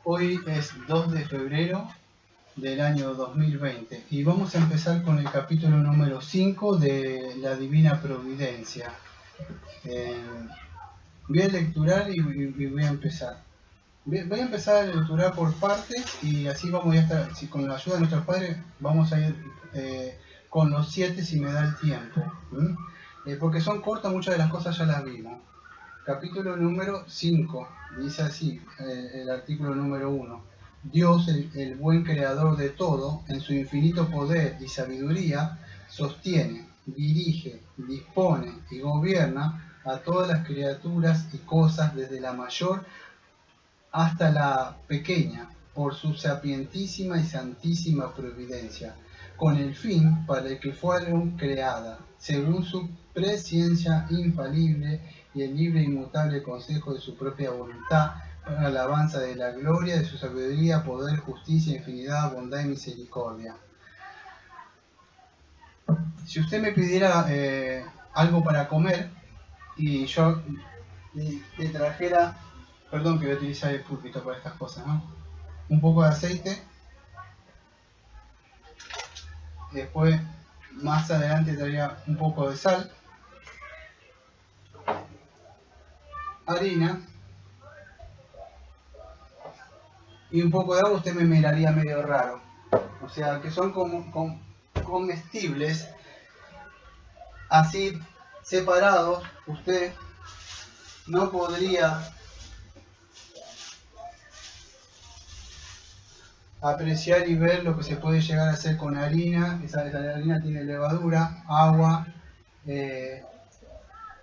Hoy es 2 de febrero del año 2020 y vamos a empezar con el capítulo número 5 de la Divina Providencia. Voy a lecturar y voy a empezar. Voy a empezar a lecturar por partes y así vamos a estar, si con la ayuda de nuestros padres, vamos a ir con los 7 si me da el tiempo. Porque son cortas, muchas de las cosas ya las vimos. Capítulo número 5, dice así, el artículo número 1. Dios, el buen creador de todo, en su infinito poder y sabiduría, sostiene, dirige, dispone y gobierna a todas las criaturas y cosas desde la mayor hasta la pequeña, por su sapientísima y santísima providencia, con el fin para el que fueron creadas, según su presciencia infalible y el libre e inmutable consejo de su propia voluntad, para la alabanza de la gloria de su sabiduría, poder, justicia, infinidad, bondad y misericordia. Si usted me pidiera algo para comer y yo le trajera, perdón que voy a utilizar el púlpito para estas cosas, ¿no? Un poco de aceite, después más adelante traería un poco de sal, harina y un poco de agua, usted me miraría medio raro. O sea, que son comestibles, así separados, usted no podría apreciar y ver lo que se puede llegar a hacer con harina. Esa harina tiene levadura, agua,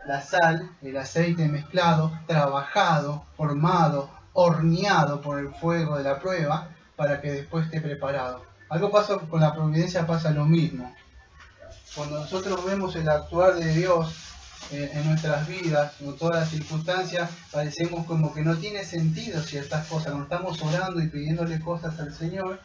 la sal, el aceite mezclado, trabajado, formado, horneado por el fuego de la prueba para que después esté preparado. Algo pasa con la providencia, pasa lo mismo. Cuando nosotros vemos el actuar de Dios en nuestras vidas, en todas las circunstancias, parecemos como que no tiene sentido ciertas cosas. Nos estamos orando y pidiéndole cosas al Señor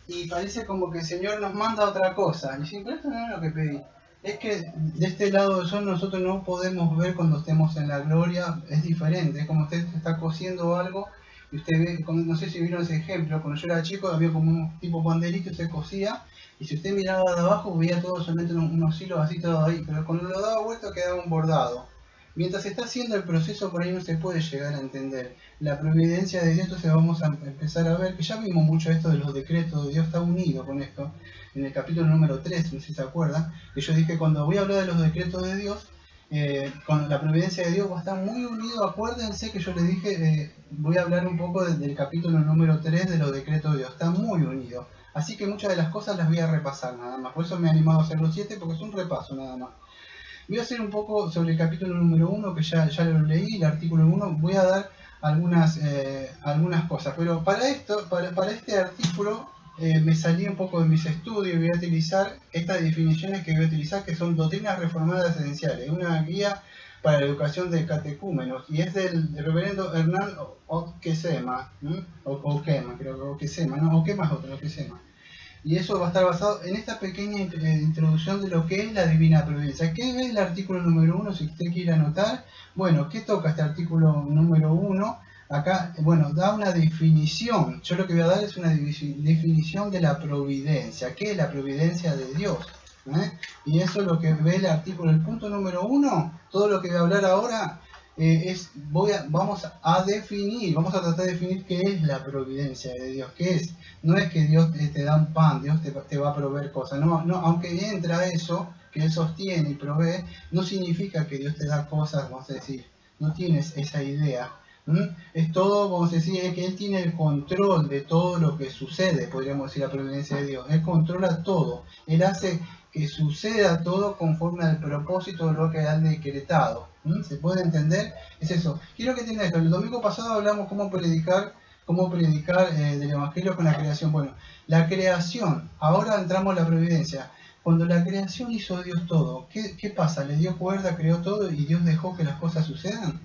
y parece como que el Señor nos manda otra cosa. Y si, pero esto no es lo que pedí. Es que de este lado del sol nosotros no podemos ver cuando estemos en la gloria, es diferente, es como usted está cosiendo algo y usted ve, no sé si vieron ese ejemplo, cuando yo era chico había como un tipo panderito, se cosía y si usted miraba de abajo veía todo solamente unos hilos así todo ahí, pero cuando lo daba vuelta quedaba un bordado. Mientras se está haciendo el proceso por ahí no se puede llegar a entender la providencia de Dios. Entonces vamos a empezar a ver que ya vimos mucho esto de los decretos de Dios, está unido con esto en el capítulo número 3, no sé si se acuerdan, que yo dije cuando voy a hablar de los decretos de Dios, con la providencia de Dios va a estar muy unido. Acuérdense que yo les dije, voy a hablar un poco del capítulo número 3 de los decretos de Dios, está muy unido. Así que muchas de las cosas las voy a repasar nada más, por eso me he animado a hacer los 7, porque es un repaso nada más. Voy a hacer un poco sobre el capítulo número 1, que ya lo leí, el artículo 1, voy a dar algunas cosas, pero para este artículo me salí un poco de mis estudios y voy a utilizar estas definiciones que voy a utilizar, que son doctrinas reformadas esenciales, una guía para la educación de catecúmenos, y es del reverendo Hernán Oquesema, Oquema, creo que Oquesema, no, Oquema es otro, Oquesema. Y eso va a estar basado en esta pequeña introducción de lo que es la Divina Providencia. ¿Qué es el artículo número 1? Si usted quiere anotar, bueno, ¿qué toca este artículo número 1? Acá, bueno, da una definición. Yo lo que voy a dar es una definición de la providencia. ¿Qué es la providencia de Dios? Y eso es lo que ve el artículo. El punto número 1, todo lo que voy a hablar ahora vamos a tratar de definir qué es la providencia de Dios, qué es. No es que Dios te da un pan, Dios te va a proveer cosas. No, aunque entra eso, que Él sostiene y provee, no significa que Dios te da cosas, vamos a decir. No tienes esa idea. Es todo, vamos a decir, es que Él tiene el control de todo lo que sucede, podríamos decir, la providencia de Dios. Él controla todo. Él hace que suceda todo conforme al propósito de lo que ha decretado. ¿Se puede entender? Es eso. Quiero que entiendan esto. El domingo pasado hablamos cómo predicar del Evangelio con la creación. Bueno, la creación, ahora entramos en la providencia. Cuando la creación hizo Dios todo, ¿qué pasa? Le dio cuerda, creó todo y Dios dejó que las cosas sucedan.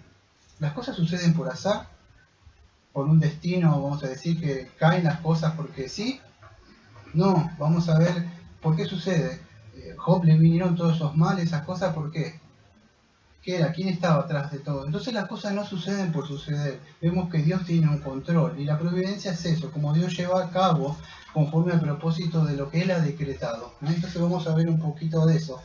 Las cosas suceden por azar, por un destino, vamos a decir que caen las cosas porque sí. No, vamos a ver por qué sucede. Job le vinieron todos esos males, esas cosas, ¿por qué? ¿Qué era? ¿Quién estaba atrás de todo? Entonces las cosas no suceden por suceder. Vemos que Dios tiene un control y la providencia es eso, como Dios lleva a cabo conforme al propósito de lo que Él ha decretado. Entonces vamos a ver un poquito de eso.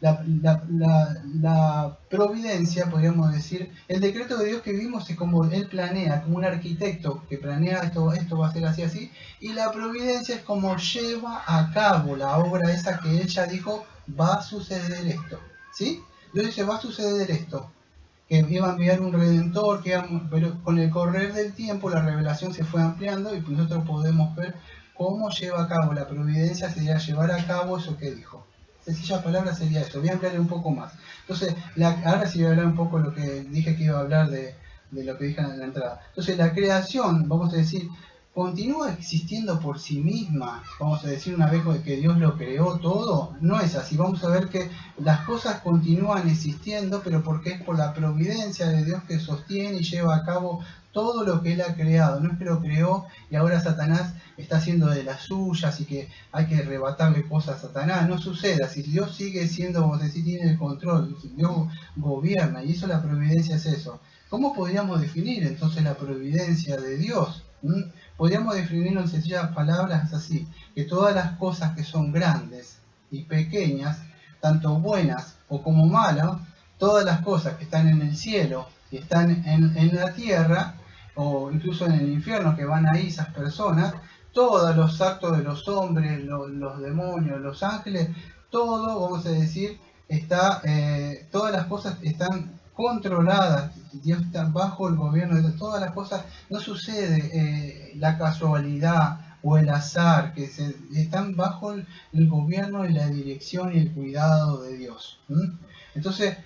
La providencia, podríamos decir, el decreto de Dios que vivimos es como Él planea, como un arquitecto que planea esto va a ser así, así, y la providencia es como lleva a cabo la obra esa que Él ya dijo, va a suceder esto, ¿sí? Dios dice, va a suceder esto, que iba a enviar un redentor, pero con el correr del tiempo la revelación se fue ampliando y nosotros podemos ver cómo lleva a cabo la providencia, sería llevar a cabo eso que dijo. Sencilla palabra sería eso. Voy a ampliarle un poco más. Entonces, ahora sí voy a hablar un poco de lo que dije que iba a hablar de lo que dije en la entrada. Entonces, la creación, vamos a decir, continúa existiendo por sí misma. Vamos a decir una vez que Dios lo creó todo. No es así. Vamos a ver que las cosas continúan existiendo, pero porque es por la providencia de Dios que sostiene y lleva a cabo todo lo que Él ha creado. No es que lo creó y ahora Satanás está haciendo de las suyas y que hay que arrebatarle cosas a Satanás. No sucede así. Dios sigue siendo, vamos a decir, tiene el control. Dios gobierna y eso, la providencia es eso. ¿Cómo podríamos definir entonces la providencia de Dios? Podríamos definirlo en sencillas palabras así, que todas las cosas que son grandes y pequeñas, tanto buenas o como malas, todas las cosas que están en el cielo y están en la tierra, o incluso en el infierno que van ahí esas personas, todos los actos de los hombres, los demonios, los ángeles, todo, vamos a decir, todas las cosas están controladas. Dios está bajo el gobierno de todas las cosas. No sucede la casualidad o el azar, que están bajo el gobierno y la dirección y el cuidado de Dios. Entonces,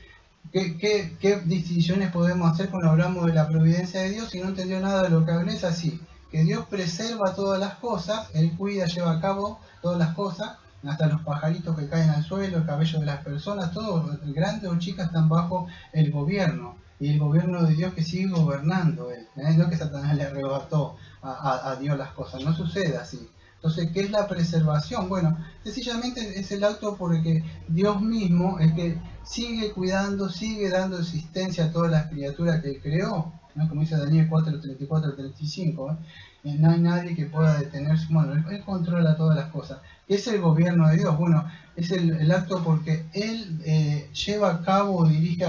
¿qué distinciones podemos hacer cuando hablamos de la providencia de Dios? Si no entendió nada de lo que hablé, es así, que Dios preserva todas las cosas, Él cuida, lleva a cabo todas las cosas, hasta los pajaritos que caen al suelo, el cabello de las personas, todos, grandes o chicas, están bajo el gobierno, y el gobierno de Dios que sigue gobernando Él. No que Satanás le arrebató a Dios las cosas, no sucede así. Entonces, ¿qué es la preservación? Bueno, sencillamente es el acto por el que Dios mismo, el que sigue cuidando, sigue dando existencia a todas las criaturas que Él creó, ¿no? Como dice Daniel 4, 34, 35, no hay nadie que pueda detener su mano. Él controla todas las cosas. ¿Qué es el gobierno de Dios? Bueno, es el acto porque Él lleva a cabo, dirige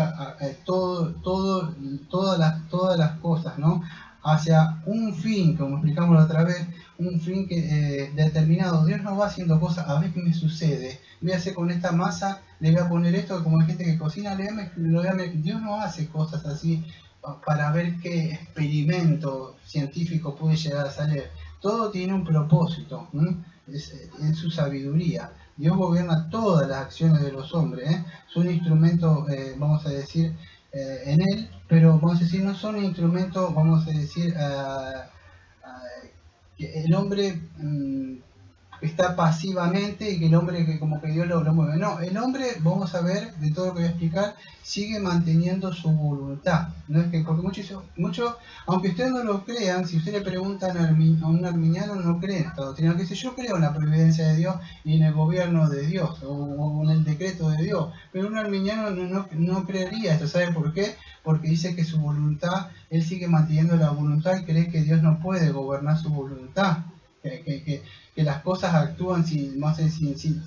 todas las cosas, ¿no? Hacia un fin, como explicamos la otra vez, un fin determinado. Dios no va haciendo cosas, a ver qué me sucede. Voy a hacer con esta masa, le voy a poner esto, como hay gente que cocina, Dios no hace cosas así para ver qué experimento científico puede llegar a salir. Todo tiene un propósito, en su sabiduría. Dios gobierna todas las acciones de los hombres, son instrumentos, vamos a decir, en Él, pero vamos a decir, no son instrumentos, vamos a decir, que el hombre está pasivamente y que el hombre que como que Dios lo mueve. No, el hombre, vamos a ver, de todo lo que voy a explicar, sigue manteniendo su voluntad. No es que, porque muchos, aunque ustedes no lo crean, si ustedes le preguntan a un arminiano, no cree en esta doctrina, que dice, yo creo en la providencia de Dios y en el gobierno de Dios, o en el decreto de Dios, pero un arminiano no creería esto. ¿Sabe por qué? Porque dice que su voluntad, él sigue manteniendo la voluntad y cree que Dios no puede gobernar su voluntad. Que las cosas actúan sin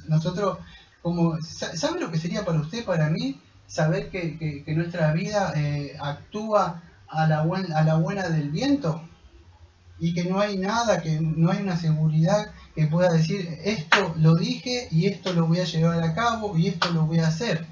nosotros, como, ¿sabe lo que sería para usted, para mí, saber que nuestra vida actúa a la buena del viento? Y que no hay nada, que no hay una seguridad que pueda decir, esto lo dije y esto lo voy a llevar a cabo y esto lo voy a hacer.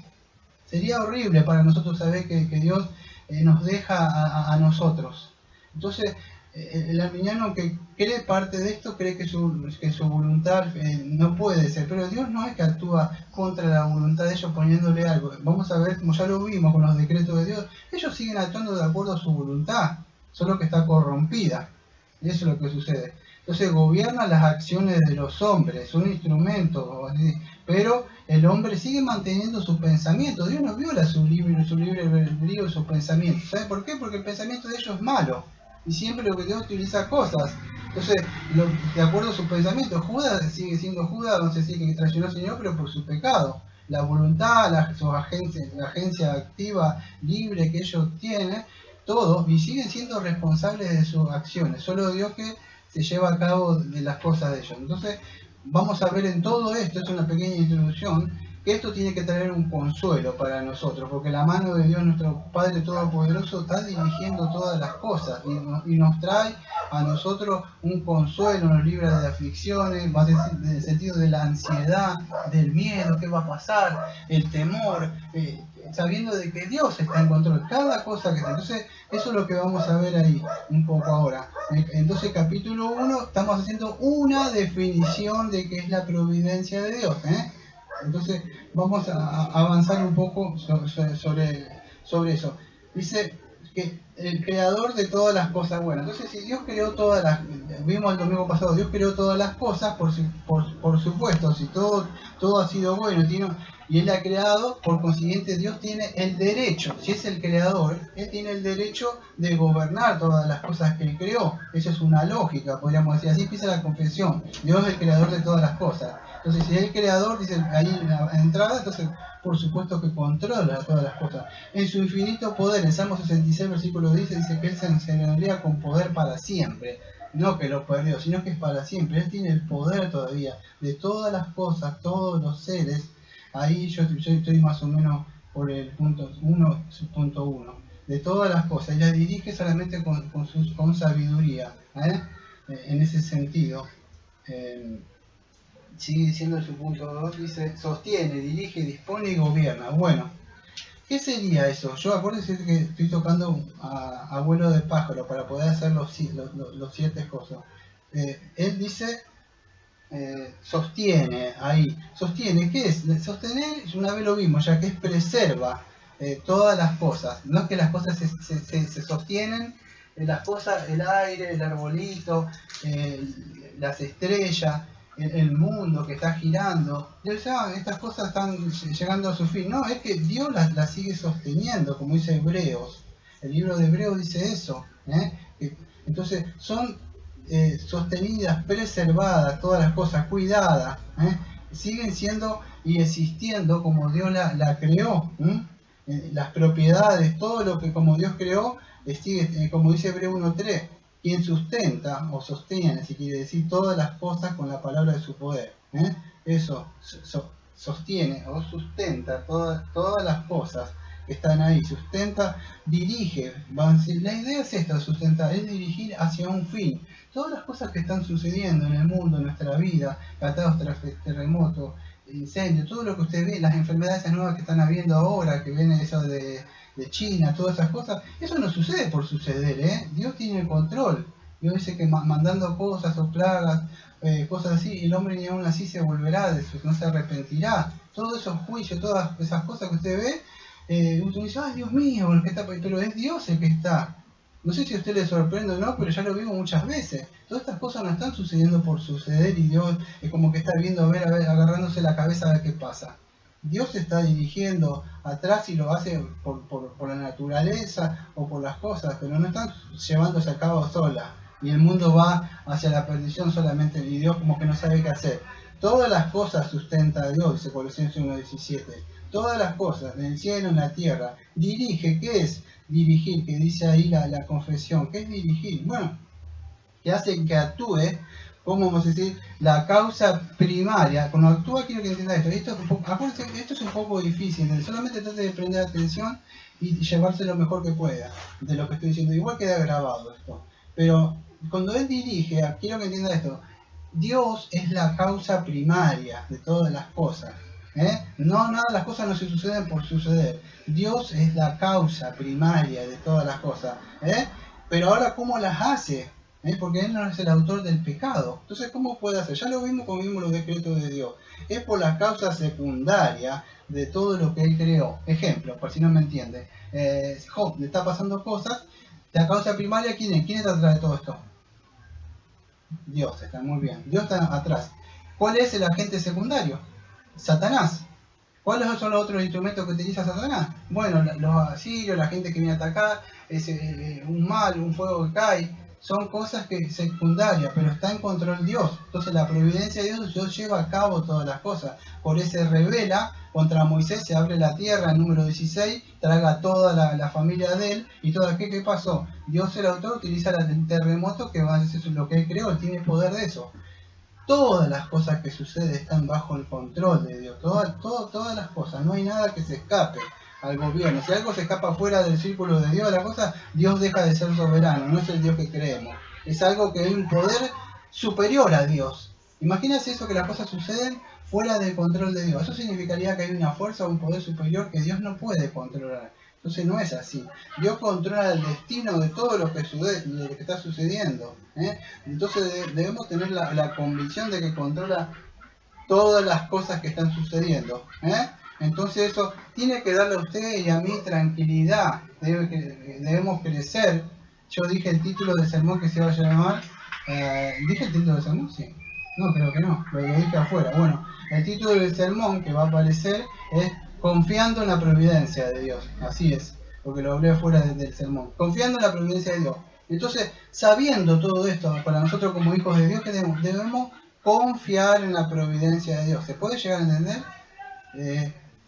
Sería horrible para nosotros saber que Dios nos deja a nosotros. Entonces, el arminiano que cree parte de esto cree que su voluntad no puede ser, pero Dios no es que actúa contra la voluntad de ellos poniéndole algo. Vamos a ver, como ya lo vimos con los decretos de Dios, ellos siguen actuando de acuerdo a su voluntad, solo que está corrompida. Y eso es lo que sucede. Entonces gobierna las acciones de los hombres, un instrumento, pero el hombre sigue manteniendo sus pensamientos. Dios no viola su libre albedrío y sus pensamientos. ¿Sabe por qué? Porque el pensamiento de ellos es malo. Y siempre lo que Dios utiliza cosas. Entonces, de acuerdo a sus pensamientos, Judas sigue siendo Judas, no sé si que traicionó al Señor, pero por su pecado. la voluntad, la agencia activa, libre que ellos tienen, todos, y siguen siendo responsables de sus acciones. Solo Dios que se lleva a cabo de las cosas de ellos. Entonces, vamos a ver en todo esto, es una pequeña introducción, que esto tiene que traer un consuelo para nosotros, porque la mano de Dios, nuestro Padre Todopoderoso, está dirigiendo todas las cosas y nos trae a nosotros un consuelo, nos libra de aflicciones, más en el sentido de la ansiedad, del miedo, qué va a pasar, el temor, sabiendo de que Dios está en control, cada cosa que está. Entonces, eso es lo que vamos a ver ahí un poco ahora. Entonces, capítulo 1, estamos haciendo una definición de qué es la providencia de Dios. Entonces, vamos a avanzar un poco sobre eso. Dice que el creador de todas las cosas buenas. Entonces, si Dios creó todas las... Vimos el domingo pasado, Dios creó todas las cosas, por supuesto, si todo ha sido bueno, y Él ha creado, por consiguiente Dios tiene el derecho, si es el creador, Él tiene el derecho de gobernar todas las cosas que Él creó. Eso es una lógica, podríamos decir. Así empieza la confesión. Dios es el creador de todas las cosas. Entonces, si es el creador, dice ahí en la entrada, entonces por supuesto que controla todas las cosas. En su infinito poder, en Salmo 66, versículo 10, dice que Él se enseñorea con poder para siempre. No que lo perdió, sino que es para siempre. Él tiene el poder todavía de todas las cosas, todos los seres. Ahí yo estoy más o menos por el punto 1.1. De todas las cosas. Ella dirige solamente con sabiduría. En ese sentido. Sigue diciendo su punto 2, dice, sostiene, dirige, dispone y gobierna. Bueno, ¿qué sería eso? Yo acuérdense que estoy tocando a vuelo de pájaro para poder hacer los 7 cosas. Él dice, sostiene, ahí. Sostiene, ¿qué es? Sostener, una vez lo vimos, ya que es preserva todas las cosas. No es que las cosas se sostienen, las cosas, el aire, el arbolito, las estrellas, el mundo que está girando. Estas cosas están llegando a su fin. No, es que Dios las sigue sosteniendo, como dice Hebreos. El libro de Hebreos dice eso. Entonces, son sostenidas, preservadas, todas las cosas, cuidadas. Siguen siendo y existiendo como Dios la creó. Las propiedades, todo lo que como Dios creó, sigue, como dice Hebreos 1.3, quien sustenta o sostiene, si quiere decir, todas las cosas con la palabra de su poder. Eso sostiene o sustenta todas las cosas que están ahí, sustenta, dirige. La idea es esta, sustentar, es dirigir hacia un fin. Todas las cosas que están sucediendo en el mundo, en nuestra vida, catástrofes, terremotos, incendios, todo lo que usted ve, las enfermedades nuevas que están habiendo ahora, que viene eso de China, todas esas cosas, eso no sucede por suceder, Dios tiene el control. Dios dice que mandando cosas o plagas, cosas así, el hombre ni aún así se volverá de eso, no se arrepentirá. Todos esos juicios, todas esas cosas que usted ve, usted dice, ay Dios mío, el que está, pero es Dios el que está. No sé si a usted le sorprende o no, pero ya lo vimos muchas veces. Todas estas cosas no están sucediendo por suceder y Dios es como que está viendo, a ver, agarrándose la cabeza a ver qué pasa. Dios está dirigiendo atrás y lo hace por la naturaleza o por las cosas, pero no están llevándose a cabo sola. Y el mundo va hacia la perdición solamente y Dios como que no sabe qué hacer. Todas las cosas sustenta Dios, dice Colosenses 1.17. Todas las cosas, en el cielo, en la tierra. Dirige, ¿qué es dirigir? Que dice ahí la confesión. ¿Qué es dirigir? Bueno, que hace que actúe, como vamos a decir, la causa primaria. Cuando actúa quiero que entienda esto. Acuérdense que esto es un poco difícil, solamente trate de prender atención y llevarse lo mejor que pueda de lo que estoy diciendo. Igual queda grabado esto. Pero cuando Él dirige, quiero que entienda esto, Dios es la causa primaria de todas las cosas. No, nada, las cosas no se suceden por suceder. Dios es la causa primaria de todas las cosas. Pero ahora, ¿cómo las hace? Porque Él no es el autor del pecado. Entonces, ¿cómo puede hacer? Ya lo vimos cuando vimos los decretos de Dios. Es por la causa secundaria de todo lo que Él creó. Ejemplo, por si no me entiende. Job le está pasando cosas. La causa primaria, ¿quién es? ¿Quién está atrás de todo esto? Dios, está muy bien. Dios está atrás. ¿Cuál es el agente secundario? Satanás. ¿Cuáles son los otros instrumentos que utiliza Satanás? Bueno, los asirios, la gente que viene a atacar, un mal, un fuego que cae, son cosas que secundarias, pero está en control Dios. Entonces la providencia de Dios lleva a cabo todas las cosas. Por eso se revela contra Moisés, se abre la tierra, el número 16, traga a toda la familia de él, y todo aquello. ¿Qué pasó? Dios el autor utiliza el terremoto, que va a ser lo que él creó, él tiene poder de eso. Todas las cosas que suceden están bajo el control de Dios, todas las cosas, no hay nada que se escape al gobierno. Si algo se escapa fuera del círculo de Dios, la cosa, Dios deja de ser soberano, no es el Dios que creemos. Es algo que hay un poder superior a Dios. Imagínense eso, que las cosas suceden fuera del control de Dios. Eso significaría que hay una fuerza o un poder superior que Dios no puede controlar. Entonces no es así. Dios controla el destino de todo lo que está sucediendo. Entonces debemos tener la convicción de que controla todas las cosas que están sucediendo. Entonces eso tiene que darle a usted y a mí tranquilidad. Debemos crecer. Yo dije el título del sermón que se va a llamar... ¿Dije el título del sermón? Sí. No, creo que no. Lo dije afuera. Bueno, el título del sermón que va a aparecer es Confiando en la providencia de Dios. Así es, porque lo hablé afuera del sermón. Confiando en la providencia de Dios. Entonces, sabiendo todo esto, para nosotros como hijos de Dios, que debemos confiar en la providencia de Dios. ¿Se puede llegar a entender?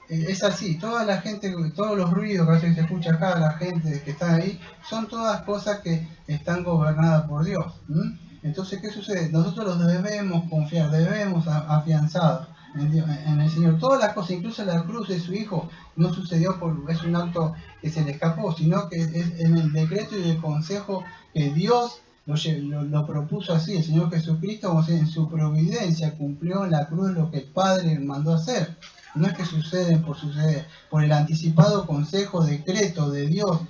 Es así, toda la gente, todos los ruidos que a veces se escucha acá, la gente que está ahí, son todas cosas que están gobernadas por Dios. Entonces, ¿qué sucede? Nosotros debemos confiar, debemos afianzar en el Señor. Todas las cosas, incluso la cruz de su Hijo, no sucedió es un acto que se le escapó, sino que es en el decreto y el consejo que Dios lo propuso así. El Señor Jesucristo, en su providencia, cumplió en la cruz lo que el Padre mandó hacer. No es que suceden por suceder, por el anticipado consejo, decreto de Dios,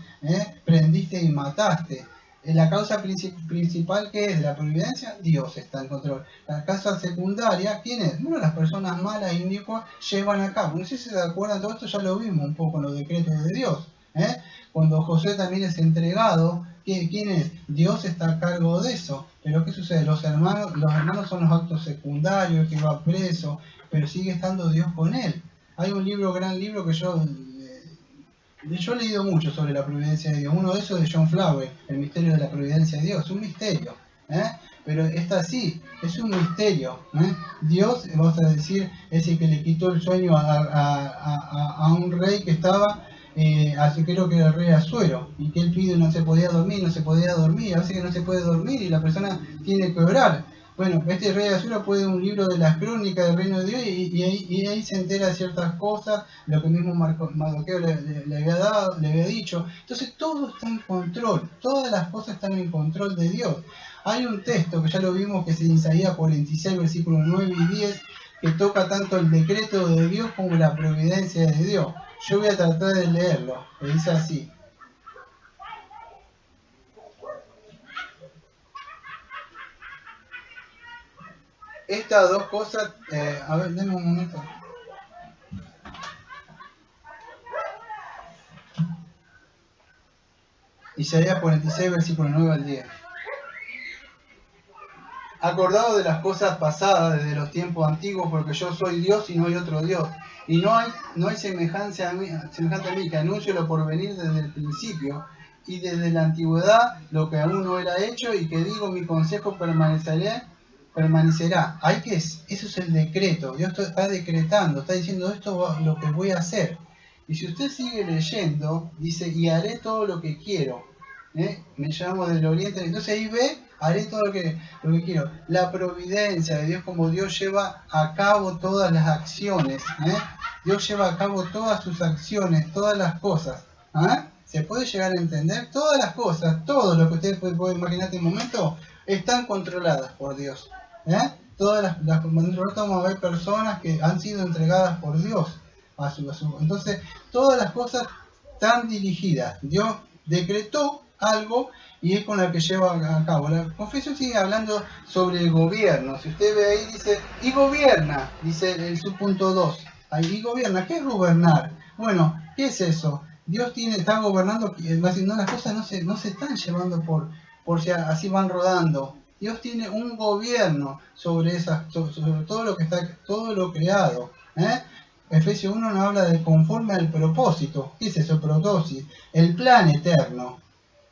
prendiste y mataste. La causa principal, que es de la providencia, Dios está en control. La causa secundaria, ¿quién es? Bueno, las personas malas e inicuas llevan a cabo. No sé si se acuerdan, todo esto ya lo vimos un poco en los decretos de Dios. Cuando José también es entregado, ¿quién es? Dios está a cargo de eso. Pero ¿qué sucede? Los hermanos son los actos secundarios, el que va preso, pero sigue estando Dios con él. Hay un gran libro que yo he leído mucho sobre la providencia de Dios. Uno de esos de John Flower, El misterio de la providencia de Dios. Es un misterio, pero está así, es un misterio. Dios, vamos a decir, es el que le quitó el sueño a un rey que estaba, creo que era el rey Asuero, y que él pide, no se podía dormir, a veces que no se puede dormir y la persona tiene que orar. Bueno, este rey de Asuero puede un libro de las crónicas del reino de Dios y ahí se entera de ciertas cosas, lo que mismo Mardoqueo le había dicho. Entonces todo está en control, todas las cosas están en control de Dios. Hay un texto que ya lo vimos, que es en Isaías 46, versículos 9 y 10, que toca tanto el decreto de Dios como la providencia de Dios. Yo voy a tratar de leerlo, que dice así. Estas dos cosas, a ver, denme un momento. Isaías 46, versículo 9 al 10. Acordado de las cosas pasadas desde los tiempos antiguos, porque yo soy Dios y no hay otro Dios. Y no hay semejante a mí, que anuncio lo porvenir desde el principio, y desde la antigüedad lo que aún no era hecho, y que digo, mi consejo permanecerá. Eso es el decreto. Dios está decretando, está diciendo, esto es lo que voy a hacer. Y si usted sigue leyendo, dice, y haré todo lo que quiero. Me llamo del oriente. Entonces ahí ve, haré todo lo que quiero. La providencia de Dios, como Dios lleva a cabo todas las acciones. Dios lleva a cabo todas sus acciones, todas las cosas. ¿Se puede llegar a entender? Todas las cosas, todo lo que ustedes pueden imaginar en este momento, están controladas por Dios. Todas nosotros vamos a ver personas que han sido entregadas por Dios entonces todas las cosas están dirigidas. Dios decretó algo y es con la que lleva a cabo. La confesión sigue hablando sobre el gobierno. Si usted ve ahí, dice, y gobierna, dice el subpunto 2. Ahí, y gobierna. ¿Qué es gobernar? Bueno, ¿qué es eso? Dios está gobernando, no, las cosas no se están llevando por si así van rodando. Dios tiene un gobierno sobre todo lo que está, todo lo creado. Efesios 1 nos habla de conforme al propósito. ¿Qué es eso? Propósito. El plan eterno.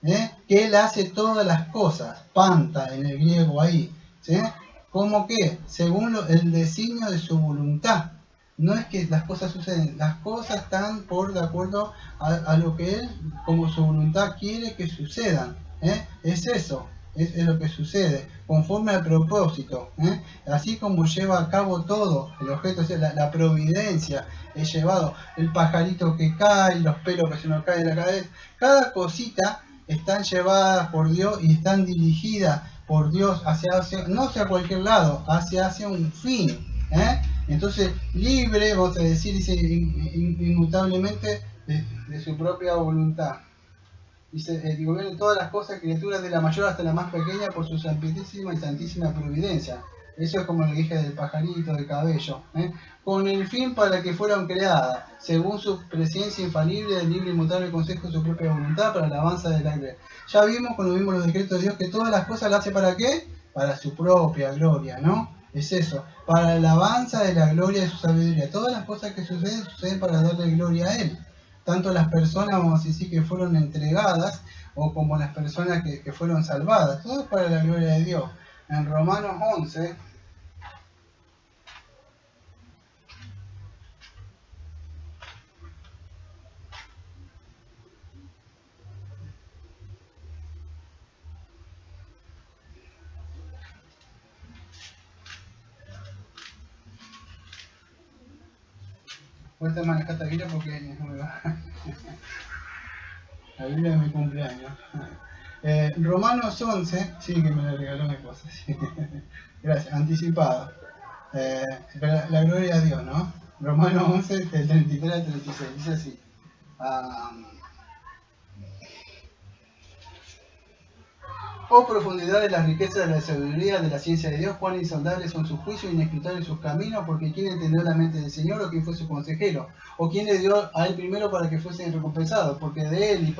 Que Él hace todas las cosas. Panta en el griego ahí. ¿Sí? ¿Cómo qué? Según el designio de su voluntad. No es que las cosas suceden, las cosas están por de acuerdo a lo que Él, como su voluntad, quiere que sucedan. Es eso, es lo que sucede, conforme al propósito. Así como lleva a cabo todo, el objeto, o sea, la providencia, es llevado, el pajarito que cae, los pelos que se nos caen de la cabeza, cada cosita están llevadas por Dios y están dirigidas por Dios no hacia cualquier lado, hacia un fin. Entonces, libre, vamos a decir, dice, inmutablemente de su propia voluntad. Dice, gobierna todas las cosas, criaturas de la mayor hasta la más pequeña, por su santísima y santísima providencia. Eso es como le dije del pajarito de cabello. Con el fin para que fueran creadas, según su presencia infalible, del libre y inmutable consejo de su propia voluntad, para la alabanza de la gloria. Ya vimos cuando vimos los decretos de Dios que todas las cosas las hace ¿para qué? Para su propia gloria, ¿no? Es eso, para la alabanza de la gloria de su sabiduría. Todas las cosas que suceden para darle gloria a Él. Tanto las personas, vamos a decir, que fueron entregadas, o como las personas que fueron salvadas. Todo es para la gloria de Dios. En Romanos 11, vuelta a manejar esta Biblia porque no me va. La Biblia de mi cumpleaños. Romanos 11, sí que me la regaló mi esposa. Sí. Gracias, anticipado. La gloria a Dios, ¿no? Romanos 11, del 33 al 36, dice así. Oh profundidad de las riquezas de la sabiduría, de la ciencia de Dios, cuán insondables son sus juicios, inescrutables sus caminos, porque ¿quién entendió la mente del Señor, o quién fue su consejero? ¿O quién le dio a él primero para que fuese recompensado? Porque de él y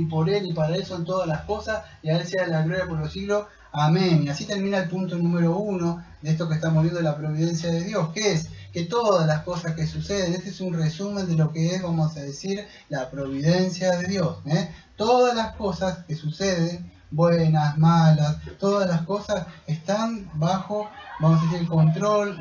por él y para él son todas las cosas, y a él sea la gloria por los siglos. Amén. Y así termina el punto número 1 de esto que estamos viendo de la providencia de Dios, que es que todas las cosas que suceden, este es un resumen de lo que es, vamos a decir, la providencia de Dios. Todas las cosas que suceden, buenas, malas, todas las cosas están bajo, vamos a decir, el control,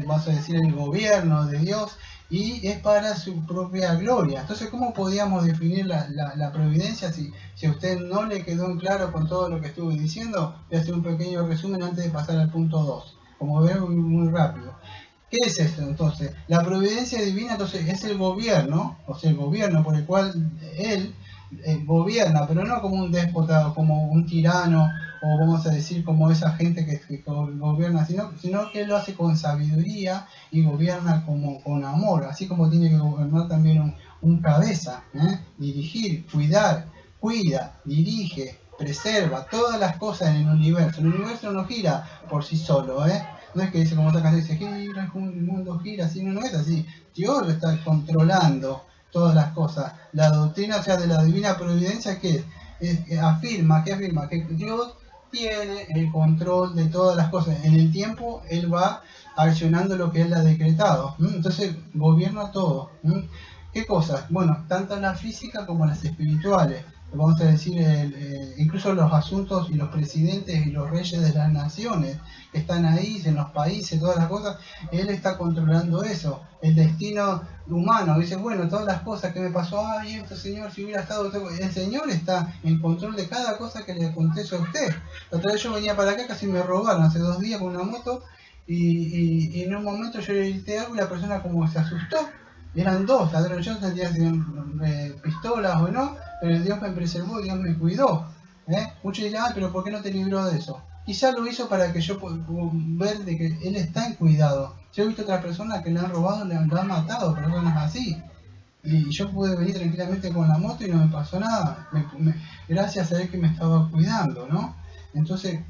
vamos a decir, el gobierno de Dios, y es para su propia gloria. Entonces, ¿cómo podíamos definir la providencia? Si a usted no le quedó en claro con todo lo que estuve diciendo, voy a hacer un pequeño resumen antes de pasar al punto 2. Como veo, muy rápido. ¿Qué es esto entonces? La providencia divina entonces es el gobierno, o sea, el gobierno por el cual Él gobierna, pero no como un déspota o como un tirano, o vamos a decir como esa gente que gobierna, sino que Él lo hace con sabiduría y gobierna como con amor, así como tiene que gobernar también un cabeza, dirigir, cuida, dirige, preserva todas las cosas en el universo. El universo no gira por sí solo, no es que dice como otra canción, dice gira, el mundo gira, así no es así. Dios lo está controlando todas las cosas. La doctrina, o sea, de la divina providencia, que afirma que Dios tiene el control de todas las cosas. En el tiempo Él va accionando lo que Él ha decretado. Entonces gobierna todo. ¿Qué cosas? Bueno, tanto las físicas como las espirituales. Vamos a decir, incluso los asuntos y los presidentes y los reyes de las naciones que están ahí, en los países, todas las cosas, Él está controlando eso. El destino humano, dice, bueno, todas las cosas que me pasó, ay, esto Señor, si hubiera estado, el Señor está en control de cada cosa que le acontece a usted. La otra vez yo venía para acá, casi me robaron hace 2 días con una moto, y en un momento yo le grité algo y la persona como se asustó. Eran 2, ladrones, yo no sentía si pistolas o no, pero Dios me preservó, Dios me cuidó. Muchos dirán, pero ¿por qué no te libró de eso? Quizás lo hizo para que yo pueda ver de que Él está en cuidado. Yo he visto otras personas que le han robado, le han matado, personas así. Y yo pude venir tranquilamente con la moto y no me pasó nada. Gracias a Él que me estaba cuidando, ¿no? Entonces,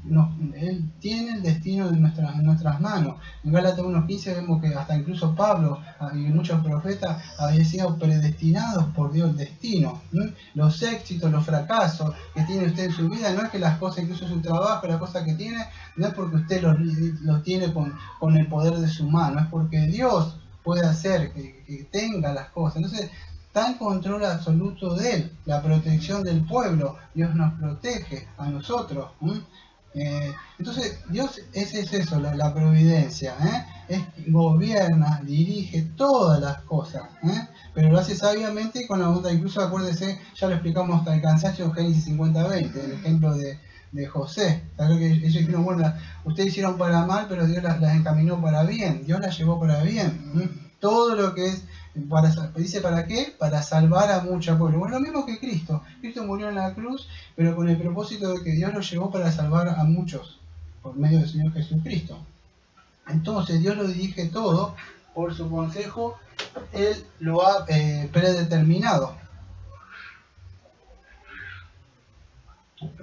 Él tiene el destino en nuestras manos. En Gálatas 1:15 vemos que hasta incluso Pablo y muchos profetas habían sido predestinados por Dios el destino. Los éxitos, los fracasos que tiene usted en su vida, no es que las cosas, incluso su trabajo, las cosas que tiene, no es porque usted los tiene con el poder de su mano, es porque Dios puede hacer que tenga las cosas. Entonces, está en control absoluto de Él, la protección del pueblo. Dios nos protege a nosotros. Entonces, Dios es eso, la providencia, gobierna, dirige todas las cosas, pero lo hace sabiamente y con la bondad. Incluso acuérdese, ya lo explicamos hasta el cansancio, Génesis 50:20, el ejemplo de José. ¿Sabes? Que ellos dijeron, bueno, ustedes hicieron para mal, pero Dios las encaminó para bien, Dios las llevó para bien. Todo lo que es, dice para qué, para salvar a mucho pueblo. Bueno, lo mismo que Cristo. Cristo murió en la cruz, pero con el propósito de que Dios lo llevó para salvar a muchos por medio del Señor Jesucristo. Entonces Dios lo dirige todo por su consejo, Él lo ha predeterminado,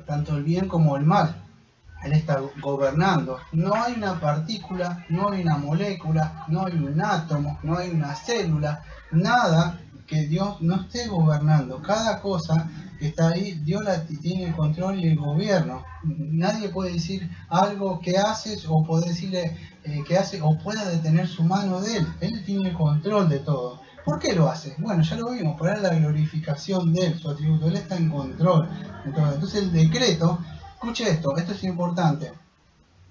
tanto el bien como el mal. Él está gobernando. No hay una partícula, no hay una molécula, no hay un átomo, no hay una célula, nada que Dios no esté gobernando. Cada cosa que está ahí, Dios tiene el control y el gobierno. Nadie puede decir algo que haces o puede decirle que hace o pueda detener su mano de él. Él tiene el control de todo. ¿Por qué lo hace? Bueno, ya lo vimos, por la glorificación de él, su atributo. Él está en control. Entonces el decreto, escuche esto es importante.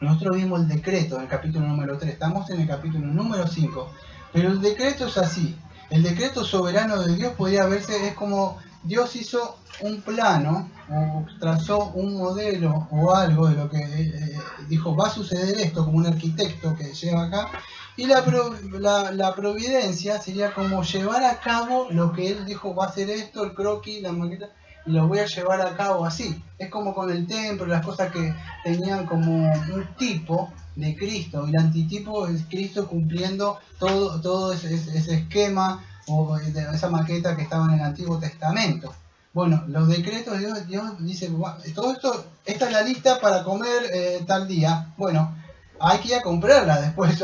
Nosotros vimos el decreto en el capítulo número 3, estamos en el capítulo número 5, pero el decreto es así. El decreto soberano de Dios podría verse, es como Dios hizo un plano o trazó un modelo o algo de lo que dijo va a suceder esto, como un arquitecto que lleva acá, y la providencia sería como llevar a cabo lo que él dijo va a ser esto, el croquis, la maqueta, y lo voy a llevar a cabo así. Es como con el templo, las cosas que tenían como un tipo de Cristo, y el antitipo es Cristo cumpliendo todo ese esquema o esa maqueta que estaba en el Antiguo Testamento. Bueno, los decretos de Dios dice, todo esto, esta es la lista para comer tal día. Bueno, hay que ir a comprarla después.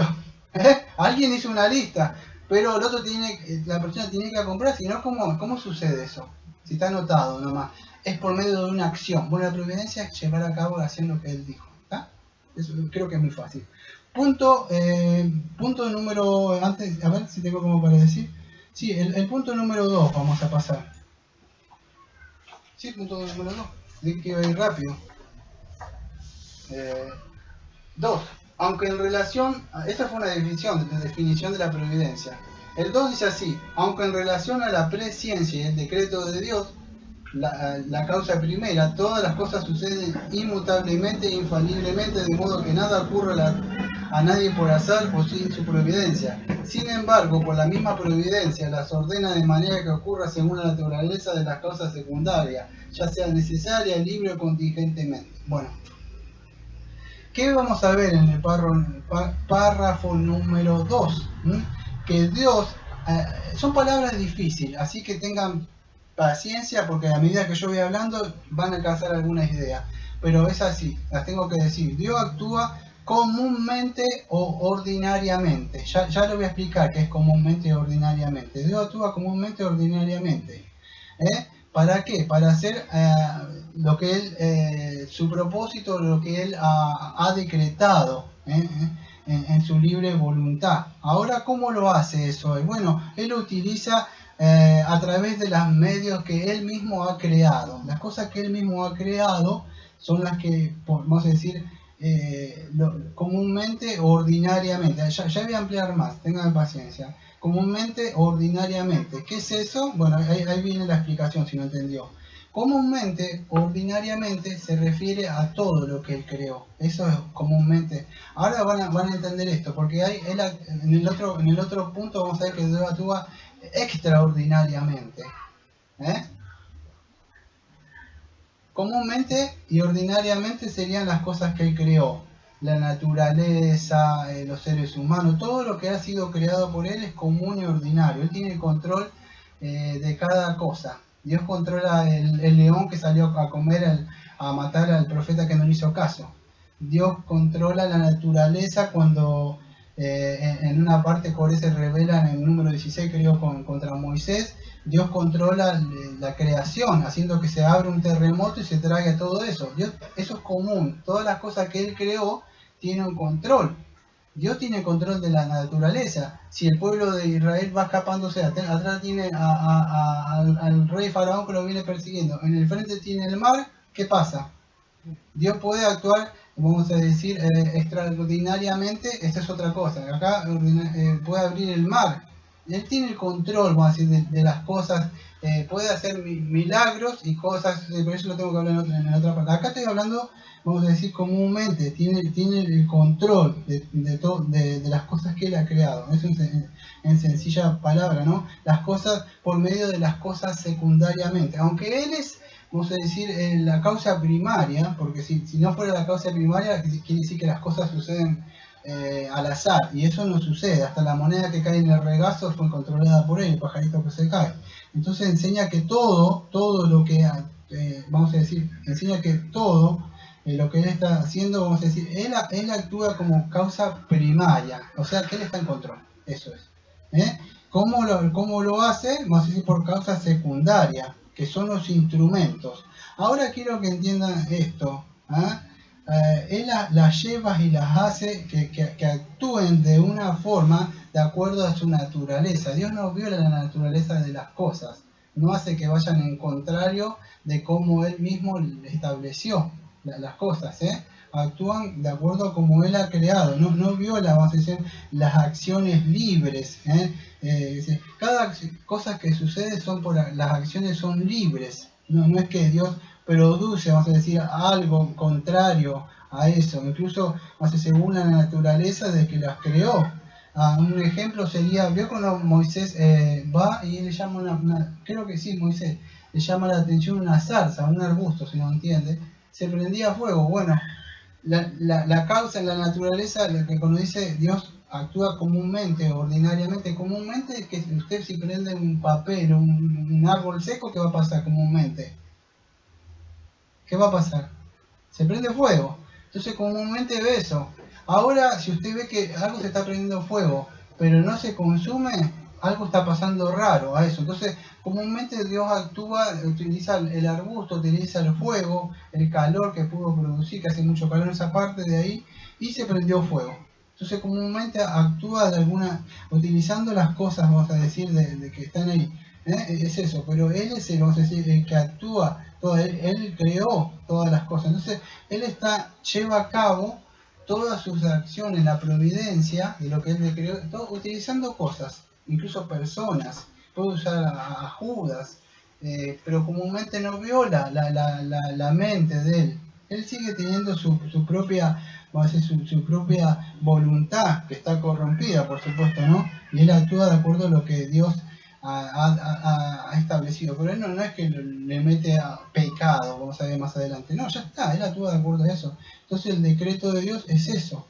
Alguien hizo una lista, pero el otro la persona tiene que ir a comprar, si no, ¿cómo sucede eso? Si está anotado nomás, es por medio de una acción. Bueno, la providencia es llevar a cabo haciendo lo que él dijo. Eso creo que es muy fácil. Punto número, antes, a ver si tengo como para decir. Sí, el punto número 2 vamos a pasar. Sí, punto número 2. Dije que iba a ir rápido. 2. Aunque en relación, esta fue una definición de la providencia. El 2 dice así, aunque en relación a la presciencia y el decreto de Dios, la causa primera, todas las cosas suceden inmutablemente e infaliblemente, de modo que nada ocurre a nadie por azar o sin su providencia. Sin embargo, por la misma providencia las ordena de manera que ocurra según la naturaleza de las causas secundarias, ya sea necesaria, libre o contingentemente. Bueno, ¿qué vamos a ver en el párrafo número 2? Que Dios, son palabras difíciles, así que tengan paciencia porque a medida que yo voy hablando van a alcanzar algunas ideas, pero es así, las tengo que decir. Dios actúa comúnmente o ordinariamente. Ya lo voy a explicar qué es comúnmente y ordinariamente. Dios actúa comúnmente o ordinariamente. ¿Para qué? Para hacer lo que él, su propósito, lo que él ha decretado en su libre voluntad. Ahora, ¿cómo lo hace eso? Bueno, él lo utiliza a través de los medios que él mismo ha creado. Las cosas que él mismo ha creado son las que, vamos a decir, comúnmente o ordinariamente. Ya voy a ampliar más, tengan paciencia. Comúnmente, ordinariamente. ¿Qué es eso? Bueno, ahí viene la explicación si no entendió. Comúnmente, ordinariamente, se refiere a todo lo que él creó. Eso es comúnmente. Ahora van a entender esto, porque en el otro punto vamos a ver que Dios actúa extraordinariamente. Comúnmente y ordinariamente serían las cosas que él creó. La naturaleza, los seres humanos, todo lo que ha sido creado por él es común y ordinario. Él tiene control de cada cosa. Dios controla el león que salió a matar al profeta que no le hizo caso. Dios controla la naturaleza cuando en una parte Coré se revela en el número 16, creo, contra Moisés. Dios controla la creación, haciendo que se abra un terremoto y se traiga todo eso. Eso es común. Todas las cosas que él creó tienen un control. Dios tiene control de la naturaleza. Si el pueblo de Israel va escapándose, atrás tiene al rey faraón que lo viene persiguiendo. En el frente tiene el mar, ¿qué pasa? Dios puede actuar vamos a decir, extraordinariamente, esta es otra cosa. Acá puede abrir el mar. Él tiene el control, vamos a decir, de las cosas. Puede hacer milagros y cosas, por eso lo tengo que hablar en otra parte. Acá estoy hablando, vamos a decir, comúnmente, tiene el control de las cosas que él ha creado. Eso en sencilla palabra, ¿no? Las cosas por medio de las cosas secundariamente. Aunque él es, vamos a decir, la causa primaria, porque si no fuera la causa primaria, quiere decir que las cosas suceden al azar, y eso no sucede. Hasta la moneda que cae en el regazo fue controlada por él, el pajarito que se cae. Entonces enseña que todo lo que, vamos a decir, enseña que todo lo que él está haciendo, vamos a decir, él actúa como causa primaria, o sea que él está en control, eso es. ¿Cómo lo hace? Vamos a decir por causa secundaria, que son los instrumentos. Ahora quiero que entiendan esto. Él las lleva y las hace que actúen de una forma de acuerdo a su naturaleza. Dios no viola la naturaleza de las cosas, no hace que vayan en contrario de cómo Él mismo estableció las cosas. Actúan de acuerdo a como Él ha creado, no viola, vamos a decir, las acciones libres. Cada cosa que sucede las acciones son libres, no es que Dios produce, vamos a decir, algo contrario a eso, incluso según la naturaleza de que las creó. Un ejemplo sería, vio cuando Moisés va y le llama creo que sí, Moisés, le llama la atención una zarza, un arbusto, si no entiende, se prendía fuego. Bueno, la causa en la naturaleza, lo que cuando dice Dios actúa comúnmente, ordinariamente, comúnmente, que usted si prende un papel, un árbol seco, ¿qué va a pasar comúnmente? ¿Qué va a pasar? Se prende fuego. Entonces comúnmente ve eso. Ahora, si usted ve que algo se está prendiendo fuego, pero no se consume, algo está pasando raro a eso. Entonces, comúnmente Dios actúa, utiliza el arbusto, utiliza el fuego, el calor que pudo producir, que hace mucho calor en esa parte de ahí, y se prendió fuego. Entonces, comúnmente actúa utilizando las cosas, vamos a decir, de que están ahí. Es eso, pero Él es vamos a decir, el que actúa. Él creó todas las cosas. Entonces, Él lleva a cabo todas sus acciones, la providencia de lo que Él creó, utilizando cosas, incluso personas. Puede usar a Judas, pero comúnmente no viola la mente de Él. Él sigue teniendo su propia, vamos a decir, su propia voluntad, que está corrompida, por supuesto, ¿no? Y Él actúa de acuerdo a lo que Dios ha establecido, pero él no es que le mete a pecado, vamos a ver más adelante, no, ya está, él actúa de acuerdo a eso. Entonces el decreto de Dios es eso,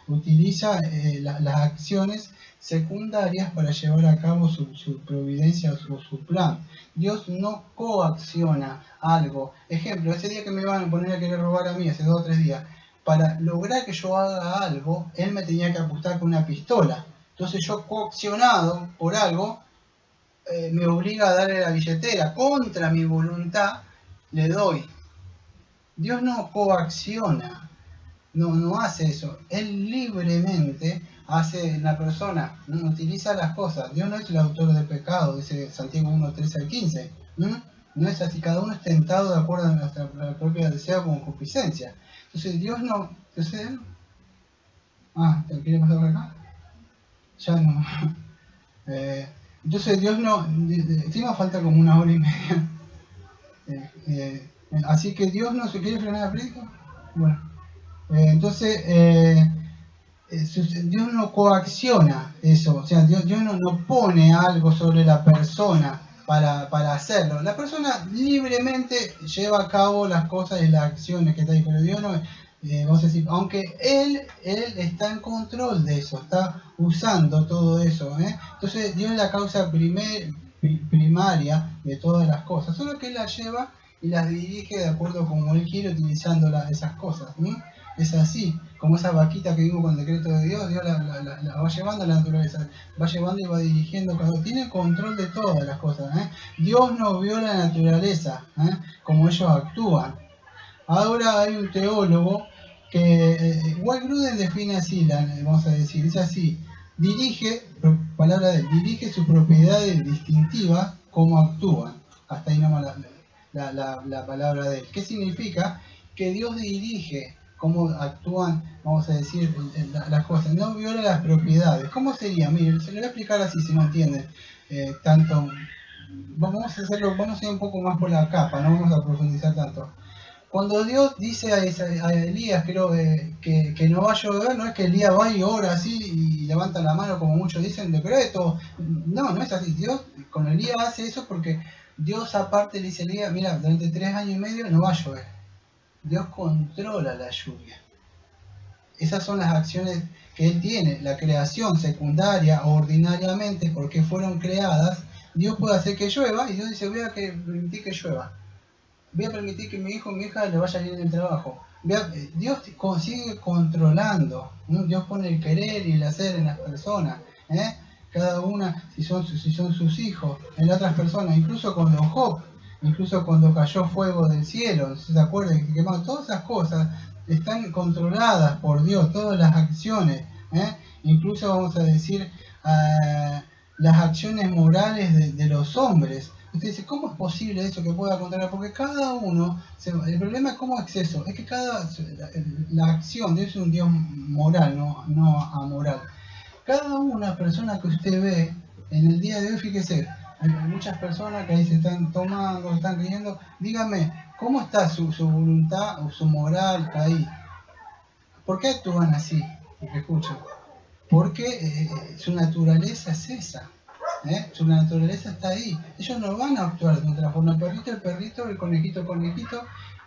utiliza las acciones secundarias para llevar a cabo su providencia o su plan. Dios no coacciona algo. Ejemplo, ese día que me iban a poner a querer robar a mí, hace 2 o 3 días, para lograr que yo haga algo, él me tenía que apuntar con una pistola. Entonces yo, coaccionado por algo, me obliga a darle la billetera. Contra mi voluntad le doy. Dios no coacciona, no hace eso. Él libremente hace la persona, utiliza las cosas. Dios no es el autor del pecado, dice Santiago 1, 13 al 15. No es así, cada uno es tentado de acuerdo a nuestra propia deseo con concupiscencia. Entonces Dios no... ¿Entonces? ¿Te quiere pasar por acá? Ya no. Entonces Dios no... Encima falta como 1 hora y media. Así que Dios no se quiere frenar la prédica. Bueno, entonces Dios no coacciona eso, o sea, Dios no pone algo sobre la persona para hacerlo. La persona libremente lleva a cabo las cosas y las acciones que está ahí, pero Dios no, vamos a decir, aunque Él está en control de eso, está usando todo eso. Entonces Dios es la causa primaria de todas las cosas, solo que Él las lleva y las dirige de acuerdo como Él quiere, utilizando esas cosas. Es así, como esa vaquita que vimos con el decreto de Dios, Dios la va llevando a la naturaleza, va llevando y va dirigiendo, tiene control de todas las cosas. Dios no viola la naturaleza, como ellos actúan. Ahora hay un teólogo que Wayne Grudem define así, vamos a decir, dice así: dirige sus propiedades distintivas como actúan. Hasta ahí nomás la palabra de él. ¿Qué significa? Que Dios dirige cómo actúan, vamos a decir, las cosas. No viola las propiedades. ¿Cómo sería? Miren, se lo voy a explicar así si no entienden tanto. Vamos a hacerlo, vamos a ir un poco más por la capa, no vamos a profundizar tanto. Cuando Dios dice a Elías que no va a llover, no es que Elías va y ora así y levanta la mano como muchos dicen decreto. No, no es así. Dios con Elías hace eso porque Dios aparte le dice a Elías, mira, durante 3 años y medio no va a llover. Dios controla la lluvia. Esas son las acciones que Él tiene. La creación secundaria o ordinariamente, porque fueron creadas, Dios puede hacer que llueva y Dios dice, voy a permitir que llueva. Voy a permitir que mi hijo o mi hija le vaya bien en el trabajo. Dios sigue controlando. ¿No? Dios pone el querer y el hacer en las personas. Cada una, si son sus hijos, en las otras personas. Incluso cuando Job, incluso cuando cayó fuego del cielo, ¿se acuerdan? Que quemaron, todas esas cosas están controladas por Dios, todas las acciones. Incluso vamos a decir las acciones morales de los hombres. Usted dice, ¿cómo es posible eso que pueda controlar? Porque cada uno, el problema es cómo es eso, es que la acción, Dios es un Dios moral, no amoral. Cada una persona que usted ve en el día de hoy, fíjese, hay muchas personas que ahí se están tomando, están creyendo, dígame, ¿cómo está su voluntad o su moral ahí? ¿Por qué actúan así? Escuchen, porque su naturaleza es esa. Su naturaleza está ahí. Ellos no van a actuar de otra forma. El perrito, el conejito,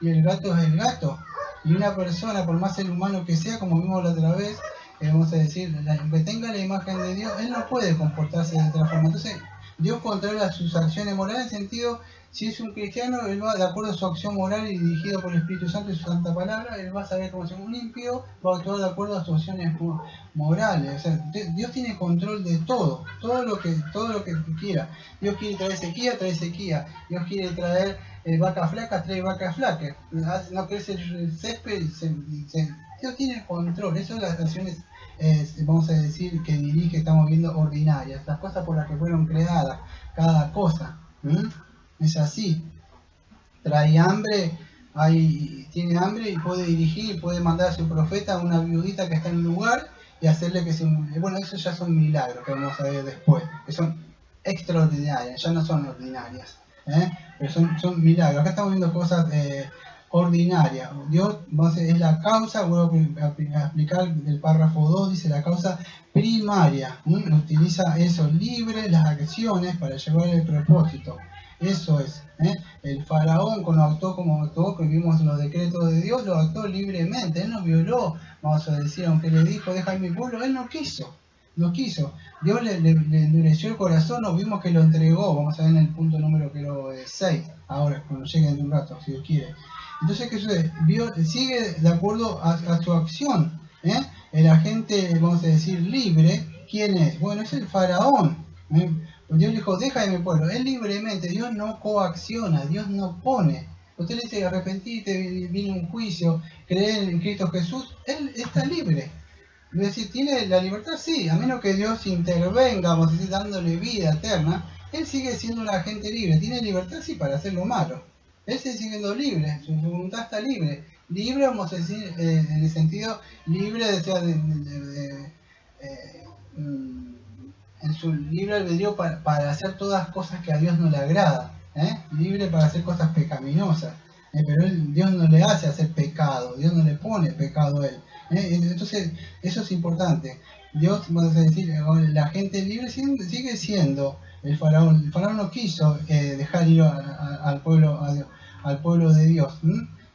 y el gato es el gato. Y una persona, por más ser humano que sea, como vimos la otra vez, vamos a decir, que tenga la imagen de Dios, él no puede comportarse de otra forma. Entonces, Dios controla sus acciones morales en el sentido, si es un cristiano, él va de acuerdo a su acción moral y dirigido por el Espíritu Santo y su santa palabra, él va a saber cómo ser un impío, va a actuar de acuerdo a sus acciones morales. O sea, Dios tiene control de todo lo que quiera. Dios quiere traer sequía, trae sequía. Dios quiere traer vacas flacas, trae vacas flacas. No crece el césped, Dios tiene control. Eso es las acciones, vamos a decir, que dirige, estamos viendo ordinarias, las cosas por las que fueron creadas, cada cosa. Es así. Trae hambre, tiene hambre y puede dirigir, puede mandar a su profeta a una viudita que está en un lugar y hacerle que se... Bueno, eso ya son milagros que vamos a ver después, que son extraordinarias, ya no son ordinarias, pero son milagros. Acá estamos viendo cosas ordinarias. Dios es la causa, vuelvo a explicar el párrafo 2, dice la causa primaria. Utiliza eso libre, las acciones para llevar el propósito. Eso es. El faraón cuando actuó como actuó, que vimos los decretos de Dios, lo actuó libremente. Él no violó, vamos a decir, aunque le dijo, deja mi pueblo, él no quiso. No quiso. Dios le endureció el corazón, nos vimos que lo entregó. Vamos a ver en el punto número 6, ahora, cuando llegue en un rato, si Dios quiere. Entonces, ¿qué sucede? Sigue de acuerdo a su acción. El agente, vamos a decir, libre, ¿quién es? Bueno, es el faraón. Dios le dijo, deja de mi pueblo. Él libremente, Dios no coacciona, Dios no pone. Usted le dice, arrepentite, viene un juicio, cree en Cristo Jesús, él está libre. Es decir, ¿tiene la libertad? Sí, a menos que Dios intervenga, vamos a decir, dándole vida eterna, él sigue siendo un agente libre. ¿Tiene libertad? Sí, para hacer lo malo. Él sigue siendo libre, su voluntad está libre. Libre, vamos a decir, en el sentido libre en su libre albedrío para hacer todas cosas que a Dios no le agrada, libre para hacer cosas pecaminosas, pero Dios no le hace hacer pecado, Dios no le pone pecado a él. Entonces eso es importante. Dios, vamos a decir, la gente libre sigue siendo el faraón. El faraón no quiso dejar ir al pueblo de Dios.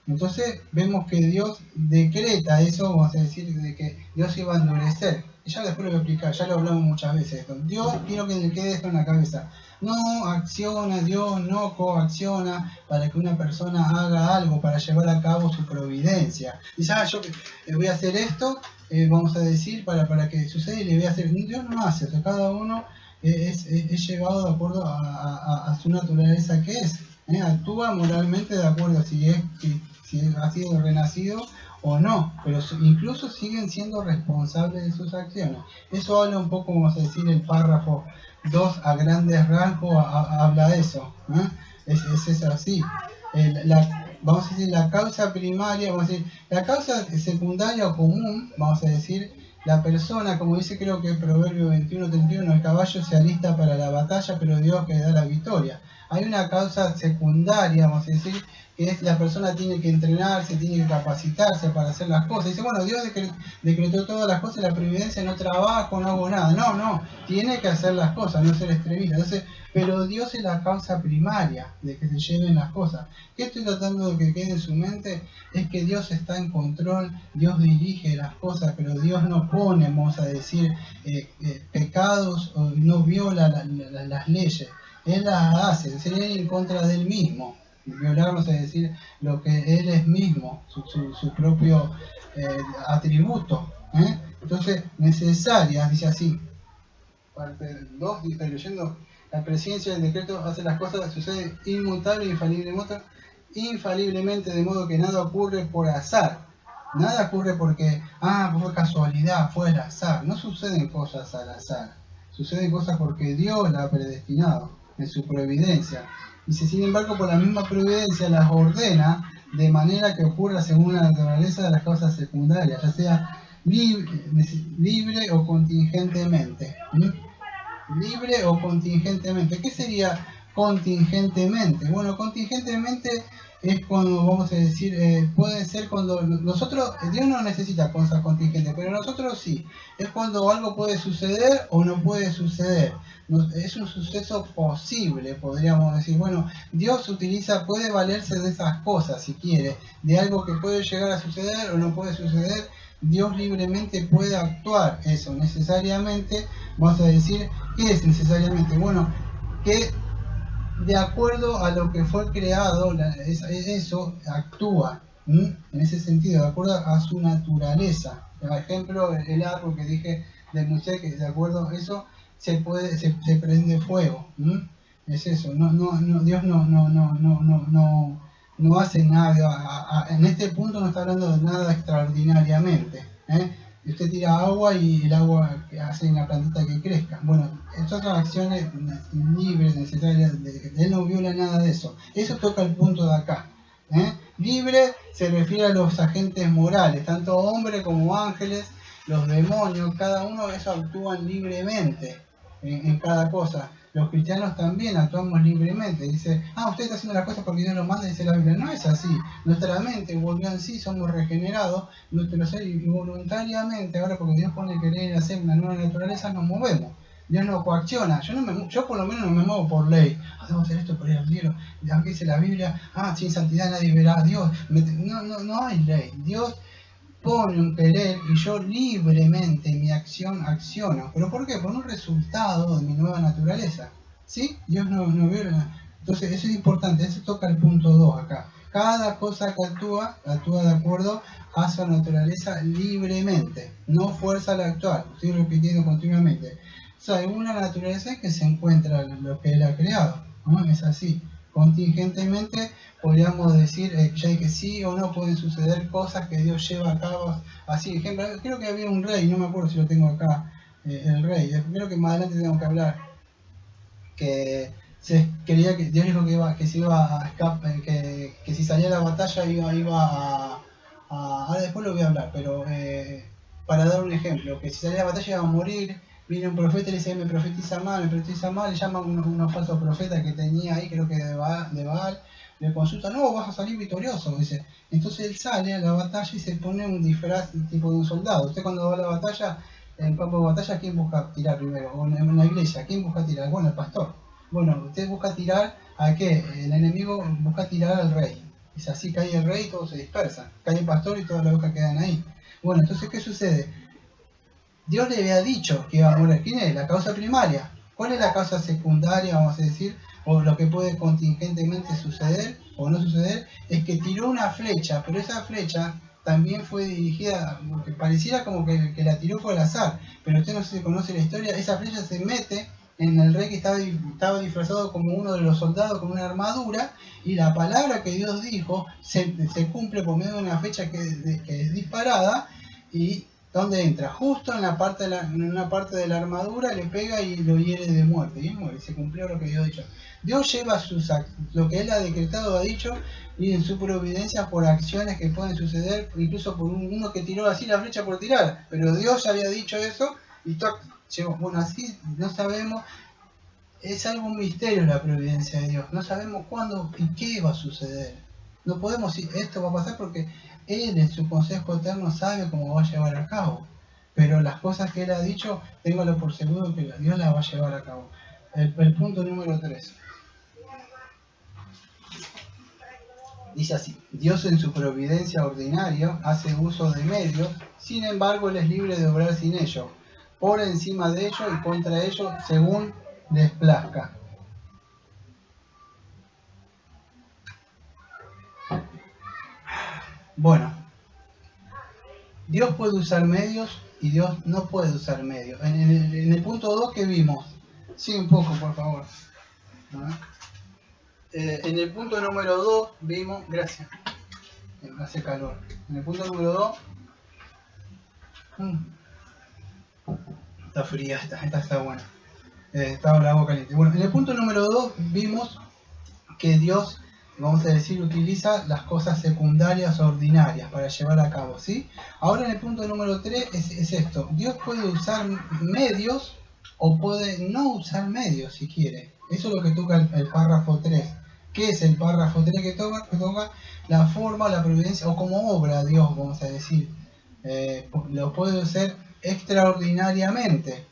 Entonces vemos que Dios decreta eso, vamos a decir, de que Dios iba a endurecer. Y ya después lo voy a explicar, ya lo hablamos muchas veces esto. Dios, quiero que le quede esto en la cabeza. No acciona, Dios no coacciona para que una persona haga algo para llevar a cabo su providencia. Dice, yo voy a hacer esto, vamos a decir, para que suceda y le voy a hacer. Dios no hace, o sea, cada uno es llevado de acuerdo a su naturaleza que es. Actúa moralmente de acuerdo si ha sido renacido o no, pero incluso siguen siendo responsables de sus acciones. Eso habla un poco, vamos a decir, el párrafo 2 a grandes rasgos habla de eso. Es así. vamos a decir, la causa primaria, vamos a decir, la causa secundaria o común, vamos a decir, la persona, como dice creo que Proverbio 21:31, el caballo se alista para la batalla, pero Dios que da la victoria. Hay una causa secundaria, vamos a decir, que es la persona tiene que entrenarse, tiene que capacitarse para hacer las cosas. Dice, bueno, Dios decretó todas las cosas, la providencia, no trabajo, no hago nada. No, tiene que hacer las cosas, no ser extremista. Entonces, pero Dios es la causa primaria de que se lleven las cosas. ¿Qué estoy tratando de que quede en su mente? Es que Dios está en control, Dios dirige las cosas, pero Dios no pone, vamos a decir, pecados, o no viola las leyes. Él las hace, sería ir en contra de él mismo. Violar, vamos a decir, lo que él es mismo, su propio atributo. Entonces, necesarias, dice así, parte 2, estoy leyendo, la presencia del decreto hace las cosas, sucede inmutable e infaliblemente, de modo que nada ocurre por azar. Nada ocurre porque, fue casualidad, fue el azar. No suceden cosas al azar. Suceden cosas porque Dios las ha predestinado en su providencia. Dice, sin embargo, por la misma providencia las ordena de manera que ocurra según la naturaleza de las causas secundarias, ya sea libre o contingentemente. Libre o contingentemente. ¿Qué sería contingentemente? Bueno, contingentemente es cuando, vamos a decir, puede ser cuando nosotros, Dios no necesita cosas contingentes, pero nosotros sí. Es cuando algo puede suceder o no puede suceder. Es un suceso posible, podríamos decir. Bueno, Dios puede valerse de esas cosas si quiere, de algo que puede llegar a suceder o no puede suceder. Dios libremente puede actuar eso necesariamente. Vamos a decir, ¿qué es necesariamente? Bueno, que de acuerdo a lo que fue creado, eso actúa, en ese sentido, de acuerdo a su naturaleza. Por ejemplo, el árbol que dije de Moisés, que de acuerdo a eso se prende fuego. Es eso. Dios no hace nada. En este punto no está hablando de nada extraordinariamente. Usted tira agua y el agua hace una plantita que crezca. Bueno, estas son acciones libres, necesarias. Él no viola nada de eso. Eso toca el punto de acá. Libre se refiere a los agentes morales, tanto hombres como ángeles, los demonios, cada uno de esos actúan libremente en cada cosa. Los cristianos también actuamos libremente. Dice, usted está haciendo las cosas porque Dios lo manda, dice la Biblia. No es así. Nuestra mente volvió en sí, somos regenerados, nuestro ser, y voluntariamente, ahora porque Dios pone querer hacer una nueva naturaleza, nos movemos. Dios no coacciona. Yo por lo menos no me muevo por ley. Debo hacer esto por ir al cielo. Aunque dice la Biblia, sin santidad nadie verá a Dios. No hay ley. Dios pone un querer y yo libremente mi acción acciono. ¿Pero por qué? Por un resultado de mi nueva naturaleza. ¿Sí? Dios no viola. Entonces eso es importante, eso toca el punto 2 acá. Cada cosa que actúa de acuerdo a su naturaleza libremente, no fuerza al actuar. Estoy repitiendo continuamente. O sea, hay una naturaleza que se encuentra en lo que Él ha creado, ¿no? Es así. Contingentemente podríamos decir ya que sí o no pueden suceder cosas que Dios lleva a cabo. Así, ejemplo, creo que había un rey, no me acuerdo si lo tengo acá, el rey. Creo que más adelante tengo que hablar. Que se creía que Dios dijo que se iba a escapar, que si salía a la batalla iba ahora después lo voy a hablar, pero para dar un ejemplo, que si salía a la batalla iba a morir. Viene un profeta y le dice, me profetiza mal, le llama unos falsos profetas que tenía ahí, creo que de Baal, le consulta, no, vas a salir victorioso, dice. Entonces él sale a la batalla y se pone un disfraz tipo de un soldado. Usted cuando va a la batalla, en el campo de batalla, ¿quién busca tirar primero? O en la iglesia, ¿quién busca tirar? Bueno, el pastor. Bueno, usted busca tirar ¿a qué? El enemigo busca tirar al rey. Es así, cae el rey y todos se dispersan. Cae el pastor y todas las ovejas quedan ahí. Bueno, entonces, ¿qué sucede? Dios le había dicho que iba a morir. ¿Quién es? La causa primaria. ¿Cuál es la causa secundaria, vamos a decir? O lo que puede contingentemente suceder o no suceder, es que tiró una flecha, pero esa flecha también fue dirigida, que pareciera como que la tiró fue al azar, pero usted no sé si conoce la historia, esa flecha se mete en el rey que estaba disfrazado como uno de los soldados con una armadura, y la palabra que Dios dijo se cumple por medio de una flecha que es disparada, y ¿Dónde entra? Justo en una parte de la armadura, le pega y lo hiere de muerte. Y muere, se cumplió lo que Dios ha dicho. Dios lleva lo que Él ha decretado, ha dicho, y en su providencia por acciones que pueden suceder, incluso por uno que tiró así la flecha por tirar. Pero Dios había dicho eso y llegó. Bueno, así no sabemos. Es algo un misterio la providencia de Dios. No sabemos cuándo y qué va a suceder. No podemos decir esto va a pasar porque Él en su consejo eterno sabe cómo va a llevar a cabo. Pero las cosas que Él ha dicho, téngalo por seguro que Dios las va a llevar a cabo. El punto número 3. Dice así: Dios en su providencia ordinaria hace uso de medios, sin embargo Él es libre de obrar sin ellos, por encima de ellos y contra ellos, según les plazca. Bueno, Dios puede usar medios y Dios no puede usar medios. En el punto 2 que vimos, sí, un poco, por favor. En el punto número 2 vimos, gracias, hace calor. En el punto número 2, está fría, esta está buena. Estaba la agua caliente. Bueno, en el punto número 2 vimos que Dios, vamos a decir, utiliza las cosas secundarias o ordinarias para llevar a cabo, ¿sí? Ahora en el punto número 3 es esto: Dios puede usar medios o puede no usar medios si quiere. Eso es lo que toca el párrafo 3. ¿Qué es el párrafo 3 que toca? La forma, la providencia o como obra Dios, vamos a decir. Lo puede hacer extraordinariamente.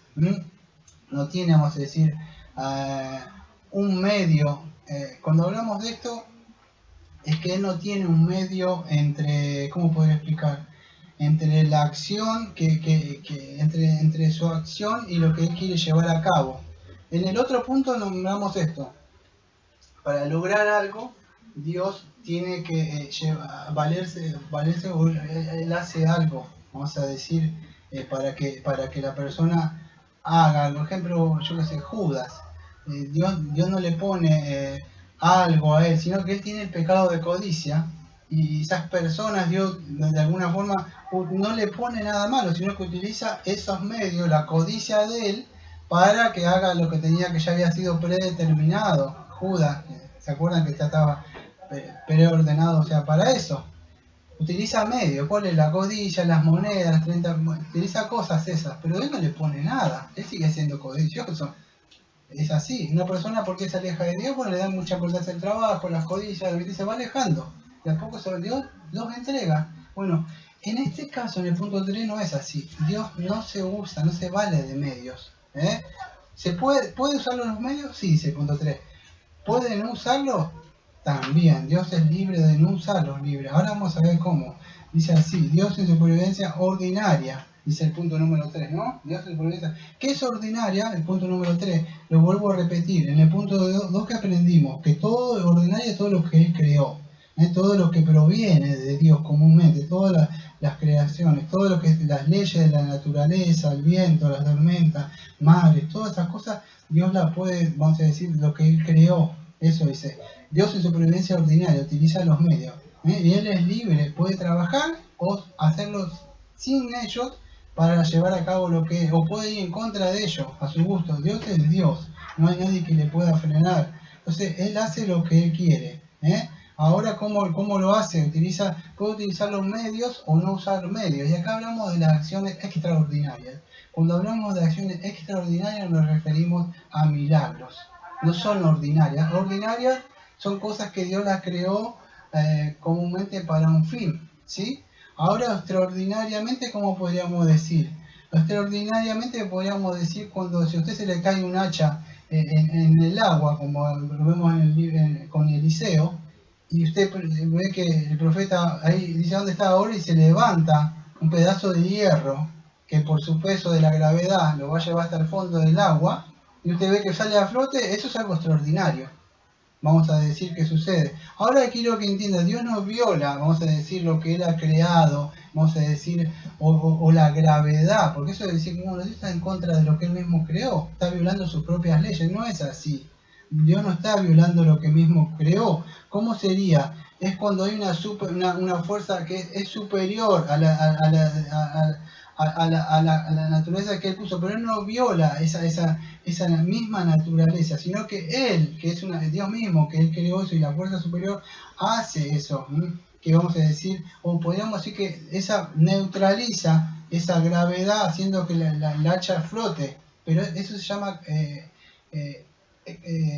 No tiene, vamos a decir, un medio. Cuando hablamos de esto, es que Él no tiene un medio entre, ¿cómo poder explicar? Entre la acción, entre su acción y lo que Él quiere llevar a cabo. En el otro punto nombramos esto: para lograr algo, Dios tiene que valerse, Él hace algo, vamos a decir, para que la persona haga. Por ejemplo, yo que sé, Judas. Dios no le pone algo a él, sino que él tiene el pecado de codicia, y esas personas Dios de alguna forma no le pone nada malo, sino que utiliza esos medios, la codicia de él, para que haga lo que ya había sido predeterminado. Judas, ¿se acuerdan que ya estaba preordenado? O sea, para eso utiliza medios, pone la codicia, las monedas, utiliza cosas esas, pero él no le pone nada, él sigue siendo codicioso. Es así. Una persona, porque se aleja de Dios, bueno, le da mucha importancia al trabajo, las codicias, se va alejando. De a poco Dios los entrega. Bueno, en este caso, en el punto 3, no es así. Dios no se usa, no se vale de medios. ¿Se puede usar los medios? Sí, dice el punto 3. ¿Puede no usarlos? También. Dios es libre de no usarlos, libre. Ahora vamos a ver cómo. Dice así: Dios en su providencia ordinaria. Dice el punto número 3, ¿no? Dios en su providencia. ¿Qué es ordinaria? El punto número 3. Lo vuelvo a repetir. En el punto 2 que aprendimos, que todo es ordinario, es todo lo que Él creó. Todo lo que proviene de Dios comúnmente, todas las creaciones, todo lo que es las leyes de la naturaleza, el viento, las tormentas, mares, todas esas cosas, Dios las puede, vamos a decir, lo que Él creó. Eso dice. Dios en su providencia ordinaria utiliza los medios. Y Él es libre, puede trabajar o hacerlos sin ellos para llevar a cabo lo que es, o puede ir en contra de ellos, a su gusto. Dios es Dios, no hay nadie que le pueda frenar. Entonces, Él hace lo que Él quiere. Ahora, ¿cómo lo hace? Puede utilizar los medios o no usar medios. Y acá hablamos de las acciones extraordinarias. Cuando hablamos de acciones extraordinarias nos referimos a milagros. No son ordinarias. Ordinarias son cosas que Dios las creó comúnmente para un fin, ¿sí? Ahora, extraordinariamente, ¿cómo podríamos decir? Extraordinariamente podríamos decir cuando si a usted se le cae un hacha en el agua, como lo vemos con Eliseo, y usted ve que el profeta ahí dice dónde está ahora, y se levanta un pedazo de hierro que por su peso de la gravedad lo va a llevar hasta el fondo del agua, y usted ve que sale a flote. Eso es algo extraordinario. Vamos a decir que sucede. Ahora quiero que entienda: Dios no viola, vamos a decir, lo que Él ha creado, vamos a decir, o la gravedad, porque eso de decir, bueno, Dios está en contra de lo que Él mismo creó, está violando sus propias leyes. No es así. Dios no está violando lo que mismo creó. ¿Cómo sería? Es cuando hay una fuerza que es superior a la naturaleza que él puso, pero él no viola esa misma naturaleza, sino que él, que es Dios mismo, que él creó eso y la fuerza superior, hace eso, que vamos a decir, o podríamos decir que esa neutraliza esa gravedad haciendo que la hacha flote, pero eso se llama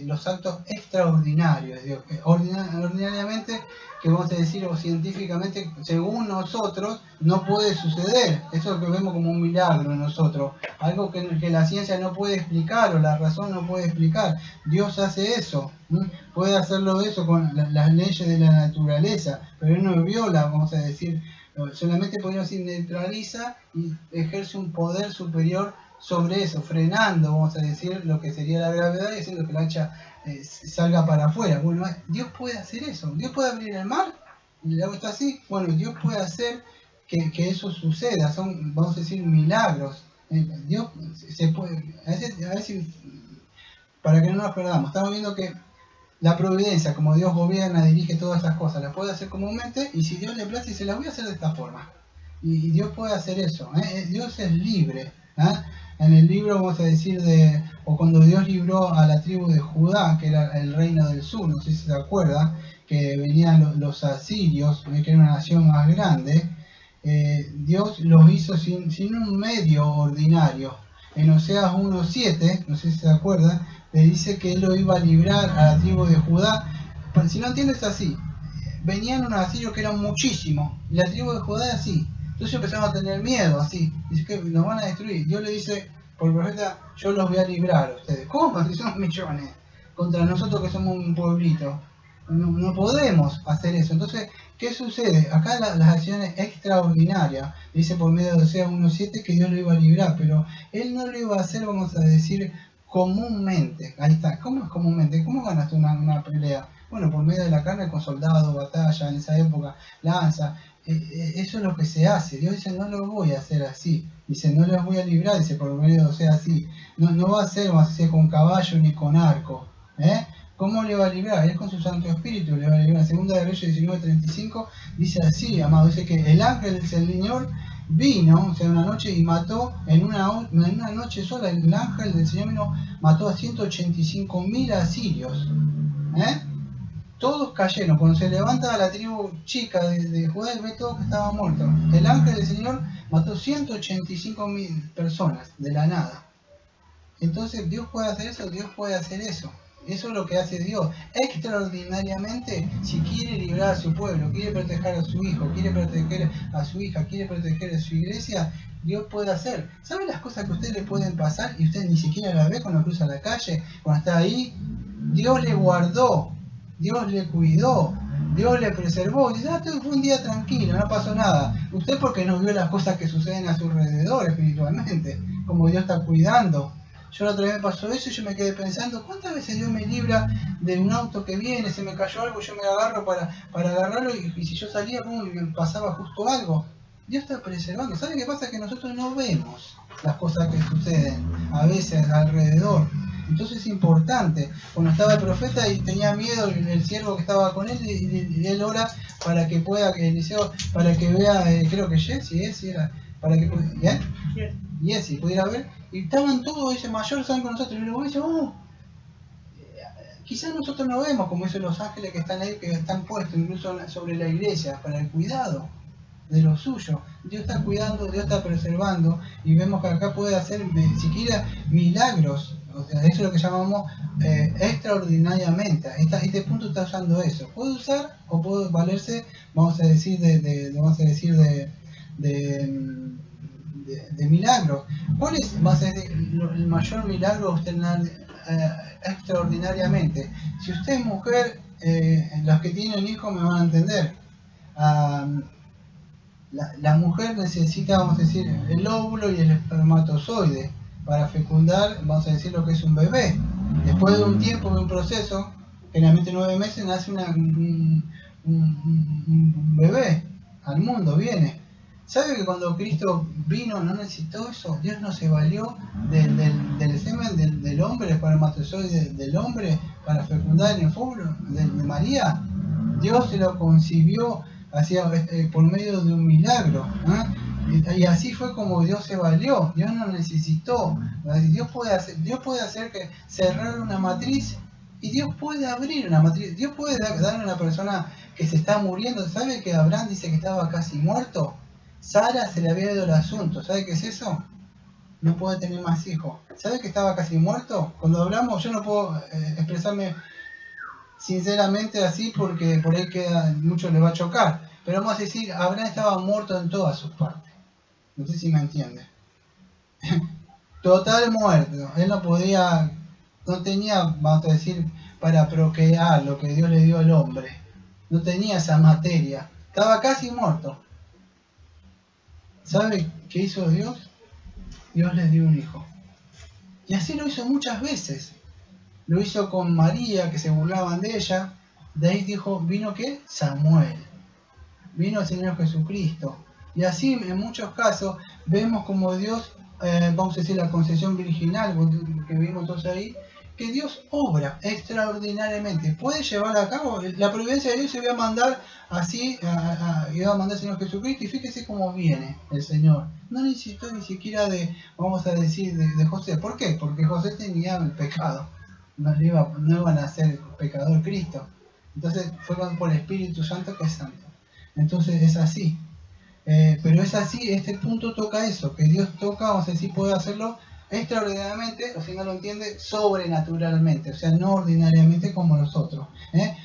los actos extraordinarios. Digo, ordinariamente, que vamos a decir, o científicamente, según nosotros, no puede suceder. Eso es lo que vemos como un milagro en nosotros, algo que la ciencia no puede explicar o la razón no puede explicar. Dios hace eso, puede hacerlo eso con las leyes de la naturaleza, pero él no viola, vamos a decir, solamente podríamos decir neutraliza y ejerce un poder superior sobre eso, frenando, vamos a decir, lo que sería la gravedad y haciendo que la hacha salga para afuera. Bueno, Dios puede hacer eso. Dios puede abrir el mar y el agua está así. Bueno, Dios puede hacer que eso suceda. Son, vamos a decir, milagros. Dios se puede, a veces, para que no nos perdamos, estamos viendo que la providencia, como Dios gobierna, dirige todas esas cosas, las puede hacer comúnmente, y si Dios le place, se las voy a hacer de esta forma. Y Dios puede hacer eso. Dios es libre. En el libro, vamos a decir, o cuando Dios libró a la tribu de Judá, que era el reino del sur, no sé si se acuerda, que venían los asirios, que era una nación más grande, Dios los hizo sin un medio ordinario. En Oseas 1:7, no sé si se acuerda, le dice que él lo iba a librar a la tribu de Judá. Si no entiendes, así, venían unos asirios que eran muchísimos, y la tribu de Judá así. Entonces empezamos a tener miedo, así. Dice que nos van a destruir. Dios le dice, por el profeta, yo los voy a librar a ustedes. ¿Cómo? Si son millones. Contra nosotros que somos un pueblito. No podemos hacer eso. Entonces, ¿qué sucede? Acá las acciones extraordinarias, dice por medio de Oseas 1:7 que Dios lo iba a librar, pero Él no lo iba a hacer, vamos a decir, comúnmente. Ahí está. ¿Cómo es comúnmente? ¿Cómo ganaste una pelea? Bueno, por medio de la carne, con soldados, batalla, en esa época, lanza. Eso es lo que se hace. Dios dice, no lo voy a hacer así. Dice, no los voy a librar, dice, por medio de Oseas así. No va a ser, vamos a hacer con caballo ni con arco. ¿Cómo le va a librar? Él con su Santo Espíritu le va a librar. Segunda de Reyes 19:35 dice así, amado, dice que el ángel del Señor vino, o sea, una noche y mató, en una noche sola, el ángel del Señor vino, mató a 185.000 asirios. Todos cayeron. Cuando se levanta la tribu chica de Judá, ve todo que estaba muerto. El ángel del Señor mató 185.000 personas de la nada. Entonces, ¿Dios puede hacer eso? Dios puede hacer eso. Eso es lo que hace Dios. Extraordinariamente, si quiere librar a su pueblo, quiere proteger a su hijo, quiere proteger a su hija, quiere proteger a su iglesia, Dios puede hacer. ¿Saben las cosas que a usted le pueden pasar y usted ni siquiera las ve cuando cruza la calle? Cuando está ahí, Dios le guardó, Dios le cuidó, Dios le preservó. Dice, fue un día tranquilo, no pasó nada. Usted porque no vio las cosas que suceden a su alrededor espiritualmente, como Dios está cuidando. Yo la otra vez me pasó eso y yo me quedé pensando, ¿cuántas veces Dios me libra de un auto que viene, se me cayó algo, yo me agarro para agarrarlo y si yo salía, y me pasaba justo algo? Dios está preservando. ¿Sabe qué pasa? Que nosotros no vemos las cosas que suceden a veces alrededor. Entonces es importante. Cuando estaba el profeta y tenía miedo el siervo que estaba con él, y él ora para que pueda, Eliseo, para que vea, creo que Jesse era, para que Jesse pudiera ver. Y estaban todos, ese mayor, estaban con nosotros. Y luego dice, quizás nosotros no vemos, como dicen los ángeles que están ahí, que están puestos incluso sobre la iglesia, para el cuidado de lo suyo. Dios está cuidando, Dios está preservando, y vemos que acá puede hacer siquiera milagros. O sea, eso es lo que llamamos extraordinariamente. Este punto está usando eso. Puede usar o puede valerse, vamos a decir, de milagros. ¿Cuál es el mayor milagro usted extraordinariamente? Si usted es mujer, los que tienen hijos me van a entender. La mujer necesita, vamos a decir, el óvulo y el espermatozoide para fecundar, vamos a decir, lo que es un bebé. Después de un tiempo, de un proceso, generalmente 9 meses, nace un bebé al mundo, viene. ¿Sabe que cuando Cristo vino no necesitó eso? Dios no se valió del semen del hombre, el espermatozoide del hombre, para fecundar en el óvulo de María. Dios se lo concibió por medio de un milagro. Y así fue como Dios se valió. Dios no necesitó. Dios puede hacer que cerrar una matriz y Dios puede abrir una matriz. Dios puede darle a una persona que se está muriendo. ¿Sabe que Abraham dice que estaba casi muerto? Sara se le había ido el asunto. ¿Sabe qué es eso? No puede tener más hijos. ¿Sabe que estaba casi muerto? Cuando hablamos, yo no puedo expresarme sinceramente así porque por ahí mucho le va a chocar. Pero vamos a decir, Abraham estaba muerto en todas sus partes. No sé si me entiende. Total muerto. Él no tenía, vamos a decir, para procrear lo que Dios le dio al hombre. No tenía esa materia. Estaba casi muerto. ¿Sabe qué hizo Dios? Dios les dio un hijo. Y así lo hizo muchas veces. Lo hizo con María, que se burlaban de ella. De ahí vino ¿qué? Samuel. Vino el Señor Jesucristo. Y así en muchos casos vemos como Dios, vamos a decir la concepción virginal que vimos todos ahí, que Dios obra extraordinariamente. Puede llevar a cabo, la providencia de Dios se va a mandar así, iba a mandar el Señor Jesucristo, y fíjese cómo viene el Señor. No necesitó ni siquiera vamos a decir, de José. ¿Por qué? Porque José tenía el pecado. No iban a ser pecador Cristo. Entonces fue por el Espíritu Santo que es santo. Entonces es así. Pero es así, este punto toca eso, que Dios toca, vamos a decir, puede hacerlo extraordinariamente, o si no lo entiende, sobrenaturalmente, o sea, no ordinariamente como nosotros.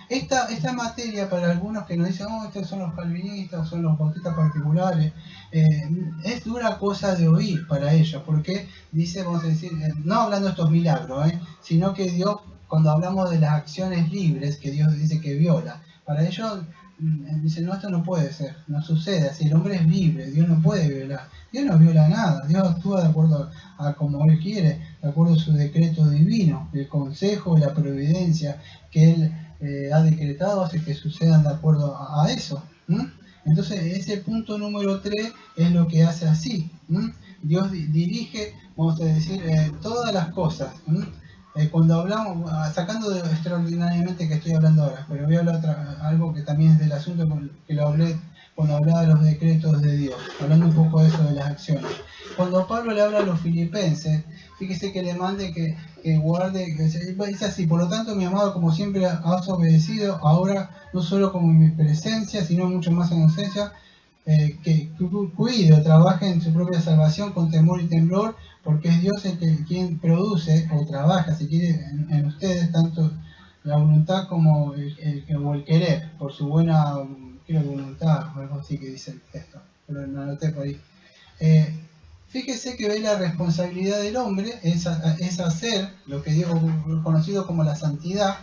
Esta materia, para algunos que nos dicen, estos son los calvinistas, o son los bautistas particulares, es dura cosa de oír para ellos, porque dice, vamos a decir, no hablando de estos milagros, sino que Dios, cuando hablamos de las acciones libres, que Dios dice que viola, para ellos dice, no, esto no puede ser, no sucede así, el hombre es libre, Dios no puede violar, Dios no viola nada, Dios actúa de acuerdo a como Él quiere, de acuerdo a su decreto divino, el consejo y la providencia que Él ha decretado hace que sucedan de acuerdo a eso. Entonces ese punto número 3 es lo que hace así. Dios dirige, vamos a decir, todas las cosas. Cuando hablamos, sacando de extraordinariamente que estoy hablando ahora, pero voy a hablar algo que también es del asunto que lo hablé cuando hablaba de los decretos de Dios, hablando un poco de eso de las acciones. Cuando Pablo le habla a los filipenses, fíjese que le mande que guarde, dice así, por lo tanto mi amado, como siempre has obedecido, ahora no solo como en mi presencia, sino mucho más en ausencia, que cuide o trabaje en su propia salvación con temor y temblor, porque es Dios quien produce o trabaja, si quiere, en ustedes, tanto la voluntad como el querer, por su buena voluntad, o algo así que dice el texto, pero lo anoté por ahí. Fíjese que ve la responsabilidad del hombre es hacer lo que Dios conocido como la santidad,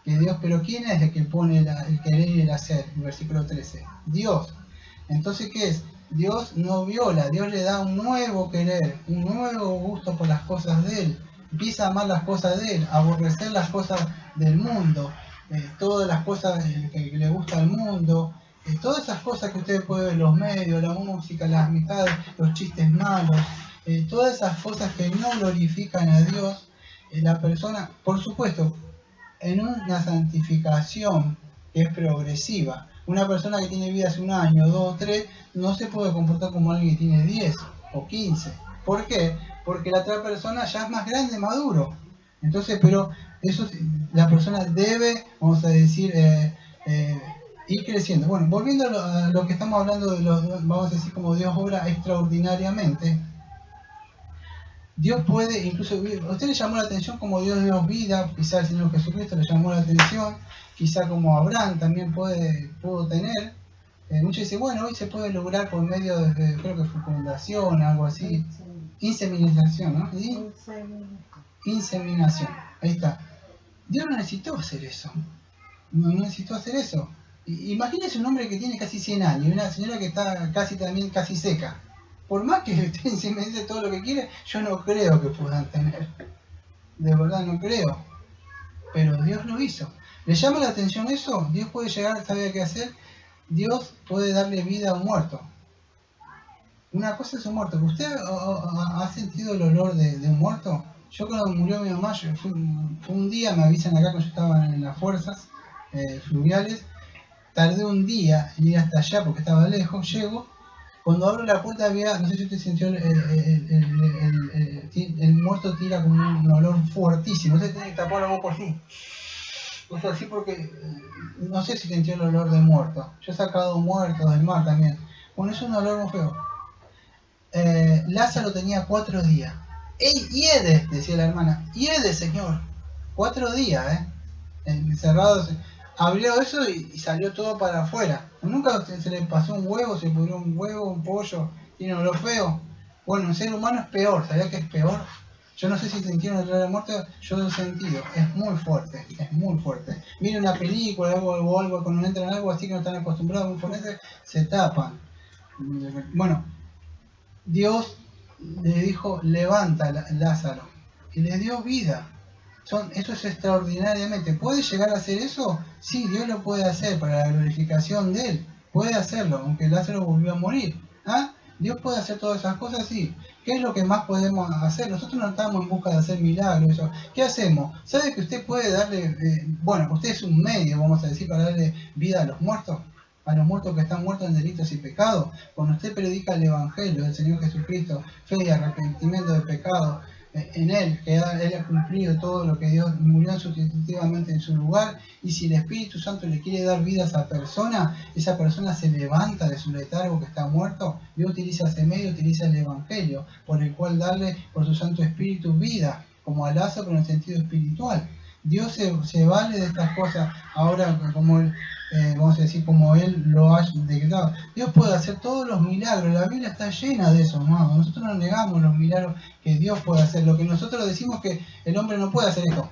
que Dios, pero ¿quién es el que pone el querer y el hacer? El versículo 13, Dios. Entonces, ¿qué es? Dios no viola, Dios le da un nuevo querer, un nuevo gusto por las cosas de Él. Empieza a amar las cosas de Él, a aborrecer las cosas del mundo, todas las cosas que le gusta al mundo, todas esas cosas que ustedes pueden ver, los medios, la música, las amistades, los chistes malos, todas esas cosas que no glorifican a Dios, la persona, por supuesto, en una santificación que es progresiva. Una persona que tiene vida hace un año, 2 o 3, no se puede comportar como alguien que tiene 10 o 15. ¿Por qué? Porque la otra persona ya es más grande, maduro. Entonces, pero eso la persona debe, vamos a decir, ir creciendo. Bueno, volviendo a lo que estamos hablando vamos a decir, como Dios obra extraordinariamente. Dios puede, incluso, a usted le llamó la atención como Dios dio vida, quizá el Señor Jesucristo le llamó la atención, quizá como Abraham también pudo tener. Muchos dicen, bueno, hoy se puede lograr por medio de, creo que fecundación, algo así. Inseminación, ¿no? Inseminación, ahí está. Dios no necesitó hacer eso. No necesitó hacer eso. Imagínese un hombre que tiene casi 100 años y una señora que está casi seca. Por más que se me dice todo lo que quiere, yo no creo que puedan tener. De verdad no creo. Pero Dios lo hizo. ¿Le llama la atención eso? Dios puede llegar, ¿sabe qué hacer? Dios puede darle vida a un muerto. Una cosa es un muerto. ¿Usted ha sentido el olor de un muerto? Yo cuando murió mi mamá, fue un día, me avisan acá cuando yo estaba en las fuerzas fluviales, tardé un día en ir hasta allá porque estaba lejos, llego, Cuando abro la puerta había, no sé si usted sintió, el muerto tira como un olor fuertísimo. Usted tiene que tapar la boca así. O sea, así porque no sé si sintió el olor de muerto. Yo he sacado muertos del mar también. Bueno, es un olor muy feo. Lázaro tenía 4 días. ¡Ey, hiede! Decía la hermana. ¡Hiede, señor! 4 días, encerrado. Abrió eso y salió todo para afuera. Nunca se le pasó un huevo, se pudrió un huevo, un pollo. Tiene olor feo. Bueno, un ser humano es peor. ¿Sabía que es peor? Yo no sé si sintieron el olor de muerte, yo lo he sentido. Es muy fuerte, es muy fuerte. Mira una película o algo, cuando entran en algo así que no están acostumbrados a un forense, se tapan. Bueno, Dios le dijo, levanta Lázaro, y le dio vida. Eso es extraordinariamente. ¿Puede llegar a hacer eso? Sí, Dios lo puede hacer para la glorificación de Él. Puede hacerlo, aunque Lázaro volvió a morir. ¿Ah? Dios puede hacer todas esas cosas, sí. ¿Qué es lo que más podemos hacer? Nosotros no estamos en busca de hacer milagros. Eso. ¿Qué hacemos? ¿Sabe que usted puede darle, usted es un medio, vamos a decir, para darle vida a los muertos? A los muertos que están muertos en delitos y pecados. Cuando usted predica el Evangelio del Señor Jesucristo, fe y arrepentimiento de pecado, en Él, que Él ha cumplido todo lo que Dios murió sustitutivamente en su lugar, y si el Espíritu Santo le quiere dar vida a esa persona se levanta de su letargo que está muerto. Dios utiliza ese medio, utiliza el Evangelio, por el cual darle por su Santo Espíritu vida, como a Lázaro, pero en el sentido espiritual. Dios se vale de estas cosas ahora como Él, vamos a decir, como Él lo ha decretado. Dios puede hacer todos los milagros, la Biblia está llena de eso, hermano. Nosotros no negamos los milagros que Dios puede hacer. Lo que nosotros decimos es que el hombre no puede hacer esto.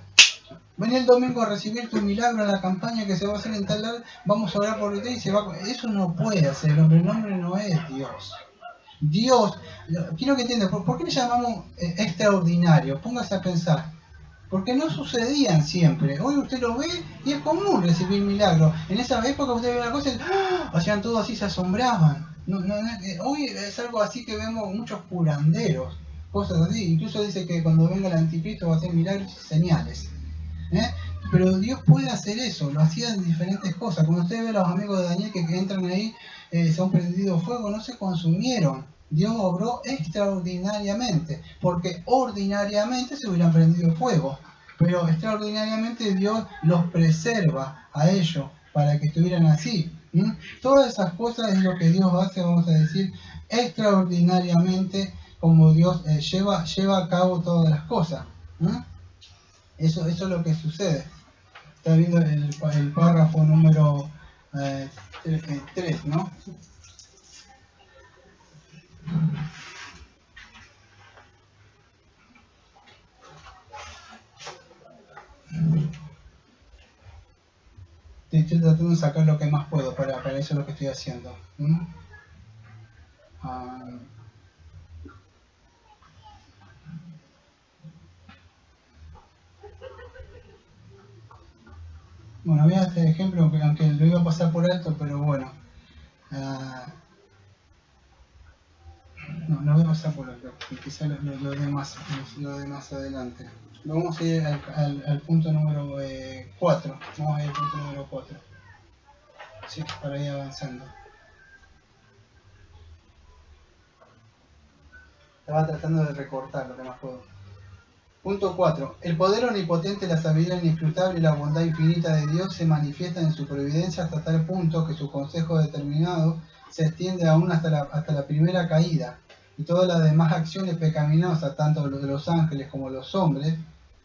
Ven el domingo a recibir tu milagro en la campaña que se va a hacer en tal lado, vamos a orar por usted y se va. Eso no puede hacer el hombre no es Dios. Dios, quiero que entiendan, ¿por qué le llamamos extraordinario? Póngase a pensar. Porque no sucedían siempre. Hoy usted lo ve y es común recibir milagros. En esa época usted ve la cosa y hacían todo así, se asombraban. Hoy es algo así que vemos muchos curanderos, cosas así. Incluso dice que cuando venga el anticristo va a hacer milagros y señales. Pero Dios puede hacer eso, lo hacía en diferentes cosas. Cuando usted ve a los amigos de Daniel que entran ahí, se han prendido fuego, no se consumieron. Dios obró extraordinariamente, porque ordinariamente se hubieran prendido fuego, pero extraordinariamente Dios los preserva a ellos para que estuvieran así. Todas esas cosas es lo que Dios hace, vamos a decir, extraordinariamente, como Dios lleva a cabo todas las cosas. Eso es lo que sucede. Está viendo el párrafo número 3, ¿no? Estoy tratando de sacar lo que más puedo, para eso es lo que estoy haciendo. Bueno, voy a hacer ejemplo, aunque lo iba a pasar por alto, pero bueno. No voy a pasar por alto, quizá lo de más adelante. Vamos a ir al punto número 4. Vamos a ir al punto número 4. Sí, para ir avanzando. Estaba tratando de recortar lo que más puedo. Punto 4. El poder omnipotente, la sabiduría inescrutable y la bondad infinita de Dios se manifiestan en su providencia hasta tal punto que su consejo determinado se extiende aún hasta la primera caída, y todas las demás acciones pecaminosas, tanto de los ángeles como los hombres,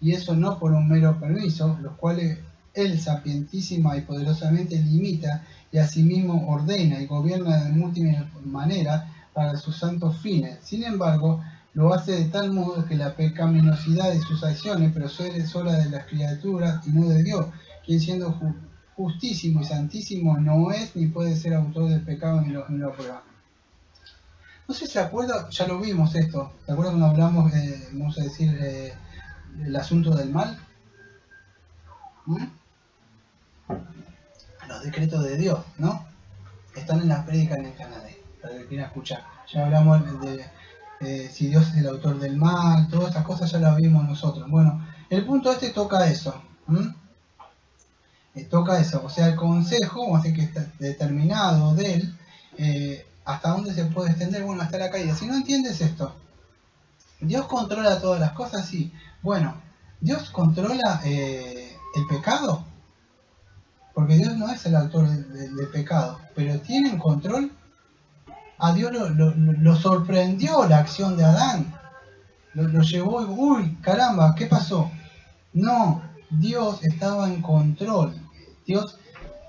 y eso no por un mero permiso, los cuales Él sapientísima y poderosamente limita y asimismo ordena y gobierna de múltiples maneras para sus santos fines. Sin embargo, lo hace de tal modo que la pecaminosidad de sus acciones procede sola de las criaturas y no de Dios, quien siendo justísimo y santísimo no es ni puede ser autor del pecado ni lo aprueba. No sé si se acuerda, ya lo vimos esto, ¿se acuerdan cuando hablamos, vamos a decir, el asunto del mal? Los decretos de Dios, ¿no? Están en las prédicas en el canal, para el que quiera escuchar. Ya hablamos de si Dios es el autor del mal, todas estas cosas ya las vimos nosotros. Bueno, el punto toca eso. Toca eso, o sea, el consejo, vamos a decir que está determinado de él, ¿Hasta dónde se puede extender? Bueno, hasta la caída. Si no entiendes esto, ¿Dios controla todas las cosas? Sí. Bueno, ¿Dios controla el pecado? Porque Dios no es el autor del pecado, pero ¿tiene en control? A Dios lo sorprendió la acción de Adán. Lo llevó y, uy, caramba, ¿qué pasó? No, Dios estaba en control. Dios,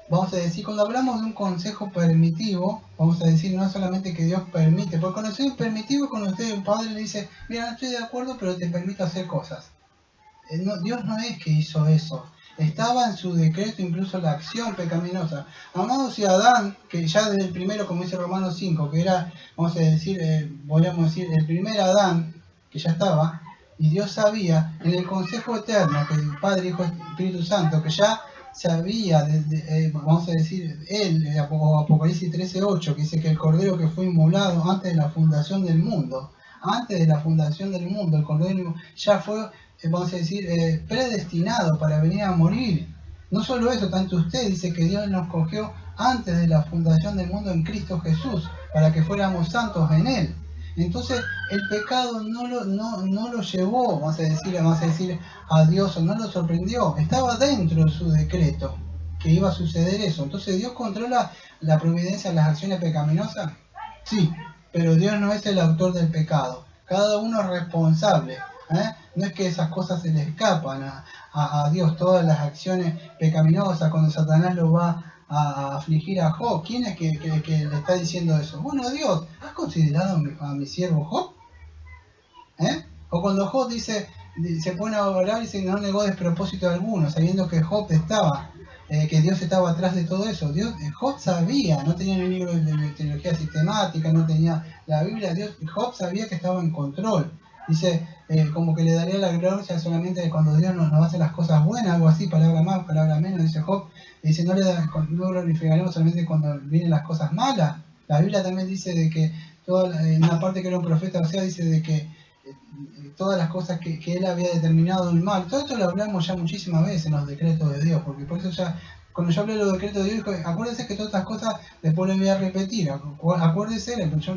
vamos a decir, cuando hablamos de un consejo permitivo, vamos a decir no solamente que Dios permite, porque cuando soy permitivo, cuando usted un padre le dice, mira, no estoy de acuerdo, pero te permito hacer cosas. Dios no es que hizo eso. Estaba en su decreto incluso la acción pecaminosa. Amados, si Adán, que ya desde el primero, como dice Romanos 5, que era, vamos a decir, podríamos decir, el primer Adán, que ya estaba, y Dios sabía, en el consejo eterno, que el Padre, Hijo, Espíritu Santo, que ya sabía, vamos a decir, él, Apocalipsis 13:8, que dice que el Cordero que fue inmolado antes de la fundación del mundo, el Cordero ya fue, vamos a decir, predestinado para venir a morir. No solo eso, tanto usted dice que Dios nos cogió antes de la fundación del mundo en Cristo Jesús, para que fuéramos santos en Él. Entonces el pecado no lo llevó, vamos a decir, a Dios, o no lo sorprendió, estaba dentro de su decreto que iba a suceder eso. Entonces Dios controla la providencia de las acciones pecaminosas, sí, pero Dios no es el autor del pecado. Cada uno es responsable. No es que esas cosas se le escapan a Dios, todas las acciones pecaminosas, cuando Satanás lo va a afligir a Job. ¿Quién es que le está diciendo eso? Bueno, Dios, ¿has considerado a mi siervo Job? O cuando Job dice, se pone a orar y dice que no negó despropósito alguno, sabiendo que Job estaba, que Dios estaba atrás de todo eso. Job sabía, no tenía el libro de teología sistemática, no tenía la Biblia. Job sabía que estaba en control. Dice, como que le daría la gloria solamente cuando Dios nos hace las cosas buenas, algo así, palabra más, palabra menos, dice Job. Dice, no glorificaremos solamente cuando vienen las cosas malas. La Biblia también dice de que, en una parte que era un profeta, o sea, dice de que todas las cosas que él había determinado el mal, todo esto lo hablamos ya muchísimas veces en los decretos de Dios, porque por eso ya, cuando yo hablé de los decretos de Dios, acuérdese que todas estas cosas después les voy a repetir, acuérdese, yo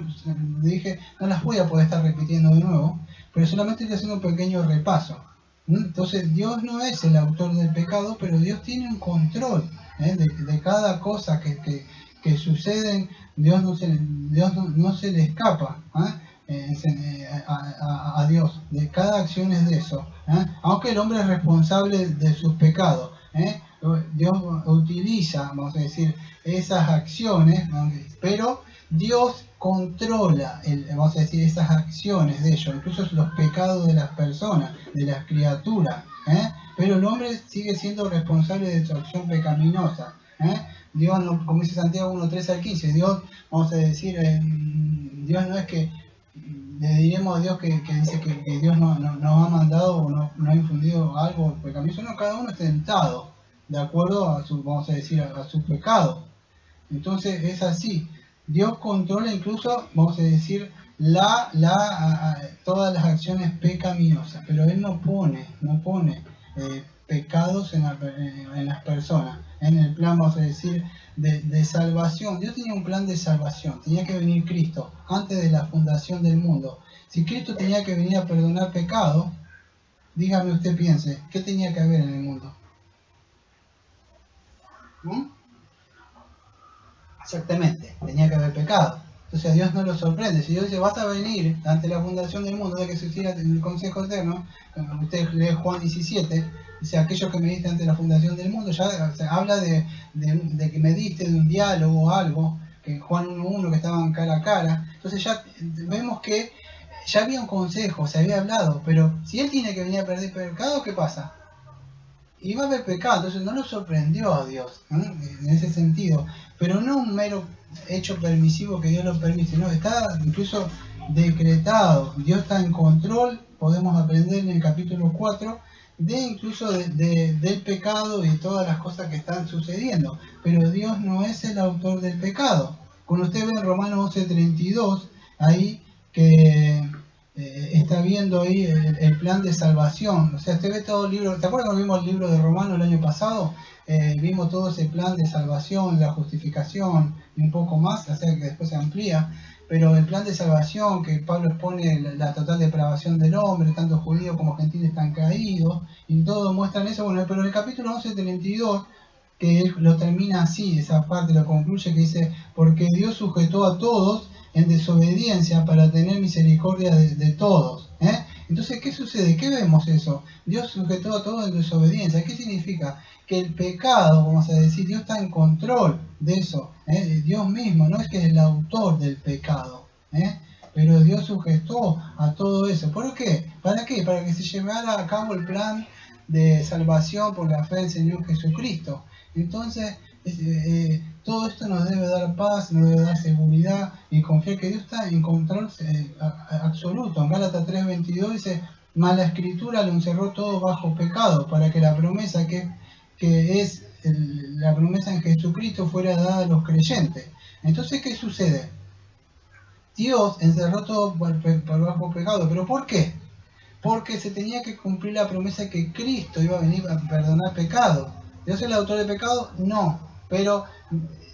le dije, no las voy a poder estar repitiendo de nuevo, pero solamente estoy haciendo un pequeño repaso. Entonces Dios no es el autor del pecado, pero Dios tiene un control de cada cosa que sucede. Dios no se le escapa a Dios, de cada acción es de eso, aunque el hombre es responsable de sus pecados. Dios utiliza, vamos a decir, esas acciones, pero Dios controla, vamos a decir, esas acciones de ellos, incluso los pecados de las personas, de las criaturas, pero el hombre sigue siendo responsable de su acción pecaminosa. Dios, no, como dice Santiago 1:13-15, Dios, vamos a decir, Dios no es que le diremos a Dios que dice que Dios nos ha mandado o no ha infundido algo pecaminoso. No, cada uno es tentado de acuerdo a su, vamos a decir, a su pecado. Entonces es así. Dios controla incluso, vamos a decir, todas las acciones pecaminosas, pero Él no pone pecados en las personas. En el plan, vamos a decir, de salvación. Dios tenía un plan de salvación. Tenía que venir Cristo antes de la fundación del mundo. Si Cristo tenía que venir a perdonar pecado, dígame usted, piense, ¿qué tenía que haber en el mundo? Exactamente, tenía que haber pecado. Entonces a Dios no lo sorprende. Si Dios dice, vas a venir ante la fundación del mundo, de que se hiciera el consejo eterno, usted lee Juan 17, dice, aquello que me diste ante la fundación del mundo, ya habla de que me diste, de un diálogo o algo, que Juan 1:1, que estaban cara a cara. Entonces ya vemos que ya había un consejo, se había hablado, pero si Él tiene que venir a perder pecado, ¿qué pasa? Iba a haber pecado, entonces no lo sorprendió a Dios, en ese sentido, pero no un mero hecho permisivo que Dios lo permite, no, está incluso decretado. Dios está en control. Podemos aprender en el capítulo 4 incluso del pecado y de todas las cosas que están sucediendo, pero Dios no es el autor del pecado. Cuando usted ve en Romanos 11:32, ahí que está viendo ahí el plan de salvación. O sea, usted ve todo el libro. ¿Te acuerdas cuando vimos el libro de Romanos el año pasado? Vimos todo ese plan de salvación, la justificación y un poco más, o sea que después se amplía. Pero el plan de salvación, que Pablo expone la total depravación del hombre, tanto judíos como gentiles están caídos, y todo muestran eso. Bueno, pero en el capítulo 11:32, que él lo termina así, esa parte lo concluye, que dice, porque Dios sujetó a todos en desobediencia para tener misericordia de todos. Entonces, ¿qué sucede? ¿Qué vemos eso? Dios sujetó a todos en desobediencia. ¿Qué significa? Que el pecado, vamos a decir, Dios está en control de eso. Dios mismo, no es que es el autor del pecado. Pero Dios sujetó a todo eso. ¿Por qué? ¿Para qué? Para que se llevara a cabo el plan de salvación por la fe del Señor Jesucristo. Entonces, todo esto nos debe dar paz, nos debe dar seguridad y confiar que Dios está en control absoluto. En Gálatas 3:22 dice, mas la Escritura lo encerró todo bajo pecado, para que la promesa que es la promesa en Jesucristo fuera dada a los creyentes. Entonces, ¿qué sucede? Dios encerró todo por bajo pecado. ¿Pero por qué? Porque se tenía que cumplir la promesa que Cristo iba a venir a perdonar pecado. ¿Dios es el autor de pecado? No. Pero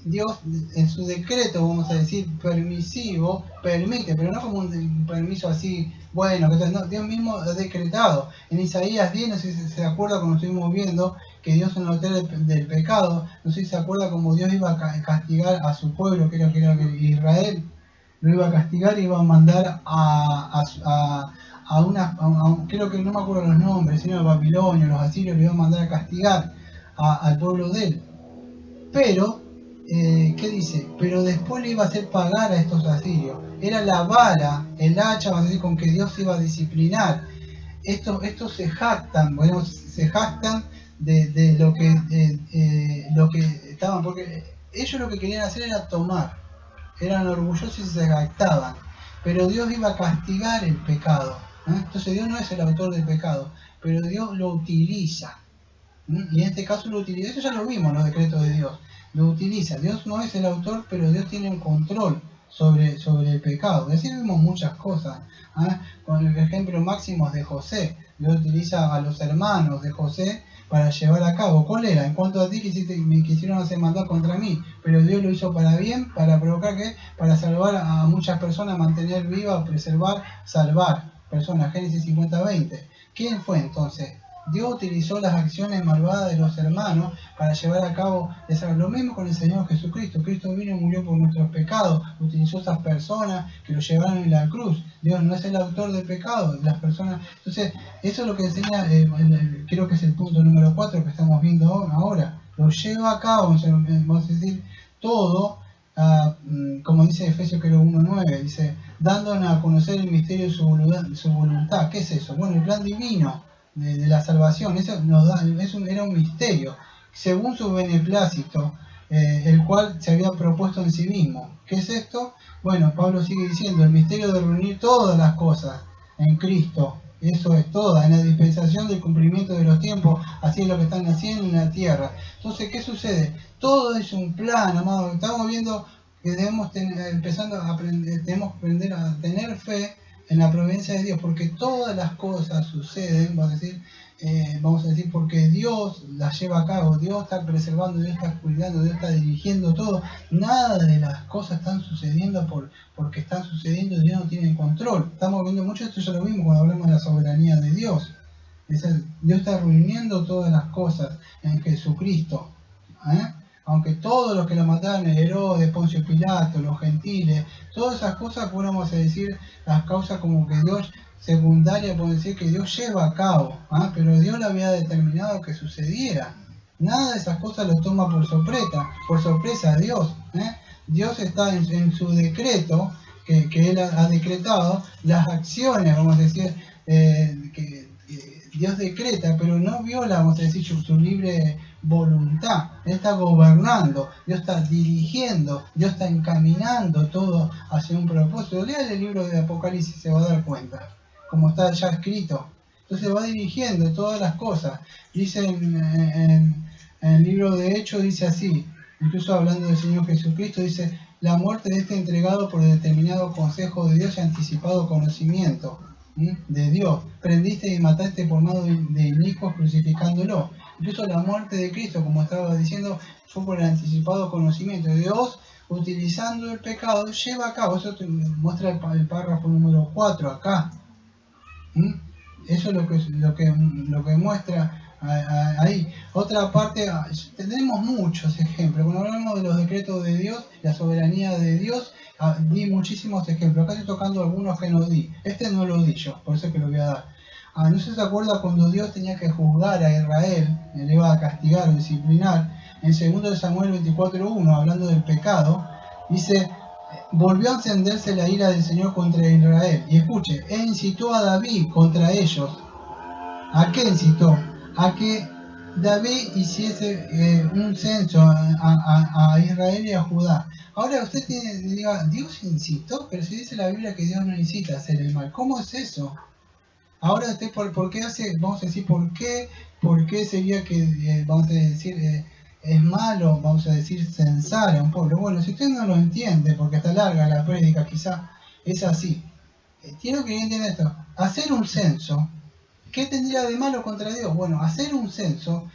Dios en su decreto, vamos a decir, permisivo, permite, pero no como un permiso así, bueno, no, Dios mismo ha decretado. En Isaías 10, no sé si se acuerda cuando estuvimos viendo que Dios en el autor del pecado, no sé si se acuerda como Dios iba a castigar a su pueblo, que era Israel, lo iba a castigar y iba a mandar creo que no me acuerdo los nombres, sino los babilonios, los asirios, le iba a mandar a castigar al pueblo de él. Pero, ¿qué dice? Pero después le iba a hacer pagar a estos asirios. Era la vara, el hacha, vamos a decir, con que Dios iba a disciplinar. Estos se jactan, bueno, se jactan de lo que estaban, porque ellos lo que querían hacer era tomar. Eran orgullosos y se jactaban. Pero Dios iba a castigar el pecado. Entonces Dios no es el autor del pecado, pero Dios lo utiliza. Y en este caso lo utiliza. Eso ya lo vimos en los decretos de Dios. Lo utiliza. Dios no es el autor, pero Dios tiene un control sobre el pecado. Así vimos muchas cosas. Con el ejemplo máximo de José. Dios utiliza a los hermanos de José para llevar a cabo. ¿Cuál era? En cuanto a ti me quisieron hacer maldad contra mí, pero Dios lo hizo para bien, para provocar que, para salvar a muchas personas, mantener viva, preservar, salvar personas. Génesis 50:20. ¿Quién fue entonces? Dios utilizó las acciones malvadas de los hermanos para llevar a cabo lo mismo con el Señor Jesucristo. Cristo vino y murió por nuestros pecados, utilizó esas personas que lo llevaron en la cruz. Dios no es el autor del pecado, las personas. Entonces, eso es lo que enseña, creo que es el punto número 4 que estamos viendo ahora. Lo lleva a cabo, vamos a decir, todo, como dice Efesios 1:9, dice, dándonos a conocer el misterio de su voluntad. ¿Qué es eso? Bueno, el plan divino de la salvación. Eso nos da, era un misterio, según su beneplácito, el cual se había propuesto en sí mismo. ¿Qué es esto? Bueno, Pablo sigue diciendo, el misterio de reunir todas las cosas en Cristo. Eso es toda, en la dispensación del cumplimiento de los tiempos, así es lo que están haciendo en la tierra. Entonces, ¿qué sucede? Todo es un plan, amado. Estamos viendo que debemos debemos aprender a tener fe en la providencia de Dios, porque todas las cosas suceden, vamos a decir, porque Dios las lleva a cabo, Dios está preservando, Dios está cuidando, Dios está dirigiendo todo. Nada de las cosas están sucediendo porque están sucediendo, Dios no tiene control. Estamos viendo mucho esto, ya lo vimos cuando hablamos de la soberanía de Dios. Dios está reuniendo todas las cosas en Jesucristo. Aunque todos los que lo mataron, Herodes, Poncio Pilato, los gentiles, todas esas cosas, podemos decir, las causas como que Dios, secundaria, podemos decir que Dios lleva a cabo, pero Dios lo había determinado que sucediera. Nada de esas cosas lo toma por sorpresa a Dios. Dios está en su decreto, que Él ha decretado, las acciones, vamos a decir, que Dios decreta, pero no viola, vamos a decir, su libre voluntad. Él está gobernando, Dios está dirigiendo, Dios está encaminando todo hacia un propósito. Lea el libro de Apocalipsis, se va a dar cuenta, como está ya escrito. Entonces va dirigiendo todas las cosas. Dice en el libro de Hechos, dice así, incluso hablando del Señor Jesucristo, dice, la muerte de este entregado por determinado consejo de Dios y anticipado conocimiento. de Dios. Prendiste y mataste por mano de inicuos crucificándolo. Incluso la muerte de Cristo, como estaba diciendo, fue por el anticipado conocimiento. Dios, utilizando el pecado, lleva a cabo. Eso te muestra el párrafo número 4 acá. Eso es lo que muestra ahí. Otra parte, tenemos muchos ejemplos. Cuando hablamos de los decretos de Dios, la soberanía de Dios, di muchísimos ejemplos. Acá estoy tocando algunos que no di. Este no lo di yo, por eso que lo voy a dar. No sé si se acuerda cuando Dios tenía que juzgar a Israel, le iba a castigar o disciplinar. En 2 Samuel 24:1, hablando del pecado, dice: volvió a encenderse la ira del Señor contra Israel. Y escuche, incitó a David contra ellos. ¿A qué incitó? A que David hiciese un censo a Israel y a Judá. Ahora usted diga, Dios incitó, pero si dice la Biblia que Dios no incita a hacer el mal. ¿Cómo es eso? Ahora usted, ¿por qué hace, vamos a decir, por qué sería que, vamos a decir, es malo, vamos a decir, censar a un pueblo? Bueno, si usted no lo entiende, porque está larga la prédica, quizá es así. Quiero que entienda esto. Hacer un censo, ¿qué tendría de malo contra Dios? Bueno, hacer un censo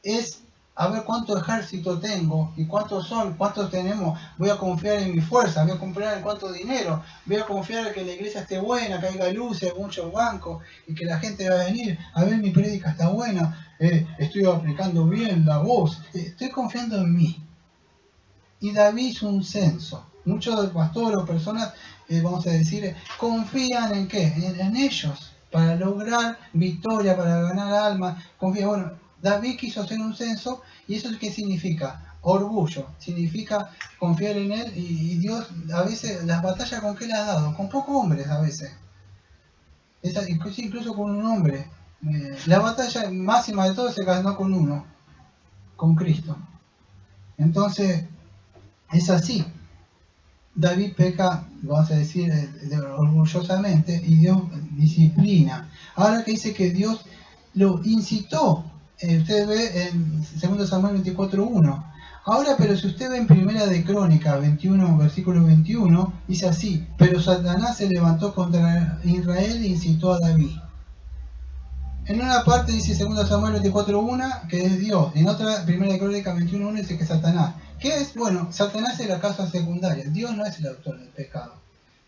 es a ver cuánto ejército tengo y cuántos son, cuántos tenemos. Voy a confiar en mi fuerza, voy a confiar en cuánto dinero, voy a confiar en que la iglesia esté buena, que haya luces, muchos bancos y que la gente va a venir a ver mi prédica está buena, estoy aplicando bien la voz, estoy confiando en mí. Y David hizo un censo. Muchos pastores o personas, vamos a decir, confían en qué, en ellos, para lograr victoria, para ganar alma. Confía, bueno, David quiso hacer un censo, y eso es qué significa: orgullo, significa confiar en él, y Dios a veces las batallas con qué las ha dado, con pocos hombres a veces, incluso con un hombre. La batalla máxima de todo se ganó con uno, con Cristo. Entonces es así. David peca, vamos a decir, orgullosamente, y Dios disciplina. Ahora que dice que Dios lo incitó, usted ve en 2 Samuel 24:1. Ahora, pero si usted ve en Primera de Crónicas 21, versículo 21, dice así: pero Satanás se levantó contra Israel e incitó a David. En una parte dice 2 Samuel 24:1 que es Dios, y en otra, Primera de Crónicas 21:1, dice que es Satanás. ¿Qué es? Bueno, Satanás es la causa secundaria. Dios no es el autor del pecado.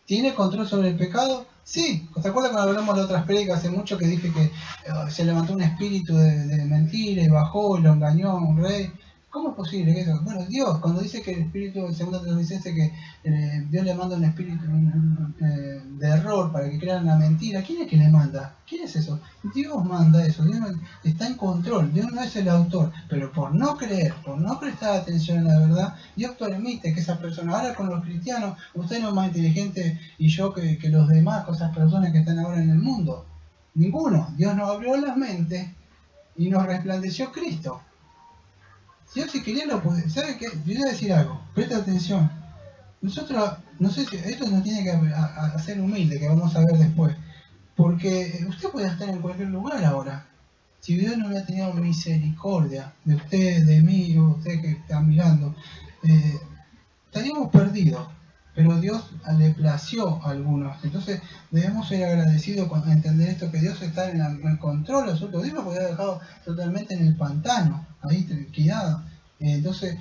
¿Tiene control sobre el pecado? Sí. ¿Se acuerdan cuando hablamos de otras prédicas hace mucho que dije que se levantó un espíritu de mentira y bajó y lo engañó a un rey? ¿Cómo es posible que eso? Bueno, Dios, cuando dice que el espíritu, en 2 Tesalonicenses, que Dios le manda un espíritu de error para que crean la mentira, ¿quién es que le manda? ¿Quién es eso? Dios manda eso, Dios está en control, Dios no es el autor, pero por no creer, por no prestar atención a la verdad, Dios permite que esas personas, ahora con los cristianos, usted no es más inteligente y yo que los demás, con esas personas que están ahora en el mundo, ninguno. Dios nos abrió las mentes y nos resplandeció Cristo. Dios, si quería, lo puede. ¿Sabe qué? Yo voy a decir algo, presta atención. Nosotros, no sé si esto nos tiene que hacer humilde, que vamos a ver después, porque usted puede estar en cualquier lugar ahora. Si Dios no hubiera tenido misericordia de usted, de mí, o usted que está mirando, estaríamos perdidos. Pero Dios le plació a algunos. Entonces debemos ser agradecidos cuando entender esto, que Dios está en el control absoluto. Dios nos podría haber dejado totalmente en el pantano, ahí tranquilado. Entonces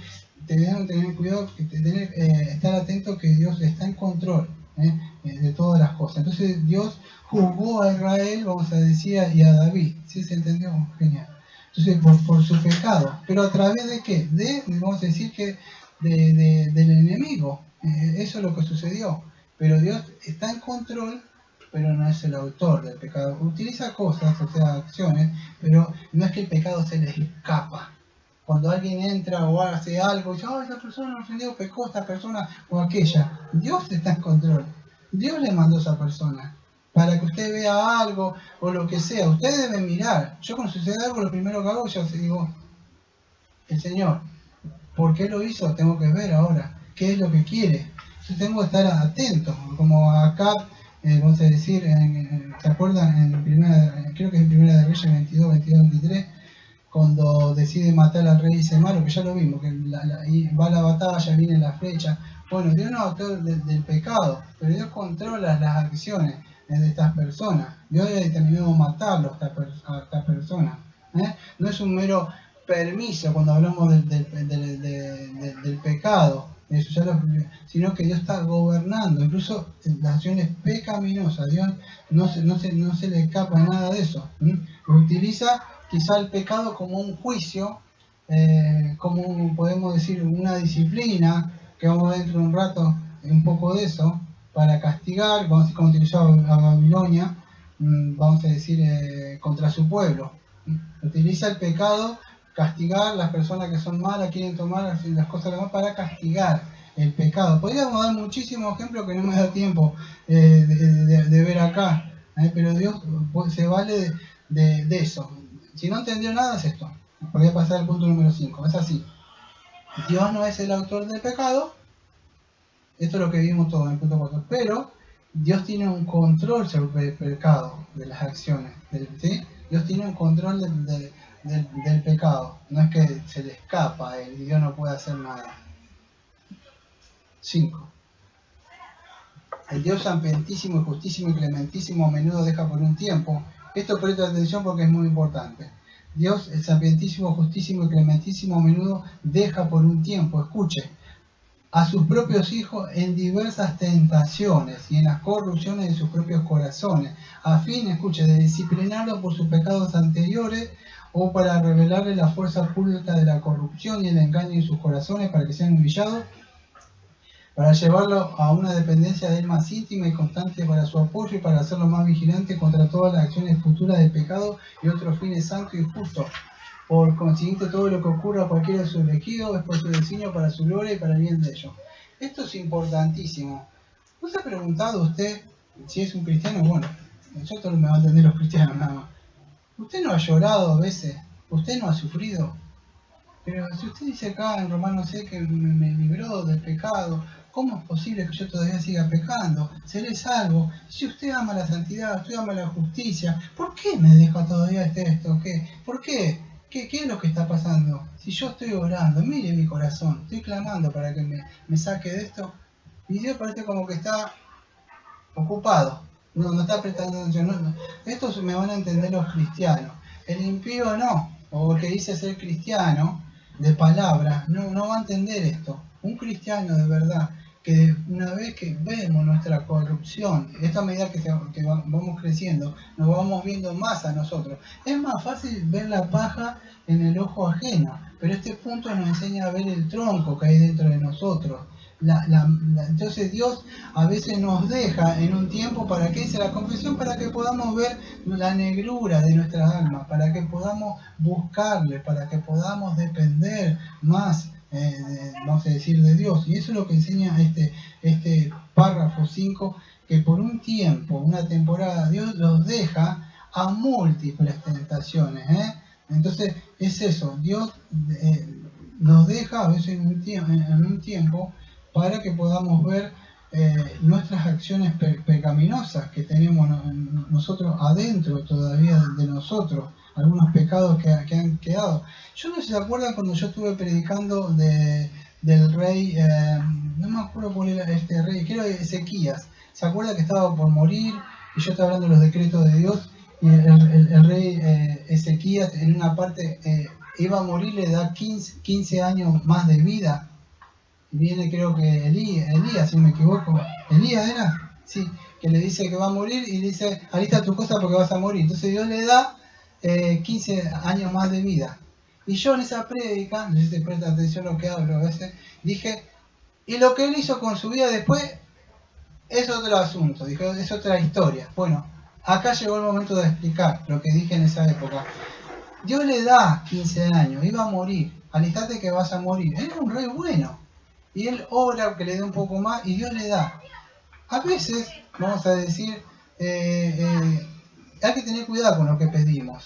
debemos tener cuidado, estar atentos que Dios está en control de todas las cosas. Entonces Dios juzgó a Israel, vamos a decir, y a David. ¿Sí se entendió? Genial. Entonces por su pecado. ¿Pero a través de qué? Vamos a decir que del enemigo. Eso es lo que sucedió. Pero Dios está en control, pero no es el autor del pecado. Utiliza cosas, o sea, acciones, pero no es que el pecado se le escapa. Cuando alguien entra o hace algo, y dice: oh, esta persona ofendió, pecó, esta persona o aquella. Dios está en control. Dios le mandó a esa persona para que usted vea algo o lo que sea. Usted debe mirar. Yo cuando sucede algo, lo primero que hago, yo digo: el Señor, ¿por qué lo hizo? Tengo que ver ahora qué es lo que quiere. Yo tengo que estar atento, como acá, vamos a decir, ¿se acuerdan? Creo que es en Primera de Reyes 22, 23, cuando decide matar al rey y dice malo, que ya lo vimos, que va a la batalla, viene la flecha. Bueno, Dios no es autor del pecado, pero Dios controla las acciones. de estas personas. Dios había determinado matarlo a esta persona. No es un mero permiso cuando hablamos del pecado, sino que Dios está gobernando, incluso las acciones pecaminosas. Dios no se le escapa nada de eso. Utiliza quizá el pecado como un juicio, como podemos decir una disciplina, que vamos a ver dentro de un rato un poco de eso, para castigar, como utilizó a Babilonia, vamos a decir, contra su pueblo. Utiliza el pecado, castigar las personas que son malas, quieren tomar las cosas de mal para castigar el pecado. Podríamos dar muchísimos ejemplos que no me da tiempo de ver acá, pero Dios se vale de eso. Si no entendió nada, es esto. Voy a pasar al punto número 5. Es así. Dios no es el autor del pecado. Esto es lo que vimos todo en el punto 4. Pero Dios tiene un control sobre el pecado, de las acciones. ¿Sí? Dios tiene un control del pecado. No es que se le escapa a él y Dios no puede hacer nada. 5. El Dios santísimo y justísimo y clementísimo a menudo deja por un tiempo. Esto presta atención porque es muy importante. Dios, el santísimo, justísimo y clementísimo a menudo deja por un tiempo, escuche, a sus propios hijos en diversas tentaciones y en las corrupciones de sus propios corazones, a fin, escuche, de disciplinarlos por sus pecados anteriores o para revelarle la fuerza oculta de la corrupción y el engaño en sus corazones para que sean humillados, para llevarlo a una dependencia de él más íntima y constante para su apoyo y para hacerlo más vigilante contra todas las acciones futuras del pecado y otros fines santos y justos. Por consiguiente, todo lo que ocurra a cualquiera de sus elegidos es por su designio para su gloria y para el bien de ellos. Esto es importantísimo. ¿No se ha preguntado usted si es un cristiano? Bueno, nosotros me van a entender los cristianos nada más. ¿Usted no ha llorado a veces? ¿Usted no ha sufrido? Pero si usted dice acá en Romanos 6 que me libró del pecado, ¿cómo es posible que yo todavía siga pecando? Seré salvo. Si usted ama la santidad, usted ama la justicia, ¿por qué me deja todavía esto? ¿Por qué? ¿Qué es lo que está pasando? Si yo estoy orando, mire mi corazón, estoy clamando para que me saque de esto, y Dios parece como que está ocupado, no está prestando atención. No. Esto me van a entender los cristianos. El impío no, o el que dice ser cristiano, de palabra, no va a entender esto. Un cristiano de verdad, que una vez que vemos nuestra corrupción, esta medida que vamos creciendo, nos vamos viendo más a nosotros. Es más fácil ver la paja en el ojo ajeno, pero este punto nos enseña a ver el tronco que hay dentro de nosotros. Entonces Dios a veces nos deja en un tiempo para que hice la confesión, para que podamos ver la negrura de nuestras almas, para que podamos buscarle, para que podamos depender más, vamos a decir, de Dios. Y eso es lo que enseña este párrafo 5, que por un tiempo, una temporada, Dios los deja a múltiples tentaciones. Entonces es eso, Dios nos deja a veces en un tiempo para que podamos ver nuestras acciones pecaminosas que tenemos nosotros adentro todavía de nosotros, algunos pecados que han quedado. Yo no sé si se acuerdan cuando yo estuve predicando del rey, no me acuerdo cuál era este rey, creo que Ezequías. ¿Se acuerda que estaba por morir y yo estaba hablando de los decretos de Dios? Y el rey Ezequías en una parte iba a morir, le da 15 años más de vida. Viene creo que Elías, si no me equivoco. ¿Elías era? Sí, que le dice que va a morir y dice, alista tu cosa porque vas a morir. Entonces Dios le da 15 años más de vida. Y yo en esa prédica, no sé si te presta atención a lo que hablo a veces, dije, y lo que él hizo con su vida después es otro asunto, dije, es otra historia. Bueno, acá llegó el momento de explicar lo que dije en esa época. Dios le da 15 años, iba a morir, alistate que vas a morir. Él era un rey bueno. Y él ora que le dé un poco más y Dios le da. A veces, vamos a decir, hay que tener cuidado con lo que pedimos.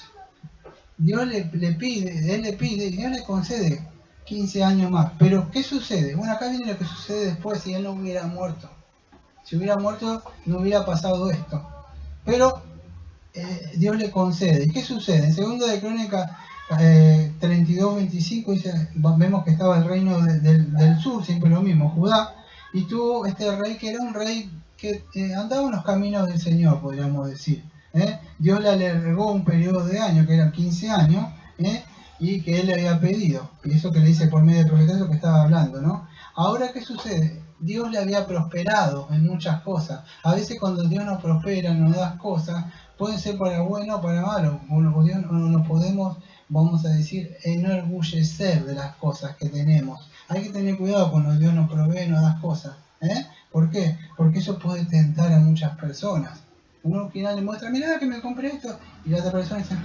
Dios le pide, él le pide y Dios le concede 15 años más. Pero, ¿qué sucede? Bueno, acá viene lo que sucede después si él no hubiera muerto. Si hubiera muerto, no hubiera pasado esto. Pero Dios le concede. ¿Y qué sucede? En 2 de Crónicas 32-25 dice, vemos que estaba el reino del sur, siempre lo mismo, Judá, y tuvo este rey que era un rey andaba en los caminos del Señor, podríamos decir. Dios le alargó un periodo de años, que eran 15 años, y que él le había pedido. Y eso que le dice por medio del profeta, eso que estaba hablando, ¿no? Ahora, ¿qué sucede? Dios le había prosperado en muchas cosas. A veces cuando Dios nos prospera, nos da cosas, pueden ser para bueno o para malo. Nos podemos, vamos a decir, enorgullecer de las cosas que tenemos. Hay que tener cuidado cuando Dios nos provee, nos da cosas. ¿Por qué? Porque eso puede tentar a muchas personas. Uno al final le muestra, mirá que me compré esto, y la otra persona dice,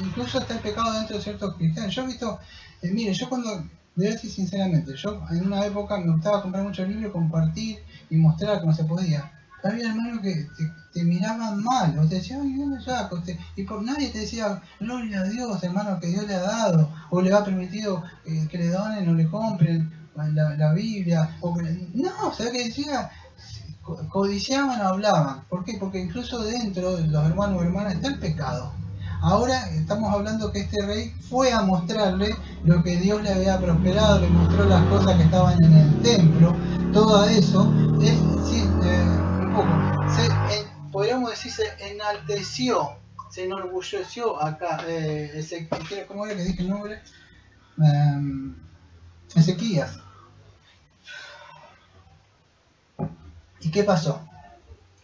incluso está el pecado dentro de ciertos cristianos. Yo he visto, mire, yo cuando, debo decir sinceramente, yo en una época me gustaba comprar muchos libros, compartir y mostrar como se podía. Había hermanos que te miraban mal, o te decían, ay, ¿dónde saco? Y por nadie te decía, gloria a Dios, hermano, que Dios le ha dado, o le ha permitido que le donen o le compren la Biblia, o que, no, o sea que decía, codiciaban o hablaban. ¿Por qué? Porque incluso dentro de los hermanos o hermanas está el pecado. Ahora estamos hablando que este rey fue a mostrarle lo que Dios le había prosperado, le mostró las cosas que estaban en el templo, todo eso, es, sí, un poco, podríamos decir, se enalteció, se enorgulleció acá, ¿cómo era que dije el nombre? Ezequías. ¿Y qué pasó?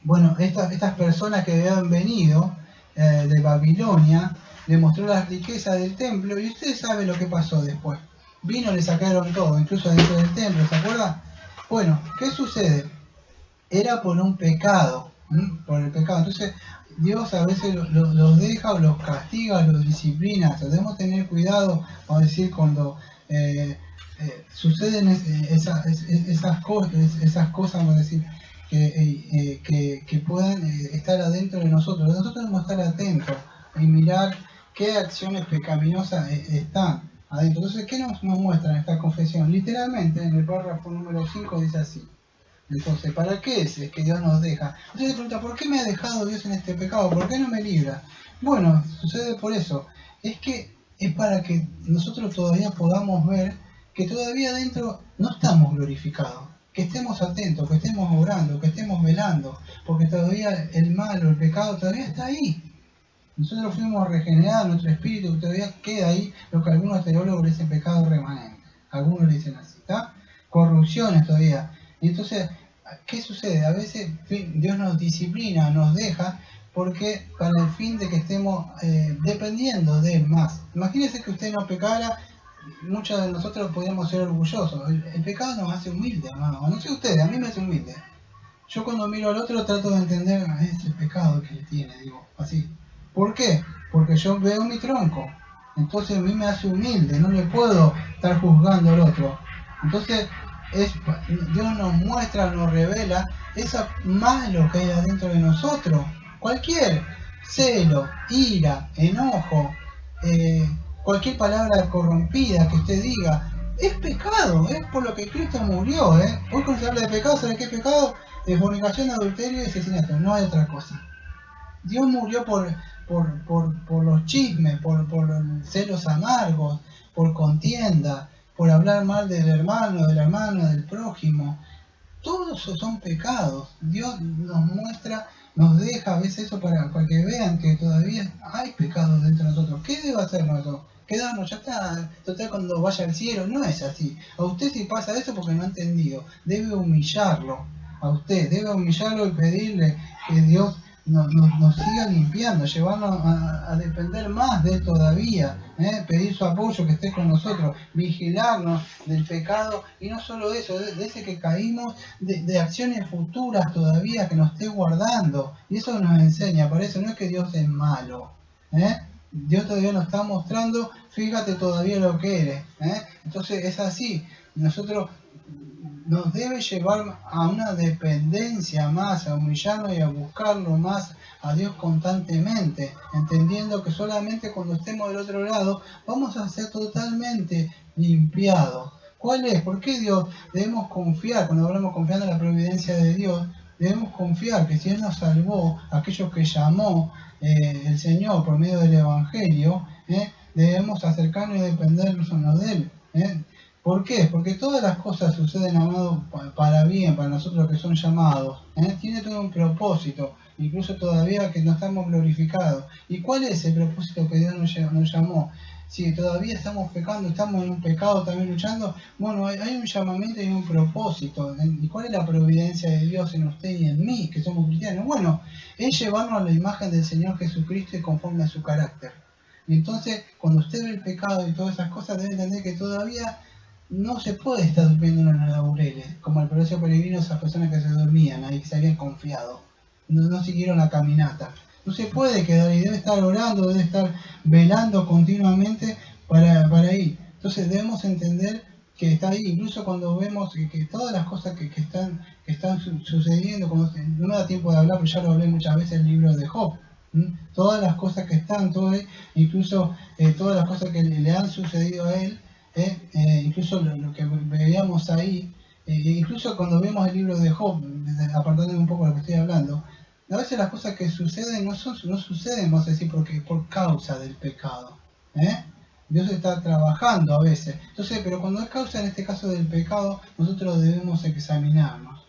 Bueno, estas personas que habían venido de Babilonia, le mostró las riquezas del templo, y ustedes saben lo que pasó después. Vino, le sacaron todo, incluso dentro del templo, ¿se acuerdan? Bueno, ¿qué sucede? Era por un pecado, por el pecado. Entonces, Dios a veces los deja o los castiga, los disciplina. Debemos tener cuidado, vamos a decir, cuando suceden esas cosas, vamos a decir, que puedan estar adentro de nosotros. Nosotros debemos estar atentos y mirar qué acciones pecaminosas están adentro. Entonces, ¿qué nos muestra esta confesión? Literalmente, en el párrafo número 5 dice así. Entonces, ¿para qué es que Dios nos deja? Usted se pregunta, ¿por qué me ha dejado Dios en este pecado? ¿Por qué no me libra? Bueno, sucede por eso. Es que es para que nosotros todavía podamos ver que todavía adentro no estamos glorificados. Que estemos atentos, que estemos orando, que estemos velando, porque todavía el mal o el pecado todavía está ahí. Nosotros fuimos regenerados, nuestro espíritu todavía queda ahí, lo que algunos teólogos le dicen pecado remanente. Algunos le dicen así, ¿está? Corrupciones todavía. Y entonces, ¿qué sucede? A veces Dios nos disciplina, nos deja, porque para el fin de que estemos dependiendo de Él más. Imagínense que usted no pecara, muchos de nosotros podríamos ser orgullosos. El pecado nos hace humildes, hermano. No sé ustedes, a mí me hace humilde. Yo cuando miro al otro trato de entender, es el pecado que él tiene, digo, así. ¿Por qué? Porque yo veo mi tronco. Entonces a mí me hace humilde, no le puedo estar juzgando al otro. Entonces, Dios nos muestra, nos revela eso malo que hay adentro de nosotros. Cualquier celo, ira, enojo, cualquier palabra corrompida que usted diga, es pecado, es por lo que Cristo murió. Hoy cuando se habla de pecado, ¿sabe qué es pecado? De fornicación, adulterio y asesinato, no hay otra cosa. Dios murió por los chismes, por celos amargos, por contienda, por hablar mal del hermano, de la hermana, del prójimo. Todos esos son pecados. Dios nos muestra, nos deja a veces eso para que vean que todavía hay pecados dentro de nosotros. ¿Qué debe hacer nosotros? Quedarnos, ya está, total cuando vaya al cielo. No es así. A usted si pasa eso porque no ha entendido, debe humillarlo. A usted debe humillarlo y pedirle que Dios nos siga limpiando, llevarnos a depender más de Él todavía, pedir su apoyo, que esté con nosotros, vigilarnos del pecado, y no solo eso, de ese que caímos, de acciones futuras todavía que nos esté guardando, y eso nos enseña. Por eso no es que Dios es malo, Dios todavía nos está mostrando, fíjate todavía lo que eres, entonces es así. Nosotros nos debe llevar a una dependencia más, a humillarnos y a buscarlo más a Dios constantemente, entendiendo que solamente cuando estemos del otro lado vamos a ser totalmente limpiados. ¿Cuál es? ¿Por qué Dios? Debemos confiar, cuando hablamos confiando en la providencia de Dios, debemos confiar que si Él nos salvó, aquellos que llamó el Señor por medio del Evangelio, debemos acercarnos y dependernos de Él. ¿Por qué? Porque todas las cosas suceden, amado, para bien, para nosotros que son llamados. Tiene todo un propósito, incluso todavía que no estamos glorificados. ¿Y cuál es el propósito que Dios nos llamó? Si todavía estamos pecando, estamos en un pecado también luchando, bueno, hay un llamamiento y un propósito. ¿Y cuál es la providencia de Dios en usted y en mí, que somos cristianos? Bueno, es llevarnos a la imagen del Señor Jesucristo y conforme a su carácter. Y entonces, cuando usted ve el pecado y todas esas cosas, debe entender que todavía no se puede estar durmiendo en los laureles, como el precio peregrino, esas personas que se dormían ahí, que se habían confiado, no siguieron la caminata. No se puede quedar ahí, debe estar orando, debe estar velando continuamente para ir. Entonces debemos entender que está ahí, incluso cuando vemos que todas las cosas que están sucediendo, como, no me da tiempo de hablar, pero ya lo hablé muchas veces en el libro de Job. Todas las cosas que están, incluso todas las cosas que le han sucedido a él, incluso lo que veíamos ahí, incluso cuando vemos el libro de Job, apartándome un poco de lo que estoy hablando, a veces las cosas que suceden no suceden, vamos a decir, por causa del pecado. Dios está trabajando a veces. Entonces, pero cuando es causa, en este caso del pecado, nosotros debemos examinarnos.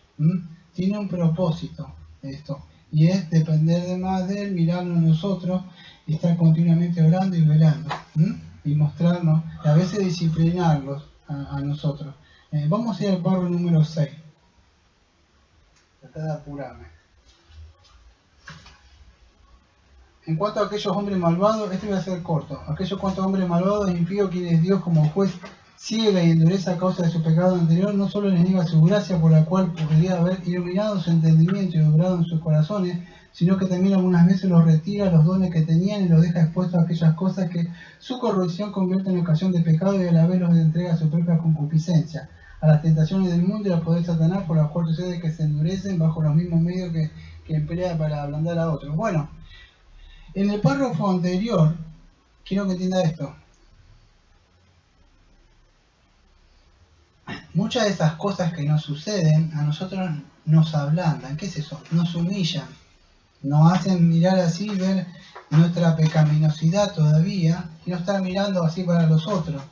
Tiene un propósito esto, y es depender de más de Él, mirarnos nosotros, y estar continuamente orando y velando. Y mostrarnos, y a veces disciplinarlos a nosotros. Vamos a ir al párrafo número 6. Tratar de apurarme. En cuanto a aquellos hombres malvados, este va a ser corto. Aquellos cuantos hombres malvados e impíos, quienes Dios como juez ciega y endurece a causa de su pecado anterior, no solo les niega su gracia por la cual podría haber iluminado su entendimiento y obrado en sus corazones, sino que también algunas veces los retira los dones que tenían y los deja expuestos a aquellas cosas que su corrupción convierte en ocasión de pecado, y a la vez los entrega a su propia concupiscencia, a las tentaciones del mundo y al poder de Satanás, por las cuales sucede que se endurecen bajo los mismos medios que emplea para ablandar a otros. Bueno, en el párrafo anterior, quiero que entienda esto. Muchas de esas cosas que nos suceden a nosotros nos ablandan. ¿Qué es eso? Nos humillan. Nos hacen mirar así, ver nuestra pecaminosidad todavía y no estar mirando así para los otros.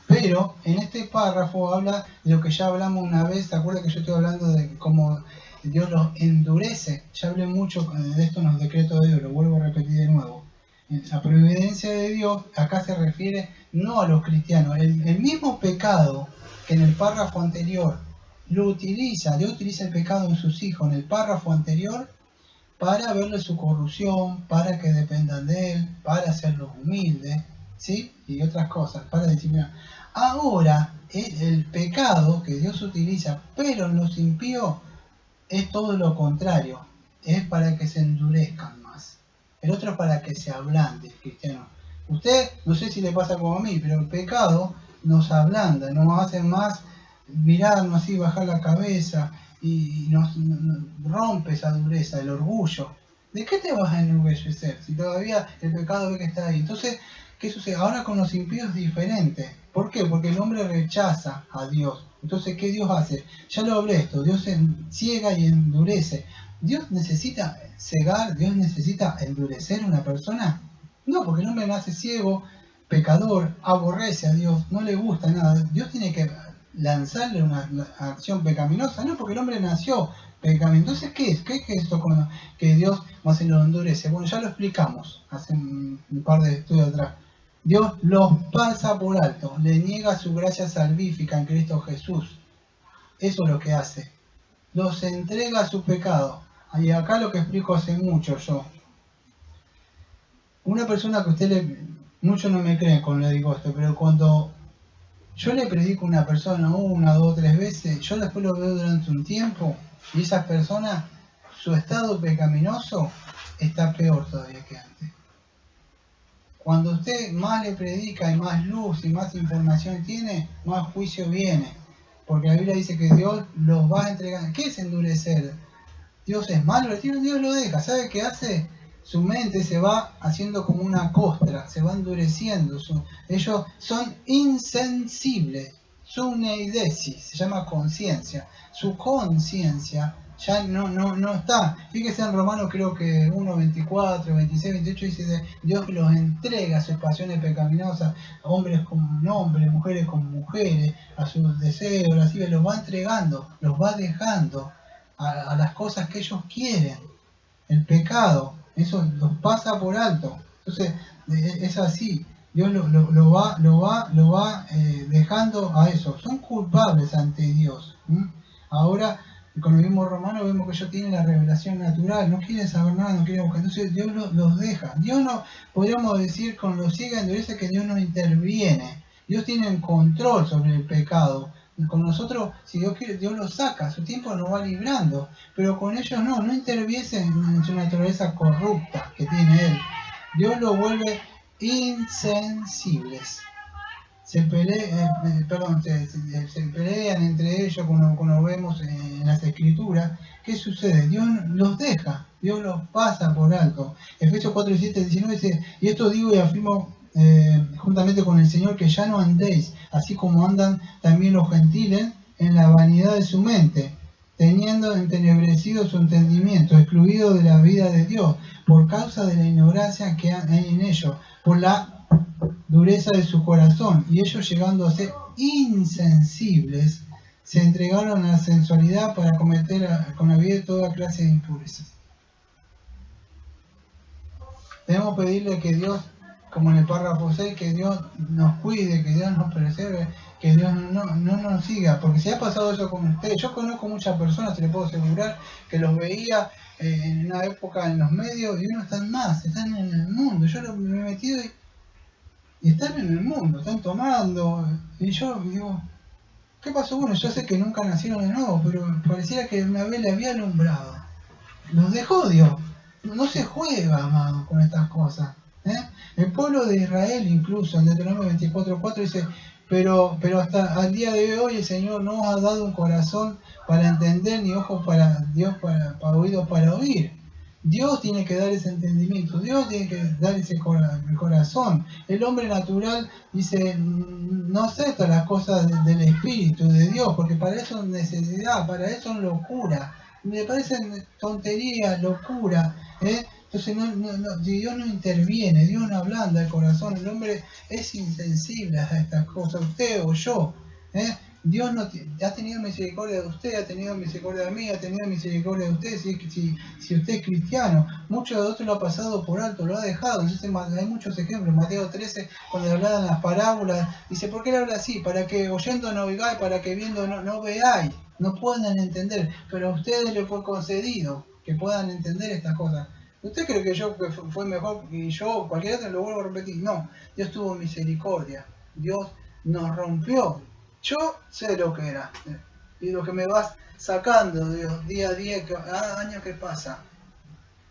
Pero en este párrafo habla de lo que ya hablamos una vez. ¿Se acuerda que yo estoy hablando de cómo Dios los endurece? Ya hablé mucho de esto en los decretos de Dios, lo vuelvo a repetir de nuevo. La providencia de Dios acá se refiere no a los cristianos. El mismo pecado que en el párrafo anterior Dios utiliza el pecado en sus hijos en el párrafo anterior para verle su corrupción, para que dependan de Él, para hacerlos humildes, ¿sí? Y otras cosas, para disciplinar. Ahora, el pecado que Dios utiliza, pero en los impíos, es todo lo contrario. Es para que se endurezcan más. El otro es para que se ablande, cristiano. Usted, no sé si le pasa como a mí, pero el pecado nos ablanda, nos hace más mirarnos así, bajar la cabeza, y nos rompe esa dureza, el orgullo. ¿De qué te vas a enorgullecer si todavía el pecado ve que está ahí? Entonces, ¿qué sucede? Ahora con los impíos es diferente. ¿Por qué? Porque el hombre rechaza a Dios. Entonces, ¿qué Dios hace? Ya lo hablé esto, Dios ciega y endurece. ¿Dios necesita cegar? ¿Dios necesita endurecer a una persona? No, porque el hombre nace ciego, pecador, aborrece a Dios, no le gusta nada. Dios tiene que lanzarle una acción pecaminosa, no, porque el hombre nació pecaminoso. Entonces, ¿qué es? ¿Qué es esto que Dios más lo endurece? Bueno, ya lo explicamos hace un par de estudios atrás. Dios los pasa por alto, le niega su gracia salvífica en Cristo Jesús. Eso es lo que hace. Los entrega a su pecado. Y acá lo que explico hace mucho yo. Una persona que muchos no me creen cuando le digo esto, pero cuando yo le predico a una persona una, dos, tres veces, yo después lo veo durante un tiempo, y esa persona, su estado pecaminoso está peor todavía que antes. Cuando usted más le predica y más luz y más información tiene, más juicio viene. Porque la Biblia dice que Dios los va a entregar. ¿Qué es endurecer? Dios es malo, Dios lo deja. ¿Sabe qué hace? Su mente se va haciendo como una costra, se va endureciendo. Ellos son insensibles. Su neidesis, se llama conciencia. Su conciencia ya no está. Fíjese en Romanos, creo que 1, 24, 26, 28 dice: Dios los entrega a sus pasiones pecaminosas, hombres con hombres, mujeres con mujeres, a sus deseos, así los va entregando, los va dejando a las cosas que ellos quieren. El pecado, eso los pasa por alto. Entonces, es así. Dios lo va dejando a eso. Son culpables ante Dios. Ahora, cuando vimos Romanos, vemos que ellos tienen la revelación natural, no quieren saber nada, no quieren buscar. Entonces Dios los deja. Dios no, podríamos decir, con los ciega endurece, que Dios no interviene. Dios tiene el control sobre el pecado. Con nosotros, si Dios quiere, Dios los saca, a su tiempo nos va librando. Pero con ellos no interviene en su naturaleza corrupta que tiene Él. Dios los vuelve insensibles. Se pelean entre ellos, cuando vemos en las Escrituras. ¿Qué sucede? Dios los deja, Dios los pasa por alto. Efesios 4, 17, 19 dice: y esto digo y afirmo juntamente con el Señor, que ya no andéis así como andan también los gentiles en la vanidad de su mente, teniendo entenebrecido su entendimiento, excluido de la vida de Dios, por causa de la ignorancia que hay en ellos, por la dureza de su corazón, y ellos, llegando a ser insensibles, se entregaron a la sensualidad para cometer con la vida toda clase de impurezas. Debemos pedirle que Dios, como en el párrafo 6, que Dios nos cuide, que Dios nos preserve, que Dios no nos siga, porque si ha pasado eso con ustedes, yo conozco muchas personas, se les puedo asegurar, que los veía en una época en los medios, y no están más, están en el mundo. Yo me he metido y están en el mundo, están tomando, y yo digo: ¿qué pasó? Bueno, yo sé que nunca nacieron de nuevo, pero pareciera que una vez le había alumbrado. Los dejó Dios. No se juega, amado, con estas cosas. El pueblo de Israel, incluso en Deuteronomio 24:4 dice: pero hasta al día de hoy el Señor no os ha dado un corazón para entender, ni ojos para Dios, para oídos para oír. Dios tiene que dar ese entendimiento, Dios tiene que dar ese corazón. El hombre natural dice: no acepta las cosas del Espíritu de Dios, porque para eso es necesidad, para eso es locura. Me parecen tonterías, locura. Entonces, si Dios no interviene, Dios no ablanda el corazón, el hombre es insensible a estas cosas, usted o yo. Dios no ha tenido misericordia de usted, ha tenido misericordia de mí, ha tenido misericordia de usted, si usted es cristiano. Muchos de otros lo ha pasado por alto, lo ha dejado. Entonces, hay muchos ejemplos. Mateo 13, cuando le hablaban las parábolas, dice: ¿por qué le habla así? Para que oyendo no oigáis, para que viendo no veáis, no puedan entender. Pero a ustedes les fue concedido que puedan entender estas cosas. ¿Usted cree que yo fue mejor que yo? Cualquier otro, lo vuelvo a repetir. No, Dios tuvo misericordia. Dios nos rompió. Yo sé lo que era. Y lo que me vas sacando, Dios, día a día, cada año que pasa.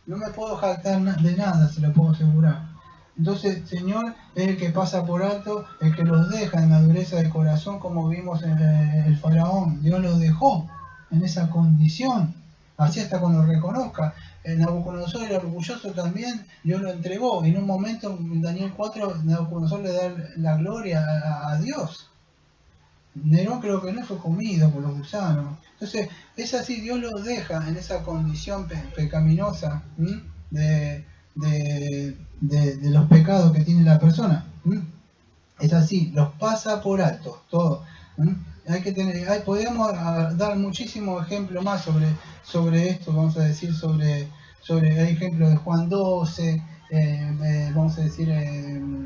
No me puedo jactar de nada, se lo puedo asegurar. Entonces, Señor es el que pasa por alto, el que los deja en la dureza del corazón, como vimos en el faraón. Dios los dejó en esa condición. Así hasta cuando reconozca. Nabucodonosor era orgulloso también, Dios lo entregó. Y en un momento, en Daniel 4, Nabucodonosor le da la gloria a Dios. Nerón creo que no fue comido por los gusanos. Entonces, es así, Dios los deja en esa condición pecaminosa de los pecados que tiene la persona. Es así, los pasa por alto, todo. Hay que tener, podemos dar muchísimos ejemplos más sobre esto, vamos a decir, hay ejemplos de Juan 12, vamos a decir,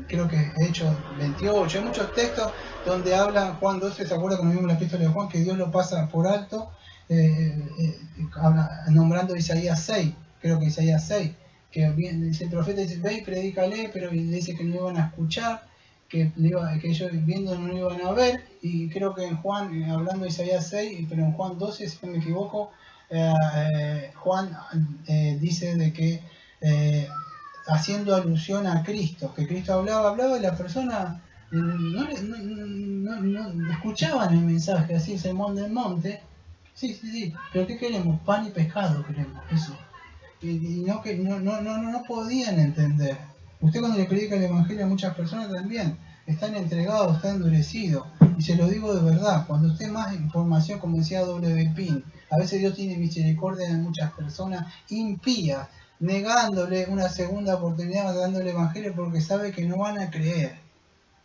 creo que Hechos 28, hay muchos textos donde hablan. Juan 12, ¿se acuerda cuando vimos la epístola de Juan? Que Dios lo pasa por alto, nombrando Isaías 6, creo que Isaías 6, que dice, el profeta dice: ve y predícale, pero le dice que no iban a escuchar, que ellos viendo no iban a ver. Y creo que en Juan, hablando de Isaías 6, pero en Juan 12, si no me equivoco, Juan dice de que haciendo alusión a Cristo, que Cristo hablaba y la persona no escuchaban el mensaje, así, sermón del monte. Sí, pero ¿qué queremos? Pan y pescado queremos, eso. Y no podían entender. Usted, cuando le predica el evangelio a muchas personas también, están entregados, está endurecido. Y se lo digo de verdad, cuando usted más información, como decía W. Pin, a veces Dios tiene misericordia de muchas personas impías, negándole una segunda oportunidad, dándole evangelio porque sabe que no van a creer.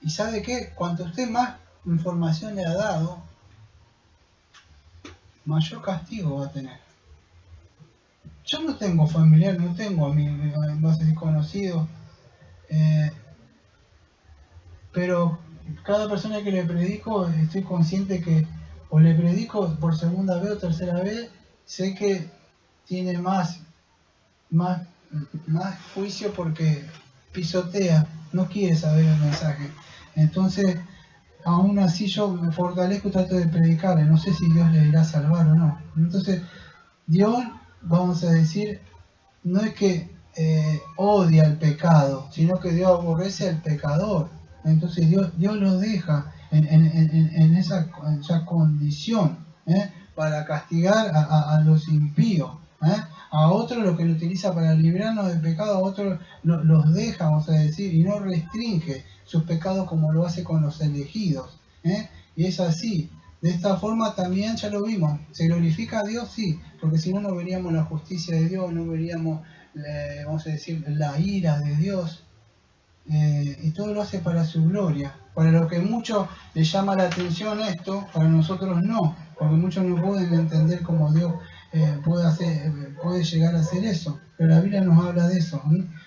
Y sabe que cuanto usted más información le ha dado, mayor castigo va a tener. Yo no tengo familiar, no tengo amigos, conocidos, pero cada persona que le predico estoy consciente que o le predico por segunda vez o tercera vez, sé que tiene más juicio porque pisotea, no quiere saber el mensaje. Entonces, aún así yo me fortalezco y trato de predicarle, no sé si Dios le irá a salvar o no. Entonces, Dios, vamos a decir, no es que odia el pecado, sino que Dios aborrece al pecador. Entonces Dios lo deja en esa condición para castigar a los impíos. A otros lo que lo utiliza para librarnos del pecado, a otros los deja, vamos a decir, y no restringe sus pecados como lo hace con los elegidos. Y es así. De esta forma también ya lo vimos. ¿Se glorifica a Dios? Sí, porque si no, no veríamos la justicia de Dios, no veríamos, vamos a decir, la ira de Dios. Y todo lo hace para su gloria. Para lo que muchos les llama la atención esto, para nosotros no, porque muchos no pueden entender cómo Dios puede llegar a hacer eso. Pero la Biblia nos habla de eso,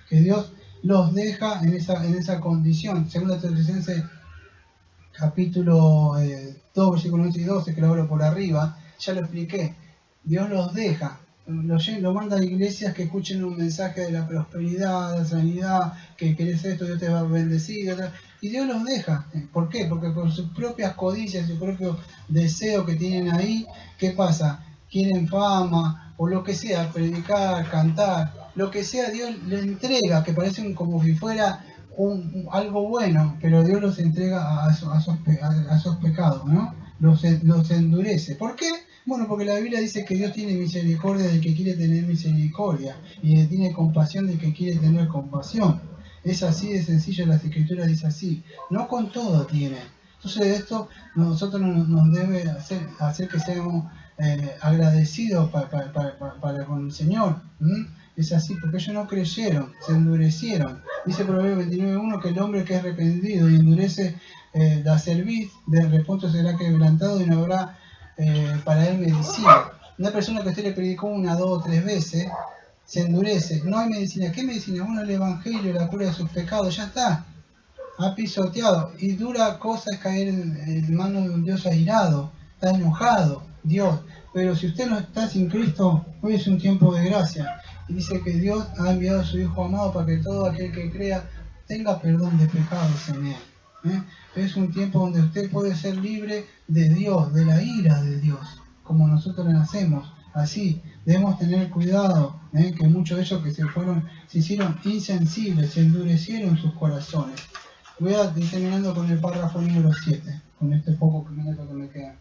que Dios los deja en esa condición. Según Tesalonicenses capítulo 2, versículos 11 y 12, que lo hablo por arriba, ya lo expliqué. Dios los deja, lo manda a iglesias que escuchen un mensaje de la prosperidad, de la sanidad, que querés esto, Dios te va a bendecir, y Dios los deja. ¿Por qué? Porque por sus propias codicias, su propio deseo que tienen ahí, ¿qué pasa? Quieren fama, o lo que sea, predicar, cantar, lo que sea, Dios le entrega, que parecen como si fuera algo bueno, pero Dios los entrega a esos pecados, ¿no? Los endurece. ¿Por qué? Bueno, porque la Biblia dice que Dios tiene misericordia del que quiere tener misericordia y tiene compasión del que quiere tener compasión. Es así de sencillo, las Escrituras dice así. No con todo tiene. Entonces esto nosotros nos debe hacer que seamos agradecidos para con el Señor. Es así, porque ellos no creyeron, se endurecieron. Dice Proverbios 29:1 que el hombre que es arrepentido y endurece la cerviz, de reposo será quebrantado y no habrá para él medicina. Una persona que usted le predicó 1, 2, 3 veces, se endurece. No hay medicina. ¿Qué medicina? Bueno, el Evangelio, la cura de sus pecados, ya está. Ha pisoteado. Y dura cosa es caer en manos de un Dios airado. Está enojado, Dios. Pero si usted no está sin Cristo, hoy es un tiempo de gracia. Y dice que Dios ha enviado a su Hijo amado para que todo aquel que crea tenga perdón de pecados en él. Es un tiempo donde usted puede ser libre de Dios, de la ira de Dios, como nosotros nacemos. Así, debemos tener cuidado, que muchos de ellos que se hicieron insensibles, se endurecieron sus corazones. Voy a ir terminando con el párrafo número 7, con este poco minuto que me queda.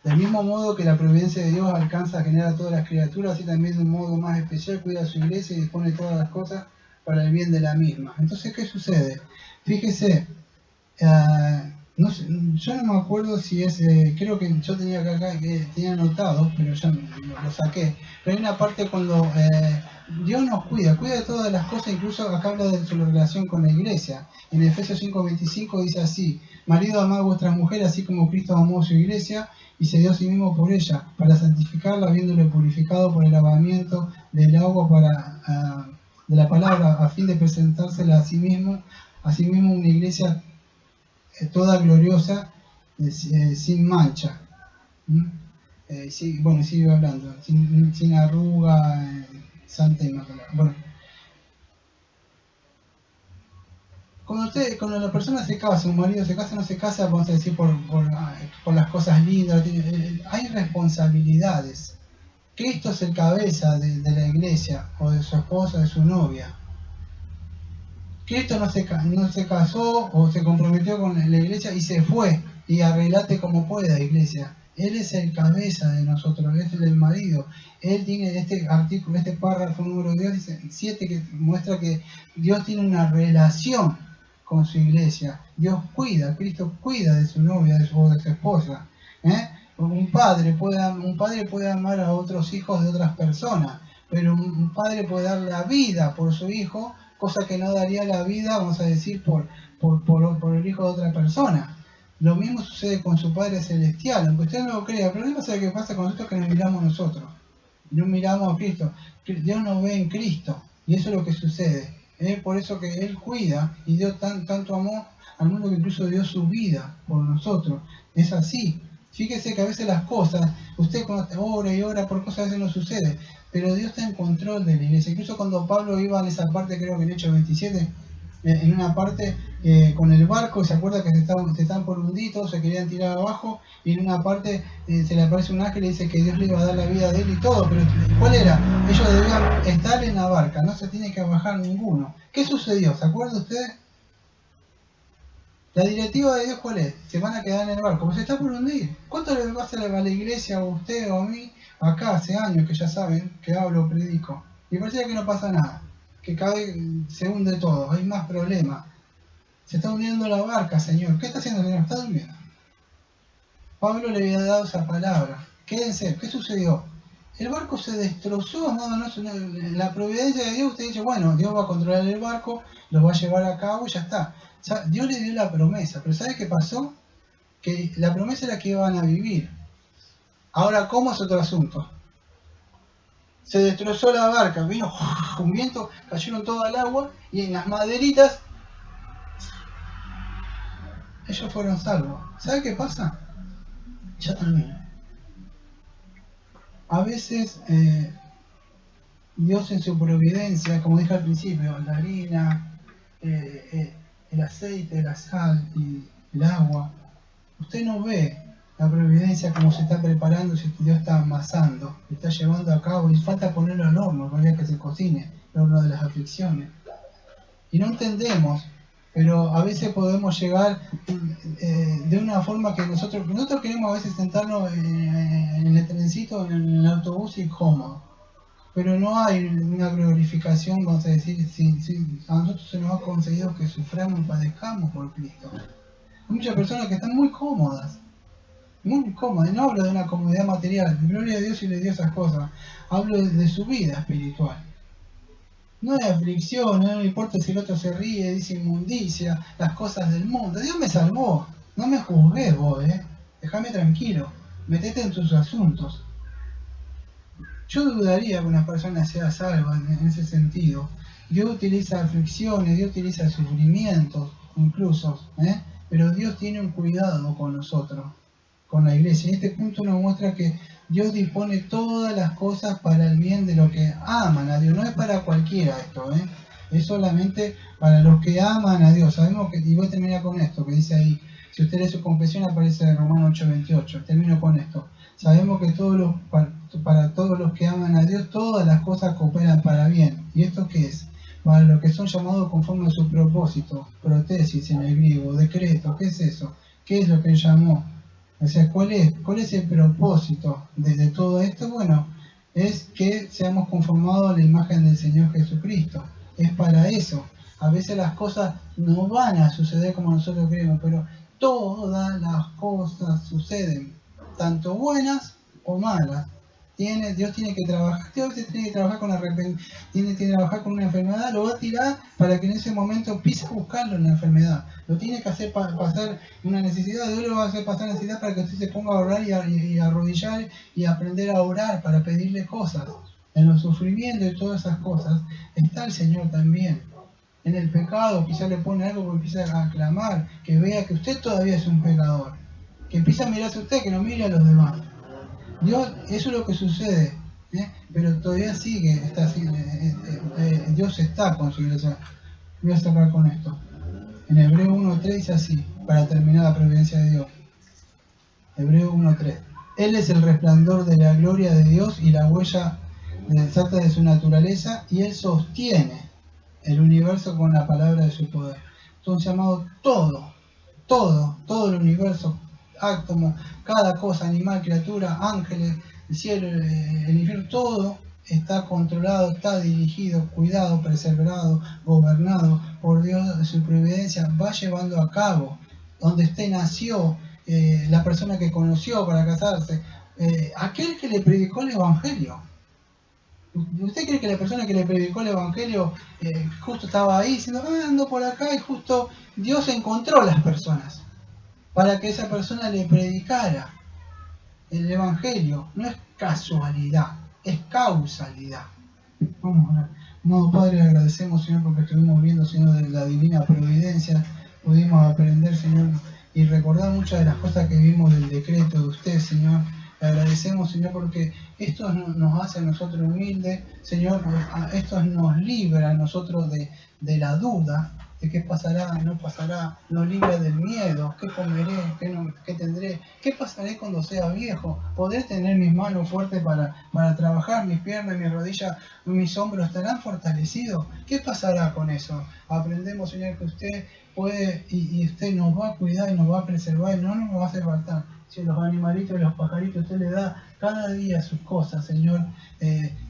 Del mismo modo que la providencia de Dios alcanza a generar a todas las criaturas, así también de un modo más especial cuida a su iglesia y dispone todas las cosas para el bien de la misma. Entonces, ¿qué sucede? Fíjese, no sé, yo no me acuerdo si es, creo que yo tenía acá que tenía anotado, pero ya lo saqué. Pero hay una parte cuando Dios nos cuida de todas las cosas, incluso acá habla de su relación con la iglesia. En Efesios 5:25 dice así: marido, amad a vuestras mujeres, así como Cristo amó a su iglesia y se dio a sí mismo por ella, para santificarla, habiéndole purificado por el lavamiento del agua de la palabra, a fin de presentársela a sí mismo una iglesia toda gloriosa, sin mancha. Bueno, sigue hablando, sin arruga, santa y maculada. Bueno, cuando la persona se casa, un marido se casa, no se casa, vamos a decir, por las cosas lindas, hay responsabilidades. Cristo es el cabeza de la iglesia, o de su esposa, de su novia. Cristo no se casó o se comprometió con la iglesia y se fue, y arreglate como pueda, iglesia. Él es el cabeza de nosotros, es el marido. Él tiene este artículo, párrafo número 7 que muestra que Dios tiene una relación con su iglesia. Dios cuida, Cristo cuida de su novia o de su esposa. Un padre puede amar a otros hijos de otras personas, pero un padre puede dar la vida por su hijo, cosa que no daría la vida, vamos a decir, por el hijo de otra persona. Lo mismo sucede con su Padre Celestial, aunque usted no lo crea. El problema es lo que pasa con nosotros, que nos miramos nosotros, no miramos a Cristo. Dios nos ve en Cristo, y eso es lo que sucede. Por eso que Él cuida, y Dios tanto amó al mundo que incluso dio su vida por nosotros. Es así. Fíjese que a veces las cosas, usted cuando ora y ora por cosas, a veces no sucede, pero Dios está en control de la iglesia. Incluso cuando Pablo iba en esa parte, creo que en Hechos 27, en una parte con el barco, se acuerda que se estaban por hundir, todos se querían tirar abajo, y en una parte se le aparece un ángel y dice que Dios le iba a dar la vida de él y todo, pero ¿cuál era? Ellos debían estar en la barca, no se tiene que bajar ninguno. ¿Qué sucedió? ¿Se acuerdan ustedes? La directiva de Dios, ¿cuál es? Se van a quedar en el barco, pues se está por hundir. ¿Cuánto le va a hacer a la iglesia, o a usted o a mí? Acá hace años que ya saben que hablo, predico, y parecía que no pasa nada, que cada vez se hunde todo, hay más problemas. Se está hundiendo la barca, Señor. ¿Qué está haciendo el Señor? Está durmiendo. Pablo le había dado esa palabra. Quédense. ¿Qué sucedió? El barco se destrozó. La providencia de Dios, usted dice, bueno, Dios va a controlar el barco, lo va a llevar a cabo y ya está. O sea, Dios le dio la promesa, pero ¿sabe qué pasó? Que la promesa era que iban a vivir. Ahora, ¿cómo es otro asunto? Se destrozó la barca, vino un viento, cayeron todo al agua, y en las maderitas ellos fueron salvos. ¿Sabe qué pasa? Ya termino. A veces Dios en su providencia, como dije al principio, la harina, el aceite, la sal y el agua, usted no ve la providencia como se está preparando, si Dios está amasando, está llevando a cabo, y falta ponerlo al horno, para que se cocine, el horno de las aflicciones. Y no entendemos, pero a veces podemos llegar de una forma que nosotros queremos a veces sentarnos en el trencito, en el autobús, y cómodo. Pero no hay una glorificación, vamos a decir, si a nosotros se nos ha concedido que suframos y padezcamos por Cristo. Hay muchas personas que están muy cómodas, y no hablo de una comodidad material, gloria a Dios y le dio esas cosas, hablo de su vida espiritual. No hay aflicción, no me importa si el otro se ríe, dice inmundicia, las cosas del mundo. Dios me salvó, no me juzgues vos, déjame tranquilo, metete en tus asuntos. Yo dudaría que una persona sea salva en ese sentido. Dios utiliza aflicciones, Dios utiliza sufrimientos incluso, pero Dios tiene un cuidado con nosotros, con la iglesia. Y este punto nos muestra que Dios dispone todas las cosas para el bien de los que aman a Dios. No es para cualquiera esto, es solamente para los que aman a Dios. Sabemos que, y voy a terminar con esto, que dice ahí, si usted lee su confesión, aparece en Romanos 8:28. Termino con esto. Sabemos que para todos los que aman a Dios, todas las cosas cooperan para bien. ¿Y esto qué es? Para los que son llamados conforme a su propósito. Protesis en el griego, decreto. ¿Qué es eso? ¿Qué es lo que él llamó? O sea, ¿cuál es el propósito de todo esto? Bueno, es que seamos conformados a la imagen del Señor Jesucristo. Es para eso. A veces las cosas no van a suceder como nosotros queremos, pero todas las cosas suceden, tanto buenas o malas. Dios tiene que trabajar, Dios a veces tiene que trabajar con arrepentimiento, tiene que trabajar con una enfermedad, lo va a tirar para que en ese momento empiece a buscarlo en la enfermedad. Lo tiene que hacer pasar una necesidad, Dios lo va a hacer pasar necesidad para que usted se ponga a orar y a arrodillar y a aprender a orar para pedirle cosas. En los sufrimientos y todas esas cosas está el Señor también. En el pecado quizás le pone algo porque empieza a clamar, que vea que usted todavía es un pecador, que empiece a mirarse a usted, que no mire a los demás. Dios, eso es lo que sucede, pero todavía sigue, Dios está con su iglesia. Voy a cerrar con esto. En Hebreo 1:3 dice así, para terminar la providencia de Dios. Hebreo 1:3. Él es el resplandor de la gloria de Dios y la huella exacta de su naturaleza, y Él sostiene el universo con la palabra de su poder. Entonces, llamado todo el universo, átomo, cada cosa, animal, criatura, ángeles, el cielo, el infierno, todo está controlado, está dirigido, cuidado, preservado, gobernado por Dios, de su providencia, va llevando a cabo. Donde usted nació, la persona que conoció para casarse, aquel que le predicó el Evangelio. ¿Usted cree que la persona que le predicó el Evangelio justo estaba ahí diciendo, ando por acá y justo Dios encontró las personas para que esa persona le predicara el Evangelio? No es casualidad, es causalidad. Vamos a ver. No, Padre, agradecemos, Señor, porque estuvimos viendo, Señor, de la divina providencia. Pudimos aprender, Señor, y recordar muchas de las cosas que vimos del decreto de usted, Señor. Le agradecemos, Señor, porque esto nos hace a nosotros humildes, Señor. Esto nos libra a nosotros de la duda, de qué pasará, no pasará. Nos libra del miedo, qué comeré, qué tendré, qué pasaré cuando sea viejo. Poder tener mis manos fuertes para trabajar, mis piernas, mis rodillas, mis hombros estarán fortalecidos. ¿Qué pasará con eso? Aprendemos, Señor, que usted puede y usted nos va a cuidar y nos va a preservar y no nos va a hacer faltar. Si los animalitos y los pajaritos usted le da cada día sus cosas, Señor,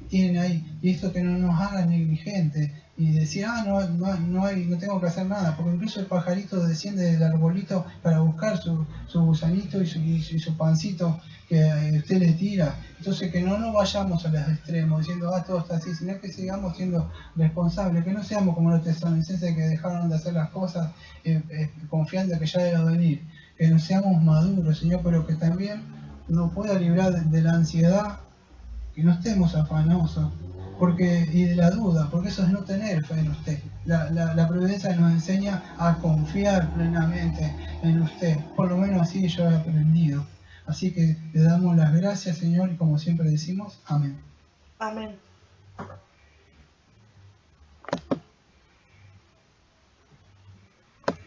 tienen ahí, y esto que no nos haga negligentes y decir, no tengo que hacer nada, porque incluso el pajarito desciende del arbolito para buscar su gusanito y su pancito que usted le tira. Entonces que no nos vayamos a los extremos diciendo, todo está así, sino que sigamos siendo responsables, que no seamos como los tesalonicenses que dejaron de hacer las cosas confiando que ya debe venir, que no seamos maduros, Señor, pero que también nos pueda librar de la ansiedad, que no estemos afanosos, y de la duda, porque eso es no tener fe en usted. La providencia nos enseña a confiar plenamente en usted, por lo menos así yo he aprendido. Así que le damos las gracias, Señor, y como siempre decimos, amén. Amén.